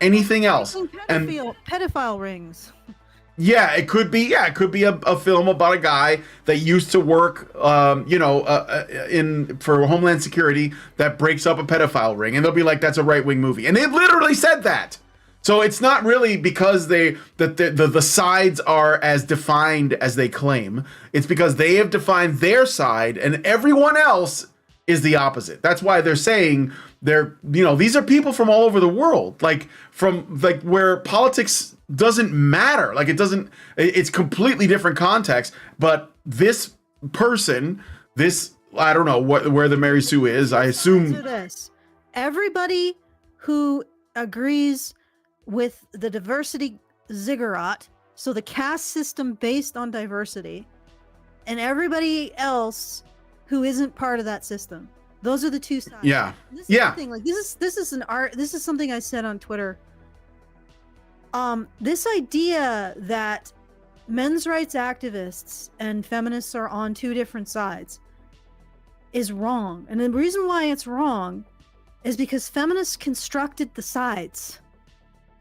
else. Pedophile rings. Yeah, it could be. Yeah, it could be a film about a guy that used to work, for Homeland Security that breaks up a pedophile ring, and they'll be like, "That's a right-wing movie," and they've literally said that. So it's not really because the sides are as defined as they claim. It's because they have defined their side, and everyone else is the opposite. That's why they're saying these are people from all over the world, like from like where politics doesn't matter. Like it's completely different context, but this person, I don't know where the Mary Sue is. I assume this. Everybody who agrees with the diversity ziggurat, so the caste system based on diversity, and everybody else who isn't part of that system. Those are the two sides. Yeah. This is the thing. Like this is something I said on Twitter. This idea that men's rights activists and feminists are on two different sides is wrong. And the reason why it's wrong is because feminists constructed the sides.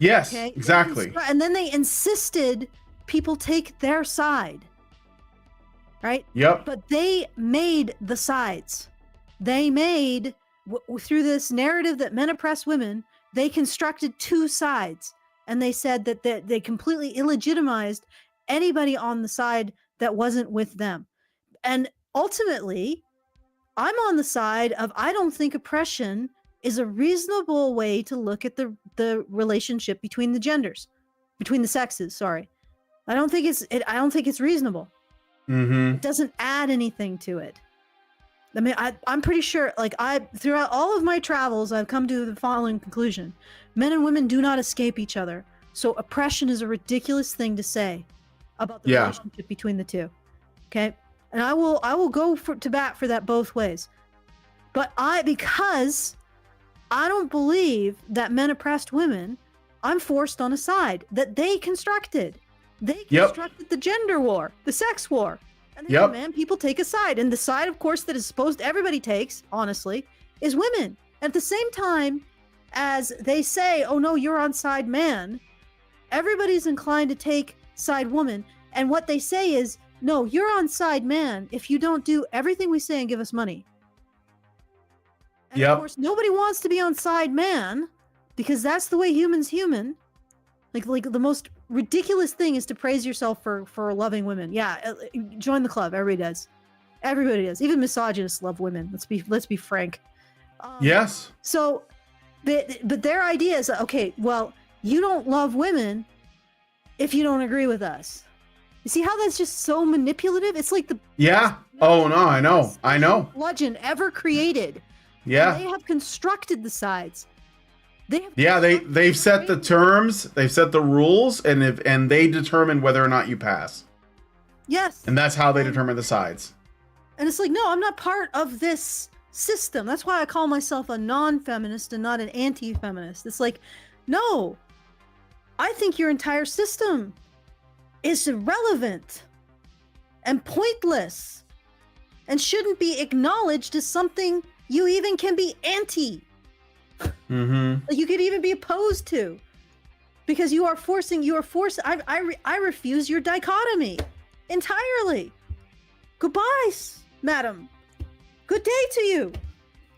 Yes, okay? exactly. And then they insisted people take their side. Right? Yep. But they made the sides. They made, through this narrative that men oppress women, they constructed two sides. And they said that they completely illegitimized anybody on the side that wasn't with them. And ultimately, I'm on the side of I don't think oppression is a reasonable way to look at the relationship between the genders, between the sexes. Sorry, I don't think it's reasonable. Mm-hmm. It doesn't add anything to it. I mean, I'm pretty sure, like, throughout all of my travels, I've come to the following conclusion. Men and women do not escape each other. So oppression is a ridiculous thing to say about the relationship between the two. Okay? And I will go to bat for that both ways. But because I don't believe that men oppressed women, I'm forced on a side that they constructed. They constructed the gender war, the sex war. And they demand people take a side. And the side, of course, that is supposed everybody takes, honestly, is women. At the same time as they say, oh no, you're on side man, everybody's inclined to take side woman. And what they say is, no, you're on side man if you don't do everything we say and give us money. And of course, nobody wants to be on side man because that's the way humans human. Like the most ridiculous thing is to praise yourself for loving women. Yeah, join the club. Everybody does. Everybody does. Even misogynists love women. Let's be frank. Yes. So, but their idea is, okay, well, you don't love women if you don't agree with us. You see how that's just so manipulative? It's like the Oh no, I know. Bludgeon ever created. Yeah. And they have constructed the sides. They've set the terms, they've set the rules, and they determine whether or not you pass. Yes. And that's how they determine the sides. And it's like, no, I'm not part of this system. That's why I call myself a non-feminist and not an anti-feminist. It's like, no, I think your entire system is irrelevant and pointless and shouldn't be acknowledged as something you even can be anti. Like you could even be opposed to, because you are forcing. I refuse your dichotomy entirely. Goodbye, madam. Good day to you.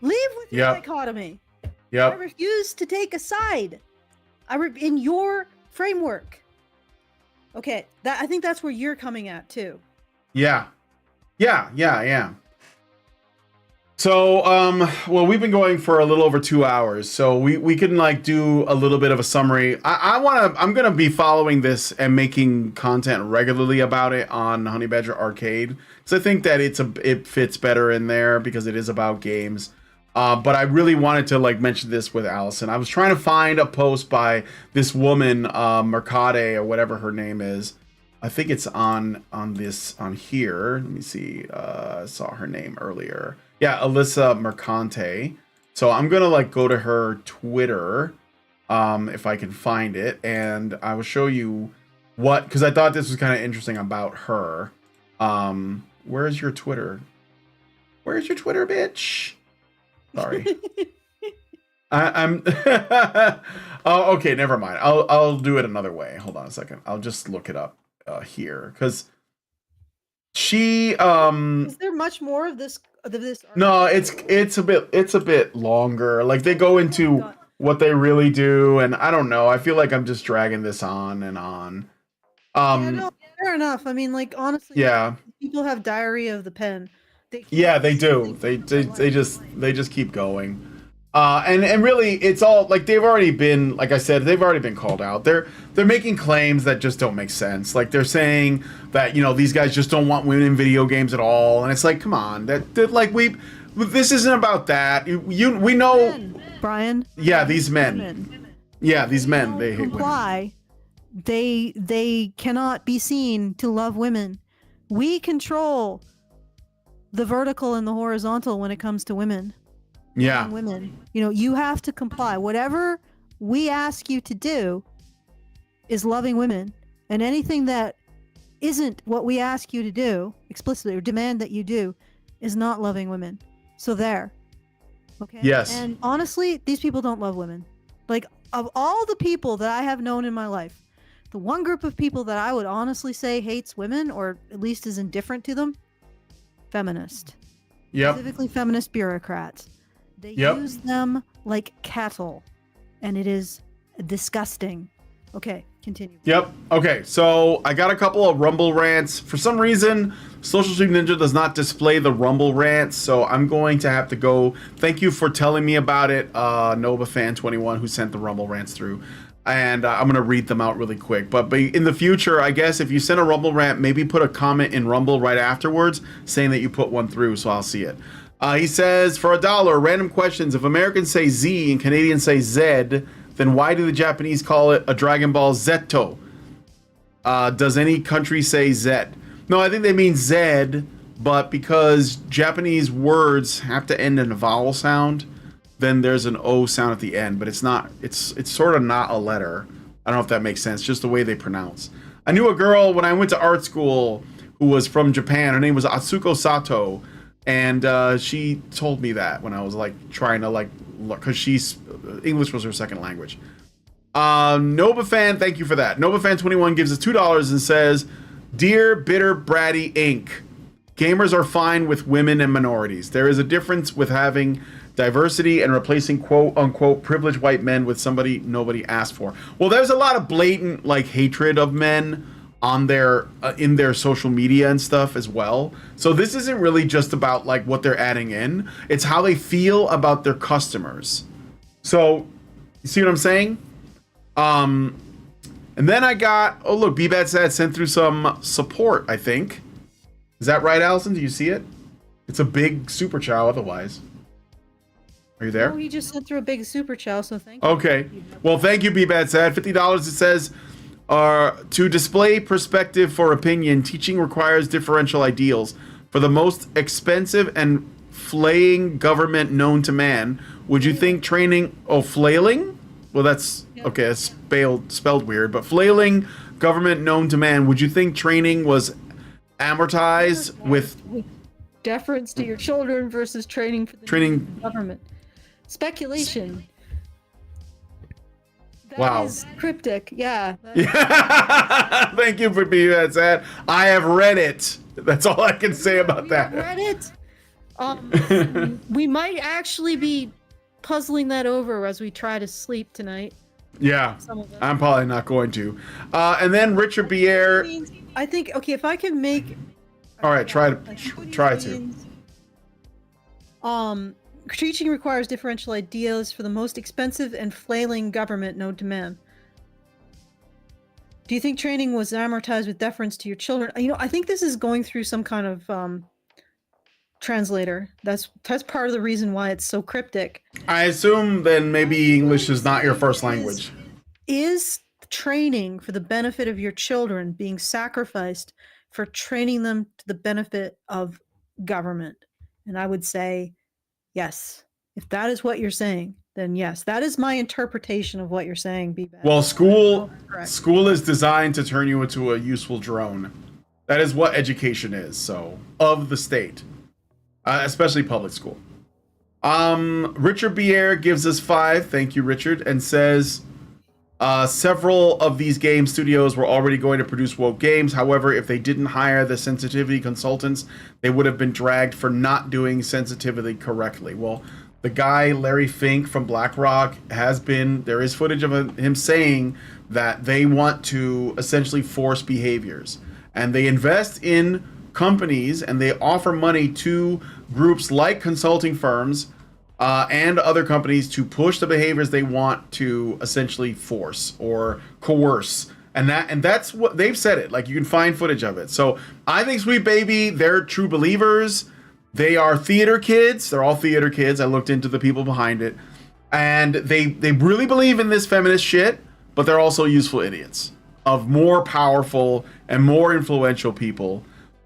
Leave with your dichotomy. I refuse to take a side. In your framework. Okay, I think that's where you're coming at too. Yeah. So, well, we've been going for a little over 2 hours, so we can like do a little bit of a summary. I'm gonna be following this and making content regularly about it on Honey Badger Arcade, because I think that it fits better in there because it is about games. But I really wanted to like mention this with Allison. I was trying to find a post by this woman, Mercade or whatever her name is. I think it's on here. Let me see. I saw her name earlier. Yeah, Alyssa Mercante. So I'm gonna like go to her Twitter, if I can find it, and I will show you because I thought this was kind of interesting about her. Where's your Twitter? Where's your Twitter, bitch? Sorry. I'm oh, okay, never mind. I'll do it another way. Hold on a second. I'll just look it up here, because she Is there much more of this no, it's a bit longer. Like they go into what they really do, and I don't know. I feel like I'm just dragging this on and on. No, fair enough. I mean, like honestly, people have diarrhea of the pen. They do. They just keep going. And really, it's all like they've already been, like I said, they've already been called out. They're making claims that just don't make sense. Like they're saying that, you know, these guys just don't want women in video games at all, and it's like, come on, that like this isn't about that. We know, Brian. Yeah, these men. Yeah, these men. They hate women. They cannot be seen to love women. We control the vertical and the horizontal when it comes to women. Yeah. Women. You know, you have to comply. Whatever we ask you to do is loving women. And anything that isn't what we ask you to do explicitly or demand that you do is not loving women. So there. Okay? Yes. And honestly, these people don't love women. Like, of all the people that I have known in my life, the one group of people that I would honestly say hates women, or at least is indifferent to them, feminist. Yep. Specifically feminist bureaucrats. They use them like cattle, and it is disgusting. Okay, continue. Yep. Okay, so I got a couple of Rumble rants. For some reason, Social Stream Ninja does not display the Rumble rants, so I'm going to have to go. Thank you for telling me about it, NovaFan21, who sent the Rumble rants through. And I'm going to read them out really quick. But in the future, I guess, if you send a Rumble rant, maybe put a comment in Rumble right afterwards saying that you put one through, so I'll see it. He says, for $1, random questions. If Americans say Z and Canadians say Z, then why do the Japanese call it a Dragon Ball Zeto? Does any country say Z? No, I think they mean Z, but because Japanese words have to end in a vowel sound, then there's an O sound at the end, but it's not, it's sort of not a letter. I don't know if that makes sense, just the way they pronounce. I knew a girl when I went to art school who was from Japan. Her name was Atsuko Sato, and she told me that when I was like trying to like look, because English was her second language. Nobafan, thank you for that. Nobafan21 gives us $2 and says, "Dear Bitter Bratty Inc., gamers are fine with women and minorities. There is a difference with having diversity and replacing quote-unquote privileged white men with somebody nobody asked for." Well, there's a lot of blatant like hatred of men on their in their social media and stuff as well. So this isn't really just about like what they're adding in. It's how they feel about their customers. So you see what I'm saying? And then I got, oh look, BBAT said sent through some support, I think. Is that right, Allison? Do you see it? It's a big super chow otherwise. Are you there? Oh, he just sent through a big super chow, so thank you. Okay. Well, thank you, BBAT said. $50, it says, to display perspective for opinion, teaching requires differential ideals. For the most expensive and flaying government known to man, would you think training... Oh, flailing? Well, that's... Okay, that's spelled weird. But flailing government known to man, would you think training was amortized with... Deference to your children versus training for the government. Speculation. That is cryptic, yeah. Thank you for being that sad. I have read it. That's all I can say about that. Read it? We might actually be puzzling that over as we try to sleep tonight. Yeah, I'm probably not going to. And then Richard Bier. I think, okay, if I can make... All right, try to. Teaching requires differential ideas for the most expensive and flailing government known to man. Do you think training was amortized with deference to your children? You know, I think this is going through some kind of translator. That's part of the reason why it's so cryptic. I assume then maybe English is not your first language. Is training for the benefit of your children being sacrificed for training them to the benefit of government? And I would say yes. If that is what you're saying, then yes. That is my interpretation of what you're saying, B-Bad. Well, school is designed to turn you into a useful drone. That is what education is, so, of the state. Especially public school. Richard Bier gives us 5, thank you, Richard, and says... several of these game studios were already going to produce woke games. However, if they didn't hire the sensitivity consultants, they would have been dragged for not doing sensitivity correctly. Well, the guy, Larry Fink from BlackRock, there is footage of him saying that they want to essentially force behaviors. And they invest in companies and they offer money to groups like consulting firms and other companies to push the behaviors they want to essentially force or coerce. And that's what they've said it. Like, you can find footage of it. So I think Sweet Baby, they're true believers. They are theater kids. They're all theater kids. I looked into the people behind it. And they really believe in this feminist shit, but they're also useful idiots of more powerful and more influential people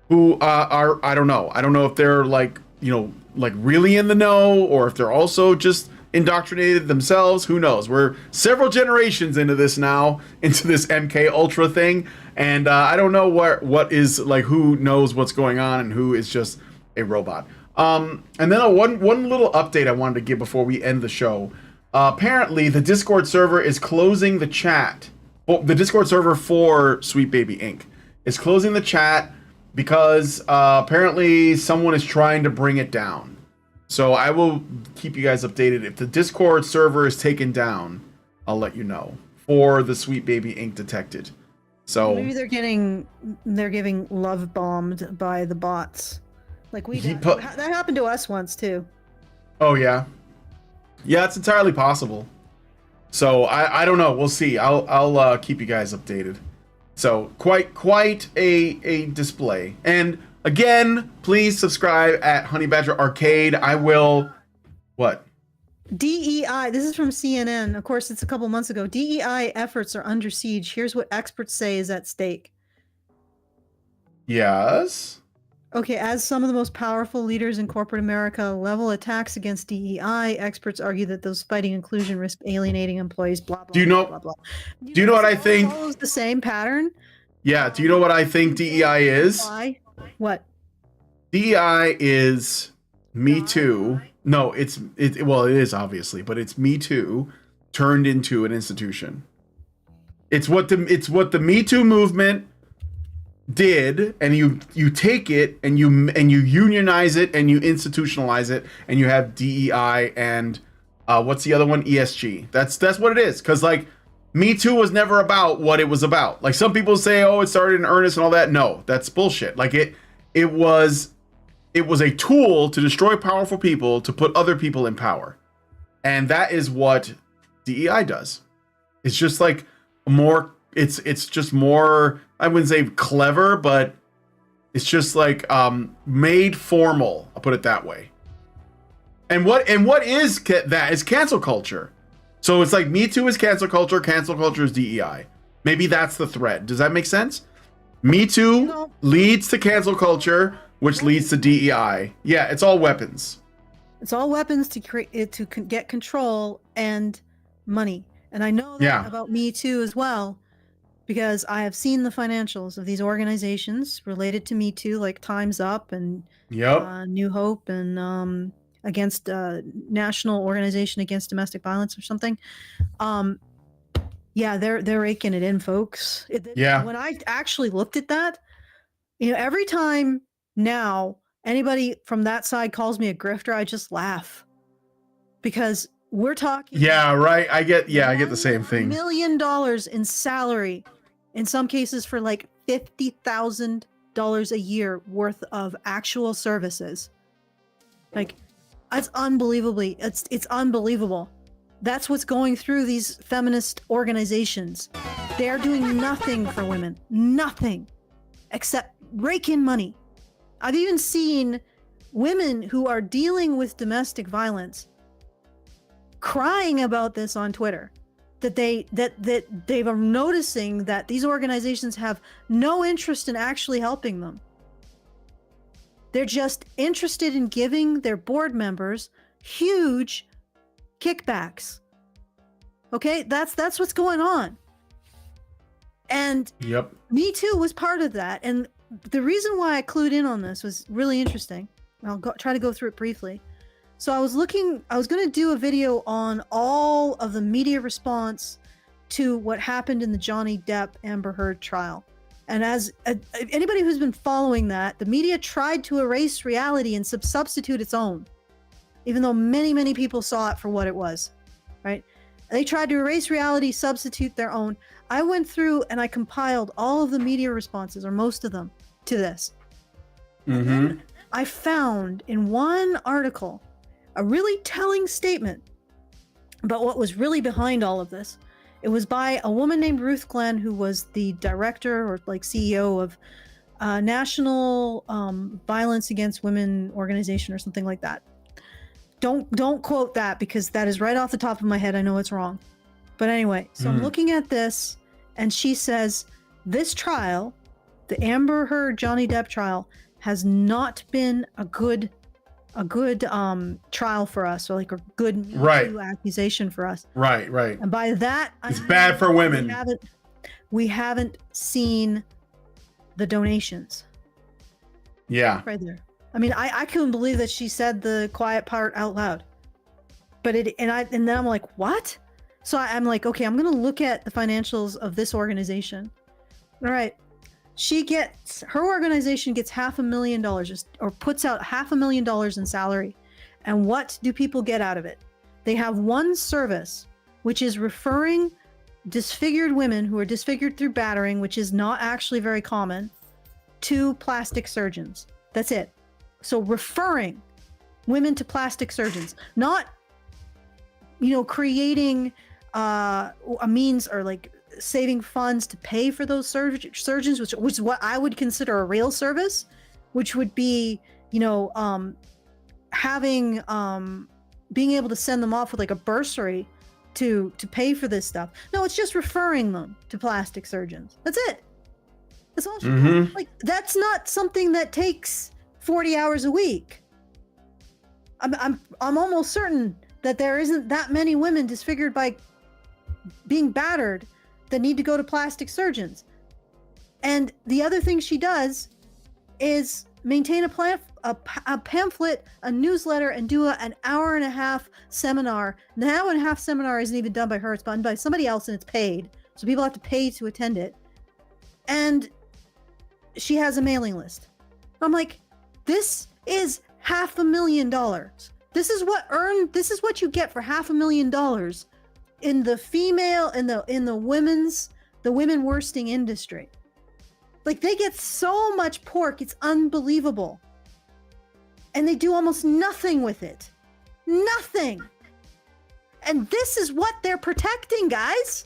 who are, I don't know. I don't know if they're like, you know, like really in the know, or if they're also just indoctrinated themselves. Who knows? We're several generations into this now, into this MK Ultra thing, and I don't know what is like, who knows what's going on and who is just a robot. And then one little update I wanted to give before we end the show. Apparently, the Discord server is closing the chat. Well, the Discord server for Sweet Baby Inc. is closing the chat because apparently someone is trying to bring it down. So I will keep you guys updated. If the Discord server is taken down, I'll let you know. For the Sweet Baby Inc. detected. So maybe they're getting love bombed by the bots. Like we did. That happened to us once too. Oh yeah. Yeah, it's entirely possible. So I don't know. We'll see. I'll keep you guys updated. So quite a display. And again, please subscribe at Honey Badger Arcade. I will. What? DEI. This is from CNN. Of course, it's a couple months ago. DEI efforts are under siege. Here's what experts say is at stake. Yes. Okay, as some of the most powerful leaders in corporate America level attacks against DEI, experts argue that those fighting inclusion risk alienating employees, blah, blah, Do you blah, know? blah, blah. Do you know what I It all think? follows the same pattern. Yeah. Do you know what I think DEI is? Why? What? DEI is Me Too. No, well, it is obviously, but it's Me Too turned into an institution. It's what the Me Too movement did, and you take it and you unionize it and you institutionalize it, and you have DEI and what's the other one? ESG. That's what it is. Because like Me Too was never about what it was about. Like some people say, oh, it started in earnest and all that. No, that's bullshit. Like it was a tool to destroy powerful people to put other people in power, and that is what DEI does. It's just like more. It's just more. I wouldn't say clever, but it's just like made formal. I'll put it that way. And what is that? Is cancel culture. So it's like Me Too is cancel culture. Cancel culture is DEI. Maybe that's the thread. Does that make sense? Me Too leads to cancel culture, which leads to DEI. Yeah, it's all weapons. It's all weapons to get control and money. And I know that about Me Too as well, because I have seen the financials of these organizations related to Me Too, like Time's Up and New Hope and against National Organization Against Domestic Violence or something. Yeah, they're raking it in, folks. When I actually looked at that, every time now anybody from that side calls me a grifter, I just laugh, because we're talking. Yeah, right. I get the same thing. $1 million in salary, in some cases for like $50,000 a year worth of actual services. Like, it's it's unbelievable. That's what's going through these feminist organizations. They're doing nothing for women, nothing except rake in money. I've even seen women who are dealing with domestic violence crying about this on Twitter, that they are noticing that these organizations have no interest in actually helping them. They're just interested in giving their board members huge kickbacks. Okay, that's what's going on. And Me Too was part of that. And the reason why I clued in on this was really interesting. I'll try to go through it briefly. So I was going to do a video on all of the media response to what happened in the Johnny Depp Amber Heard trial. And as anybody who's been following that, the media tried to erase reality and substitute its own, even though many, many people saw it for what it was, right? They tried to erase reality, substitute their own. I went through and I compiled all of the media responses, or most of them, to this. And then I found in one article a really telling statement about what was really behind all of this. It was by a woman named Ruth Glenn, who was the director or like CEO of National Violence Against Women organization or something like that. Don't quote that, because that is right off the top of my head. I know it's wrong. But anyway, so I'm looking at this, and she says, this trial, the Amber Heard Johnny Depp trial, has not been a good trial for us, or like a good accusation for us. Right. And by that, it's bad for women. We haven't seen the donations. Yeah. Right there. I mean, I couldn't believe that she said the quiet part out loud. But and then I'm like, what? So I'm like, okay, I'm gonna look at the financials of this organization. All right. Her organization gets $500,000, or puts out $500,000 in salary. And what do people get out of it? They have one service, which is referring disfigured women who are disfigured through battering, which is not actually very common, to plastic surgeons. That's it. So referring women to plastic surgeons, not, creating a means, or like saving funds to pay for those surgeons, which is what I would consider a real service, which would be, having being able to send them off with like a bursary to pay for this stuff. No, it's just referring them to plastic surgeons. That's it. That's all. Like, that's not something that takes 40 hours a week. I'm almost certain that there isn't that many women disfigured by being battered that need to go to plastic surgeons. And the other thing she does is maintain a pamphlet, a newsletter, and do an hour and a half seminar. The hour and a half seminar isn't even done by her, it's done by somebody else, and it's paid. So people have to pay to attend it. And she has a mailing list. I'm like, this is $500,000. This is what you get for $500,000 in the female, in the women worsting industry. Like, they get so much pork, it's unbelievable. And they do almost nothing with it. Nothing. And this is what they're protecting, guys.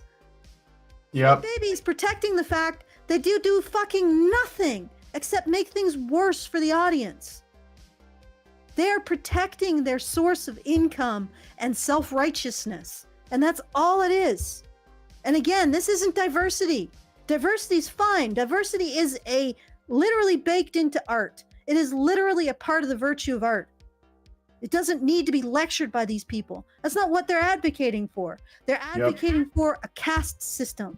Yep. Baby is protecting the fact that you do fucking nothing except make things worse for the audience. They're protecting their source of income and self-righteousness. And that's all it is. And again, this isn't diversity. Diversity is fine. Diversity is literally baked into art. It is literally a part of the virtue of art. It doesn't need to be lectured by these people. That's not what they're advocating for. They're advocating for a caste system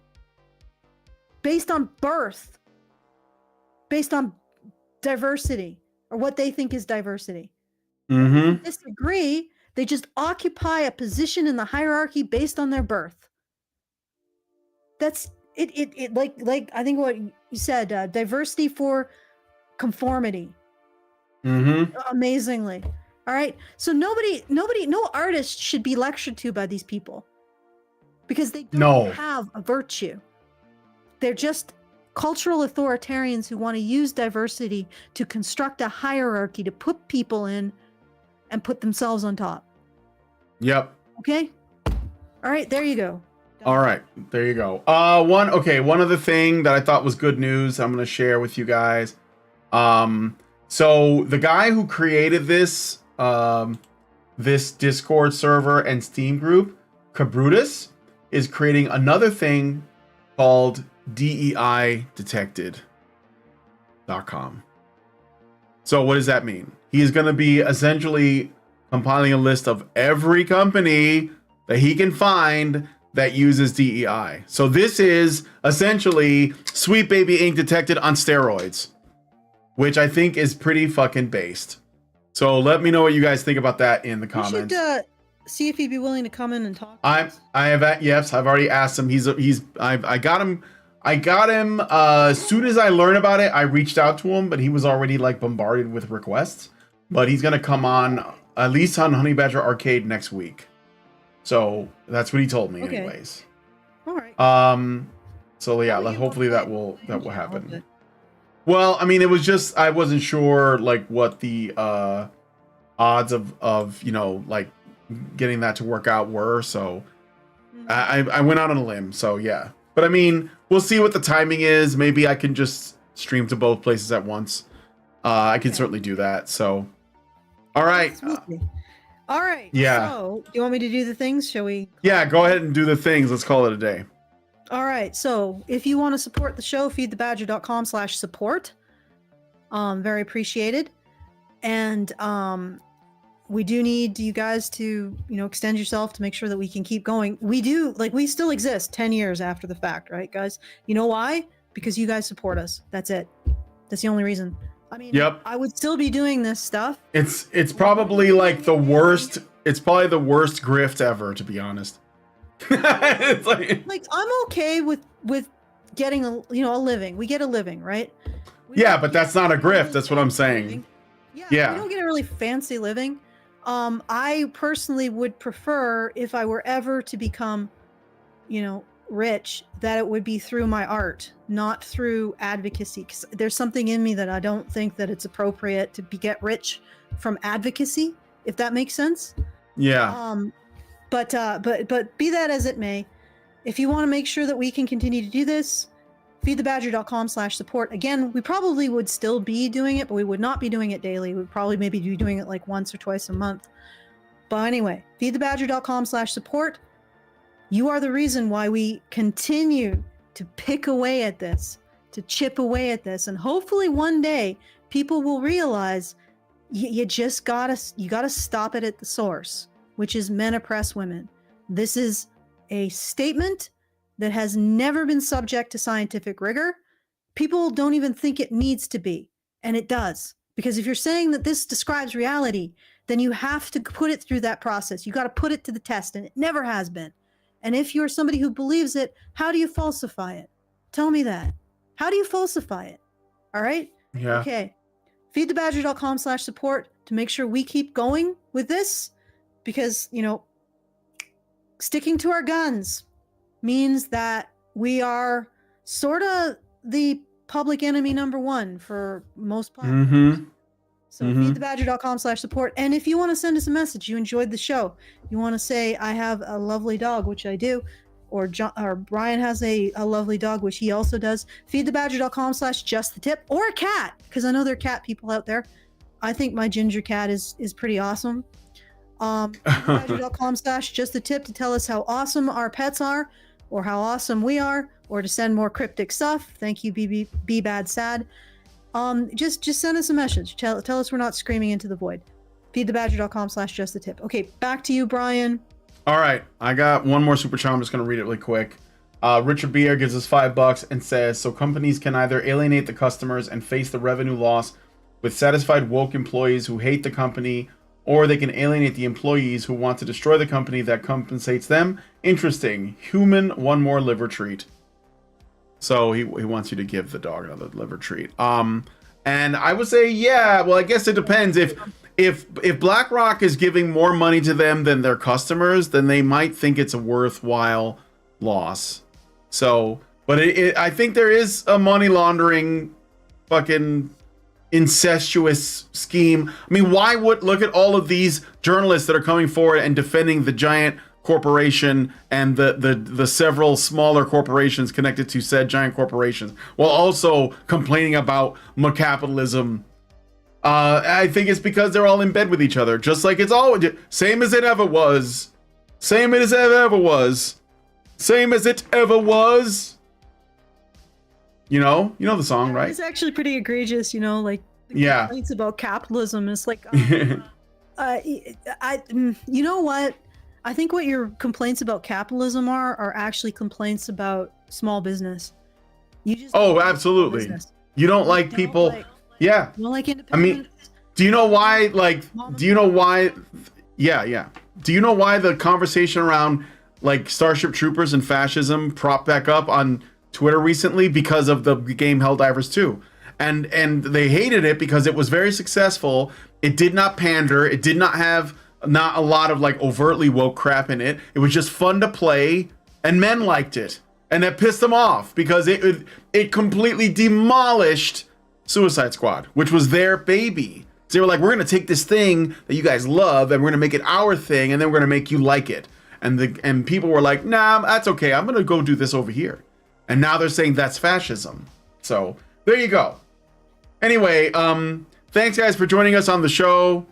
based on birth, based on diversity, or what they think is diversity. Mm-hmm. They disagree. They just occupy a position in the hierarchy based on their birth. That's it. Like I think what you said, diversity for conformity. Mm-hmm. Amazingly. All right. So no artist should be lectured to by these people because they don't have a virtue. They're just cultural authoritarians who want to use diversity to construct a hierarchy to put people in and put themselves on top. Yep. Okay. All right. There you go. All right. There you go. One other thing that I thought was good news I'm going to share with you guys. So the guy who created this Discord server and Steam group, Cabrutus, is creating another thing called DEIdetected.com. So what does that mean? He is going to be essentially compiling a list of every company that he can find that uses DEI. So this is essentially Sweet Baby Inc. Detected on steroids, which I think is pretty fucking based. So let me know what you guys think about that in the comments. You should see if he'd be willing to come in and talk. I've already asked him. I got him as soon as I learned about it. I reached out to him, but he was already like bombarded with requests. But he's gonna come on at least on Honey Badger Arcade next week. So that's what he told me, anyways. All right. So yeah, hopefully that will happen. Well, I mean, it was just I wasn't sure like what the odds of like getting that to work out were. So I went out on a limb. So yeah, but I mean, we'll see what the timing is. Maybe I can just stream to both places at once. I can certainly do that. So, all right. All right. Yeah. So, do you want me to do the things? Shall we? Yeah, go ahead and do the things. Let's call it a day. All right. So, if you want to support the show, feedthebadger.com/support. Very appreciated. And we do need you guys to, extend yourself to make sure that we can keep going. We still exist 10 years after the fact, right, guys? You know why? Because you guys support us. That's it. That's the only reason. I mean, I would still be doing this stuff. It's probably like the worst. It's probably the worst grift ever, to be honest. It's like I'm okay with getting a living. We get a living, right? But that's not a grift. That's what I'm saying. Yeah. We don't get a really fancy living. I personally would prefer if I were ever to become, rich, that it would be through my art, not through advocacy. Because there's something in me that I don't think that it's appropriate to get rich from advocacy, if that makes sense. Yeah. But be that as it may, if you want to make sure that we can continue to do this, feedthebadger.com/support. Again, we probably would still be doing it, but we would not be doing it daily. We'd probably maybe be doing it like once or twice a month. But anyway, feedthebadger.com/support. You are the reason why we continue to pick away at this, to chip away at this, and hopefully one day people will realize you just gotta stop it at the source, which is men oppress women. This is a statement that has never been subject to scientific rigor. People don't even think it needs to be, and it does. Because if you're saying that this describes reality, then you have to put it through that process. You got to put it to the test, and it never has been. And if you're somebody who believes it, how do you falsify it? Tell me that. How do you falsify it? All right? Yeah. Okay. feedthebadger.com/support to make sure we keep going with this, because, you know, sticking to our guns means that we are sort of the public enemy number one for most platforms. So feedthebadger.com/support. And if you want to send us a message, you enjoyed the show, you want to say, I have a lovely dog, which I do, or Brian has a lovely dog, which he also does, feedthebadger.com/justthetip, or a cat, because I know there are cat people out there. I think my ginger cat is pretty awesome. feedthebadger.com/justthetip to tell us how awesome our pets are, or how awesome we are, or to send more cryptic stuff. Thank you, Be Bad Sad. Just send us a message. Tell us we're not screaming into the void. feedthebadger.com/justthetip. Okay, back to you, Brian. All right, I got one more super chat. I'm just gonna read it really quick. Richard Beer gives us $5 and says, so companies can either alienate the customers and face the revenue loss with satisfied woke employees who hate the company, or they can alienate the employees who want to destroy the company that compensates them. Interesting. Human, one more liver treat. So he wants you to give the dog another liver treat. And I would say, yeah, well, I guess it depends. If BlackRock is giving more money to them than their customers, then they might think it's a worthwhile loss. So, but I think there is a money laundering fucking incestuous scheme. I mean, why would, look at all of these journalists that are coming forward and defending the giant corporation and the several smaller corporations connected to said giant corporations, while also complaining about capitalism. I think it's because they're all in bed with each other, just like it's always same as it ever was. Same as it ever was. Same as it ever was. You know the song, right? It's actually pretty egregious, like yeah. Complaints about capitalism. It's like, you know what? I think what your complaints about capitalism are actually complaints about small business. You just absolutely. You don't like people. Yeah. You don't like independent. I mean, do you know why? Do you know why? Yeah. Do you know why the conversation around like Starship Troopers and fascism propped back up on Twitter recently? Because of the game Helldivers 2. And they hated it because it was very successful. It did not pander. It did not have not a lot of like overtly woke crap in it. It was just fun to play, and men liked it, and that pissed them off because it completely demolished Suicide Squad, which was their baby. So they were like, we're gonna take this thing that you guys love and we're gonna make it our thing, and then we're gonna make you like it. And people were like, nah, that's okay. I'm gonna go do this over here. And now they're saying that's fascism. So there you go. Anyway, thanks guys for joining us on the show.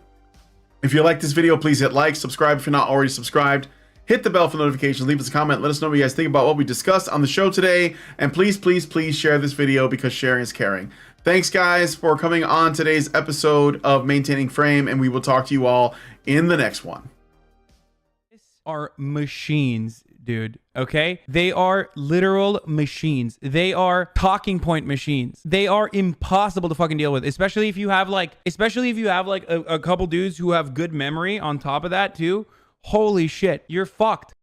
If you like this video, please hit like, subscribe if you're not already subscribed. Hit the bell for notifications, leave us a comment, let us know what you guys think about what we discussed on the show today. And please, please, please share this video because sharing is caring. Thanks guys for coming on today's episode of Maintaining Frame, and we will talk to you all in the next one. Are machines, dude. Okay, they are literal machines. They are talking point machines. They are impossible to fucking deal with, especially if you have like a couple dudes who have good memory on top of that too. Holy shit, you're fucked.